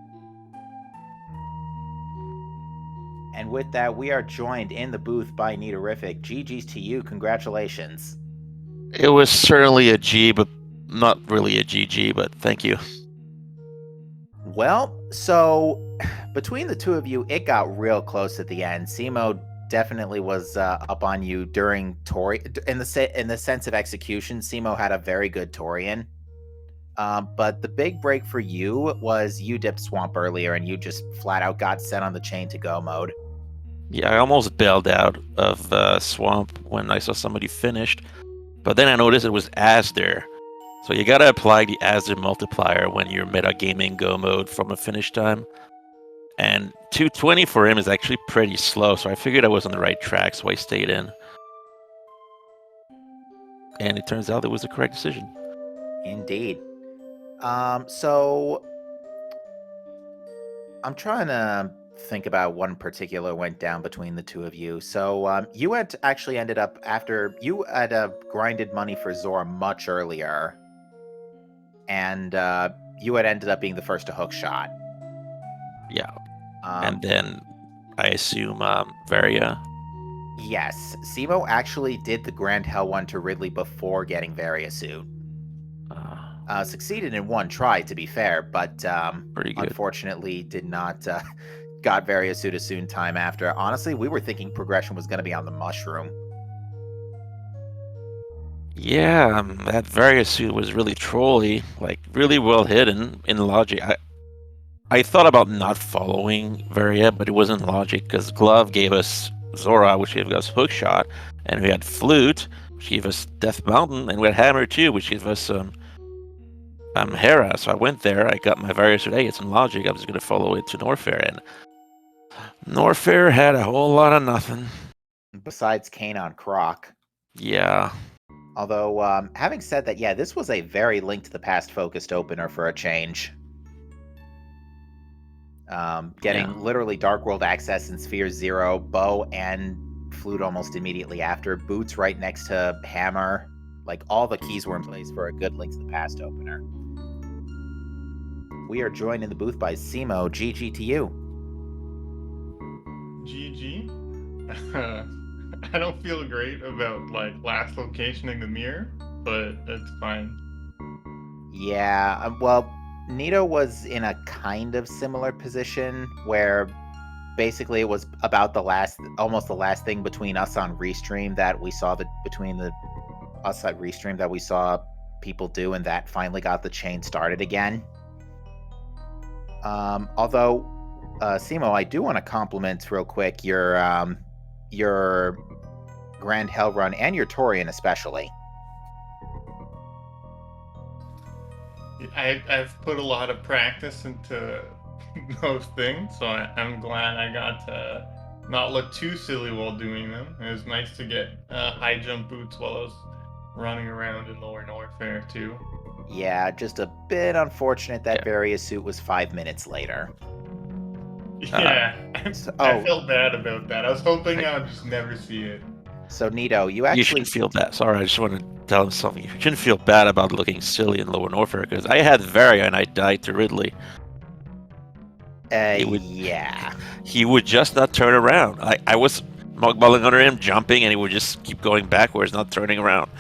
And with that, we are joined in the booth by Nitorific. GG's to you. Congratulations. It was certainly a G, but not really a GG, but thank you. Well, so between the two of you, it got real close at the end. Simo definitely was up on you during Tori. In the sense of execution, Simo had a very good Torian. But the big break for you was you dipped Swamp earlier, and you just flat out got set on the chain to go mode. Yeah, I almost bailed out of Swamp when I saw somebody finished, but then I noticed it was Asder. So you gotta apply the Asder multiplier when you're metagaming go mode from a finish time. And 2:20 for him is actually pretty slow, so I figured I was on the right track, so I stayed in. And it turns out it was the correct decision. Indeed. So I'm trying to think about one particular went down between the two of you. So you had actually ended up after you had grinded money for Zora much earlier, and you had ended up being the first to hook shot. Yeah. And then I assume Varia. Yes, Simo actually did the Grand Hell one to Ridley before getting Varia suit. Succeeded in one try, to be fair, but unfortunately did not got Varia suit a soon time after. Honestly, we were thinking progression was going to be on the mushroom. Yeah, that various suit was really trolly, like really well hidden in logic. I thought about not following Varia, but it wasn't logic because Glove gave us Zora, which gave us Hookshot, and we had Flute, which gave us Death Mountain, and we had Hammer too, which gave us Hera. So I went there, I got my Varia suit. Hey, it's in logic. I was gonna follow it to Norfair, and Norfair had a whole lot of nothing. Besides Kane on Croc. Yeah. Although, having said that, yeah, this was a very Link to the Past focused opener for a change. Getting literally Dark World access in Sphere 0, Bow and Flute almost immediately after, Boots right next to Hammer. Like, all the keys were in place for a good Link to the Past opener. We are joined in the booth by Simo. GG to you. GG. I don't feel great about like last locationing the mirror, but that's fine. Yeah, well, Nito was in a kind of similar position where basically it was about almost the last thing between us on Restream that we saw us at Restream that we saw people do, and that finally got the chain started again. Although, Simo, I do want to compliment real quick your Grand Hell Run and your Torian especially. I've put a lot of practice into those things, so I'm glad I got to not look too silly while doing them. It was nice to get high jump boots while I was running around in Lower Norfair too. Yeah, just a bit unfortunate that Varia suit was 5 minutes later. Yeah, I felt bad about that. I was hoping I would just never see it. So, Nito, you shouldn't feel bad. Sorry, I just want to tell him something. You shouldn't feel bad about looking silly in Lower Norfair, because I had Varia and I died to Ridley. Yeah. He would just not turn around. I was mugballing under him, jumping, and he would just keep going backwards, not turning around.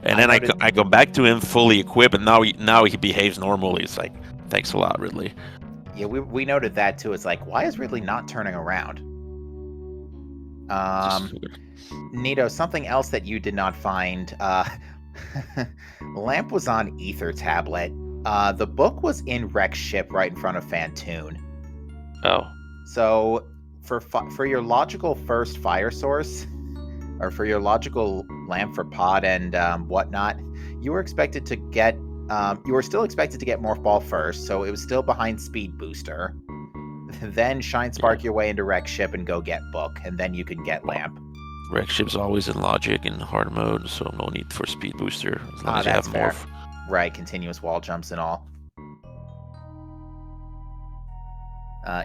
And then I go back to him fully equipped, and now he behaves normally. It's like, thanks a lot, Ridley. Yeah, we noted that too. It's like, why is Ridley not turning around? Nito, something else that you did not find. Lamp was on Ether Tablet. The book was in Rex Ship right in front of Fantoon. Oh. So for your logical first fire source, or for your logical lamp for pod and whatnot, you were expected to get. You were still expected to get Morph Ball first, so it was still behind Speed Booster. Then Shine Spark your way into Rex Ship and go get Book, and then you can get Lamp. Rex Ship's always in Logic and hard mode, so no need for Speed Booster as long as you have Morph. Right, continuous wall jumps and all.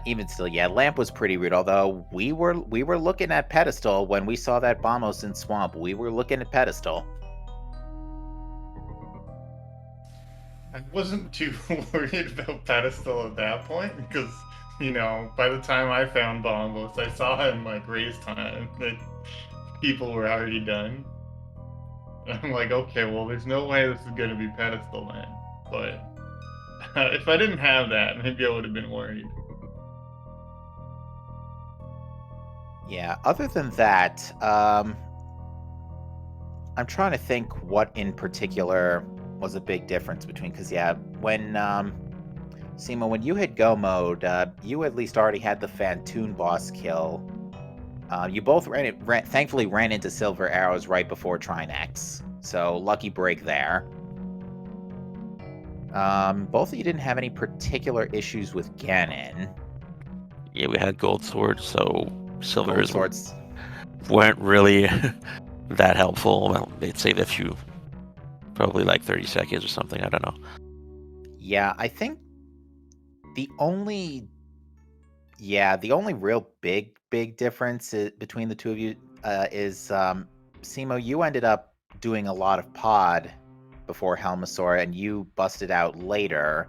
Even still, yeah, Lamp was pretty rude. Although we were looking at Pedestal when we saw that Bombos in Swamp. We were looking at Pedestal. I wasn't too worried about Pedestal at that point because, you know, by the time I found Bombos, I saw him like raise time that people were already done. I'm like, okay, well, there's no way this is gonna be Pedestal land. But if I didn't have that, maybe I would have been worried. Yeah, other than that, I'm trying to think what in particular was a big difference between, because yeah, when Simo, when you hit go mode, you at least already had the Fantoon boss kill. You both thankfully ran into Silver Arrows right before Trinex, so lucky break there. Both of you didn't have any particular issues with Ganon. Yeah, we had Gold Swords, so Silver Swords weren't really that helpful. Well, they'd save a few, probably like 30 seconds or something. I don't know. Yeah, I think the only real big difference between the two of you is Simo, you ended up doing a lot of pod before Helmasaur, and you busted out later.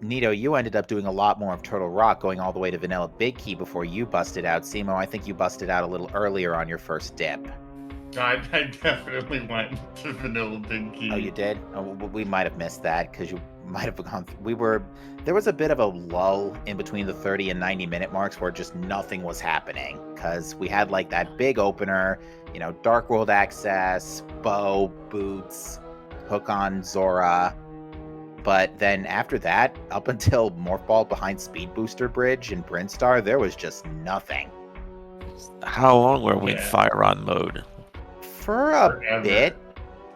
Nito, you ended up doing a lot more of Turtle Rock, going all the way to Vanilla Big Key before you busted out. Simo, I think you busted out a little earlier on your first dip. I definitely went to Vanilla Big Key. Oh, you did? Oh, we might have missed that because you might have gone. There was a bit of a lull in between the 30 and 90-minute marks where just nothing was happening because we had like that big opener, Dark World access, bow, boots, hook on Zora. But then after that, up until Morph Ball behind Speed Booster Bridge and Brinstar, there was just nothing. How long were we in Fire Rod mode? For a bit.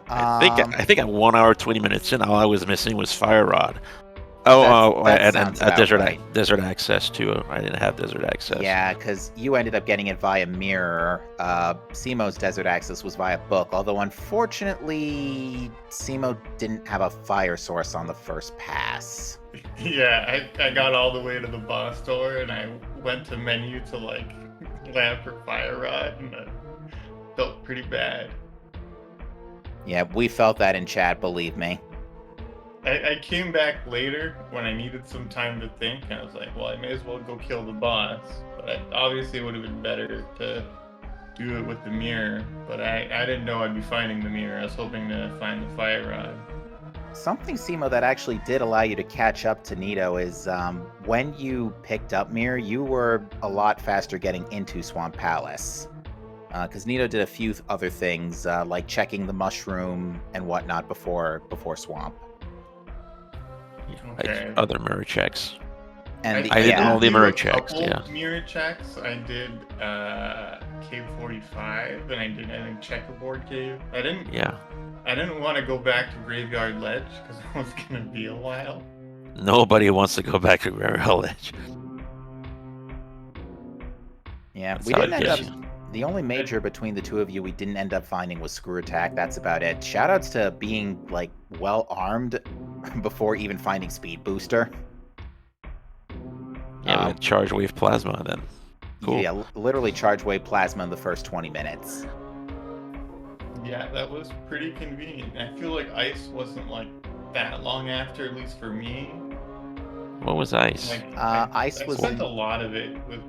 I think at 1 hour 20 minutes in, all I was missing was Fire Rod. And desert access too. I didn't have desert access. Yeah, because you ended up getting it via mirror. Simo's desert access was via book, although unfortunately, Simo didn't have a fire source on the first pass. Yeah, I got all the way to the boss door, and I went to menu to like land for Fire Rod, and I felt pretty bad. Yeah, we felt that in chat, believe me. I came back later when I needed some time to think, and I was like, well, I may as well go kill the boss. But obviously it would have been better to do it with the mirror, but I didn't know I'd be finding the mirror. I was hoping to find the Fire Rod. Something, Simo, that actually did allow you to catch up to Nito is when you picked up mirror, you were a lot faster getting into Swamp Palace. Because Nito did a few other things, like checking the mushroom and whatnot before Swamp. Okay. Like other mirror checks. And I did all the mirror checks. Yeah. Mirror checks. I did Cave 45, and I did Checkerboard Cave. I didn't want to go back to Graveyard Ledge because it was gonna be a while. Nobody wants to go back to Graveyard Ledge. Yeah, we didn't end up. The only major between the two of you we didn't end up finding was Screw Attack. That's about it. Shoutouts to being like well armed before even finding Speed Booster. Yeah, Charge Wave Plasma then. Cool. Yeah, literally Charge Wave Plasma in the first 20 minutes. Yeah, that was pretty convenient. I feel like Ice wasn't like that long after, at least for me. What was Ice? I spent a lot of it with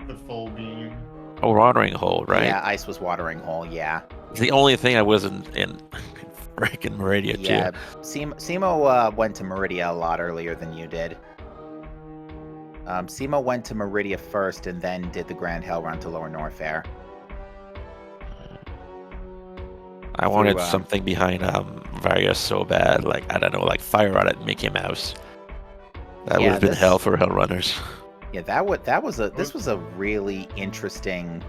the full beam. Oh, Watering Hole, right? Yeah, Ice was Watering Hole, yeah. It's the only thing I wasn't in freaking Meridia, too. Yeah, Simo went to Meridia a lot earlier than you did. Simo went to Meridia first and then did the Grand Hell Run to Lower North Air. I wanted something behind Various so bad, like, I don't know, like Fire Rod at Mickey Mouse. That would have been hell for Hell Runners. Yeah, this was a really interesting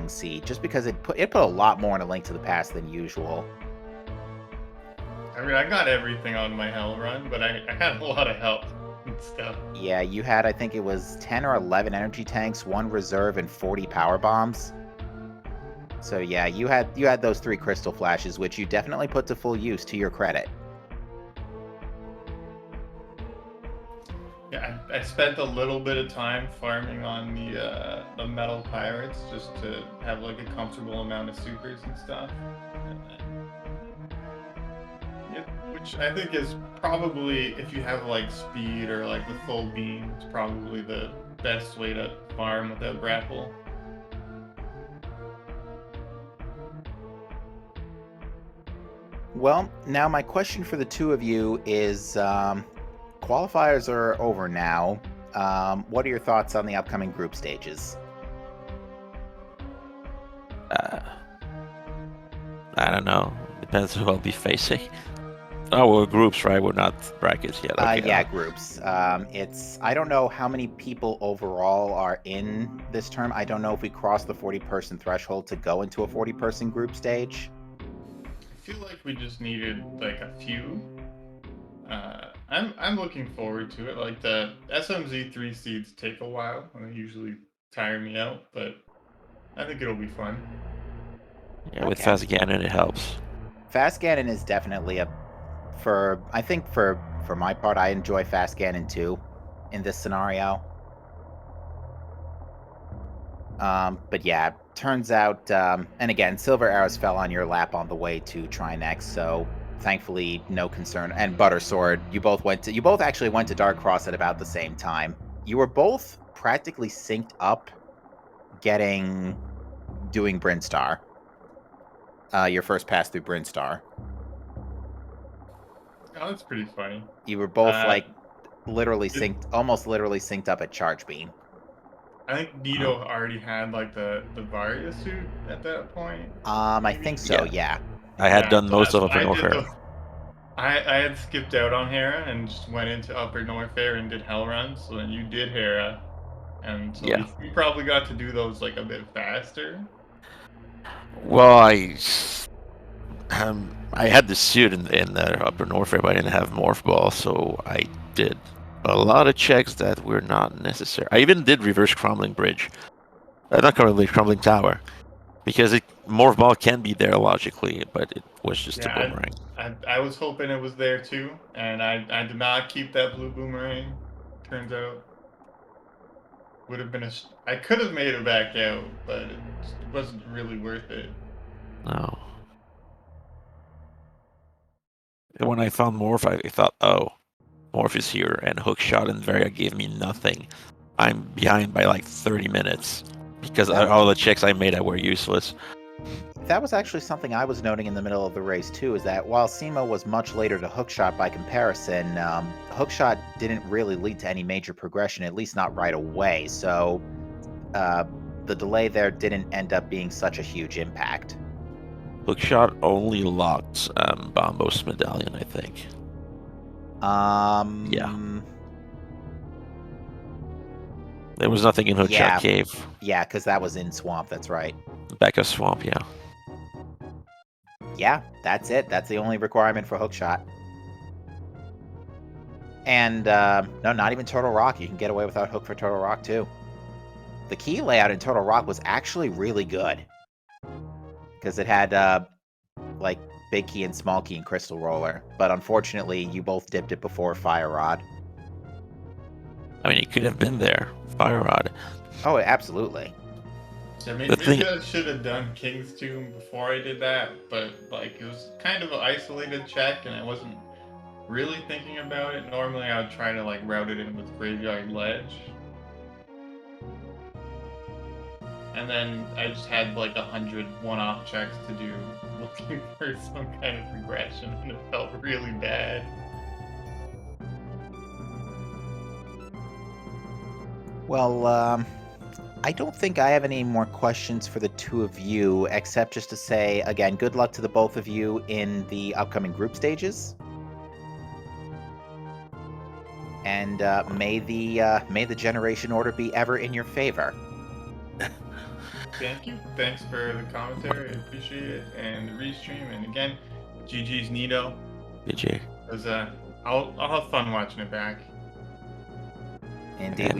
seed, just because it put a lot more in A Link to the Past than usual. I mean, I got everything on my Hell Run, but I had a lot of help and stuff. Yeah, you had, I think it was 10 or 11 energy tanks, 1 reserve, and 40 power bombs. So yeah, you had those 3 crystal flashes, which you definitely put to full use, to your credit. Yeah, I spent a little bit of time farming on the metal pirates just to have like a comfortable amount of supers and stuff. Which I think is probably, if you have like speed or like the full beam, it's probably the best way to farm without grapple. Well, now my question for the two of you is, qualifiers are over now. What are your thoughts on the upcoming group stages? I don't know. Depends who I'll be facing. Oh, we're groups, right? We're not brackets yet. Okay, yeah, groups. I don't know how many people overall are in this term. I don't know if we crossed the 40-person threshold to go into a 40-person group stage. I feel like we just needed like a few. I'm looking forward to it. Like the SMZ3 seeds take a while, and they usually tire me out, but I think it'll be fun. Yeah, with Fast Ganon it helps. Fast Ganon is definitely I think for my part, I enjoy Fast Ganon too in this scenario. But yeah, turns out, and again, Silver Arrows fell on your lap on the way to Trinex, so thankfully no concern. And Buttersword, you both actually went to Dark Cross at about the same time. You were both practically synced up doing Brinstar. Your first pass through Brinstar. Oh, that's pretty funny. You were both like literally it- almost literally synced up at charge beam. I think Nito already had like the Varia suit at that point. I Maybe? think so. Yeah. Yeah. I had done So most of I Upper did Norfair. I had skipped out on Hera and just went into Upper Norfair and did Hell runs. So then you did Hera, and so Yeah. we probably got to do those like a bit faster. Well, I had the suit in the Upper Norfair, but I didn't have Morph Ball, so I did a lot of checks that were not necessary. I even did Reverse Crumbling Bridge. Not Crumbling Tower. Because Morph Ball can be there logically, but it was just a boomerang. I was hoping it was there too, and I did not keep that blue boomerang. Turns out, would have been I could have made it back out, but it wasn't really worth it. No. And when I found Morph, I thought, oh, Morph is here, and Hookshot and Varia gave me nothing. I'm behind by like 30 minutes because all the checks I made were useless. That was actually something I was noting in the middle of the race too, is that while SEMO was much later to Hookshot by comparison, Hookshot didn't really lead to any major progression, at least not right away, so the delay there didn't end up being such a huge impact. Hookshot only locked Bombos Medallion, I think. Yeah. There was nothing in Hookshot Cave. Yeah, because that was in Swamp, that's right. Back of Swamp, yeah. Yeah, that's it. That's the only requirement for Hookshot. And, no, not even Turtle Rock. You can get away without Hook for Turtle Rock, too. The key layout in Turtle Rock was actually really good. Because it had, like, Big Key and Small Key and Crystal Roller. But unfortunately, you both dipped it before Fire Rod. I mean, it could have been there. Fire Rod. Oh, absolutely. Yeah, maybe I should have done King's Tomb before I did that, but like it was kind of an isolated check, and I wasn't really thinking about it. Normally, I would try to like route it in with Graveyard Ledge, and then I just had like 100 one-off checks to do, looking for some kind of progression, and it felt really bad. Well, I don't think I have any more questions for the two of you, except just to say, again, good luck to the both of you in the upcoming group stages. And may the generation order be ever in your favor. Thank you. Thanks for the commentary. I appreciate it. And the restream. And again, GG's Nito. GG. Because I'll have fun watching it back. Indeed,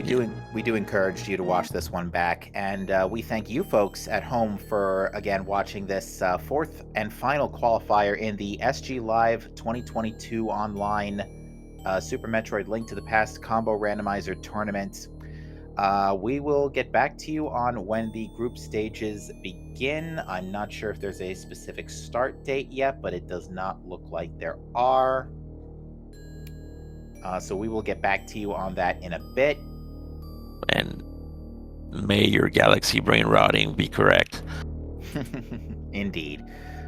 we do encourage you to watch this one back, and we thank you folks at home for again watching this fourth and final qualifier in the SGLIVE 2022 online Super Metroid Link to the Past Combo Randomizer Tournament. We will get back to you on when the group stages begin. I'm not sure if there's a specific start date yet, but it does not look like there are. So we will get back to you on that in a bit. And may your galaxy brain rotting be correct. Indeed.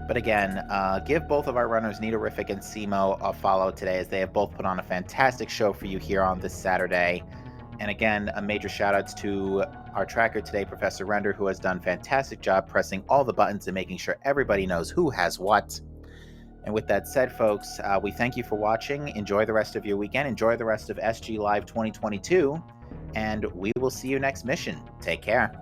But again, give both of our runners, Nidorific and Simo, a follow today, as they have both put on a fantastic show for you here on this Saturday. And again, a major shout outs to our tracker today, Professor Render, who has done a fantastic job pressing all the buttons and making sure everybody knows who has what. And with that said, folks, we thank you for watching. Enjoy the rest of your weekend. Enjoy the rest of SG Live 2022. And we will see you next mission. Take care.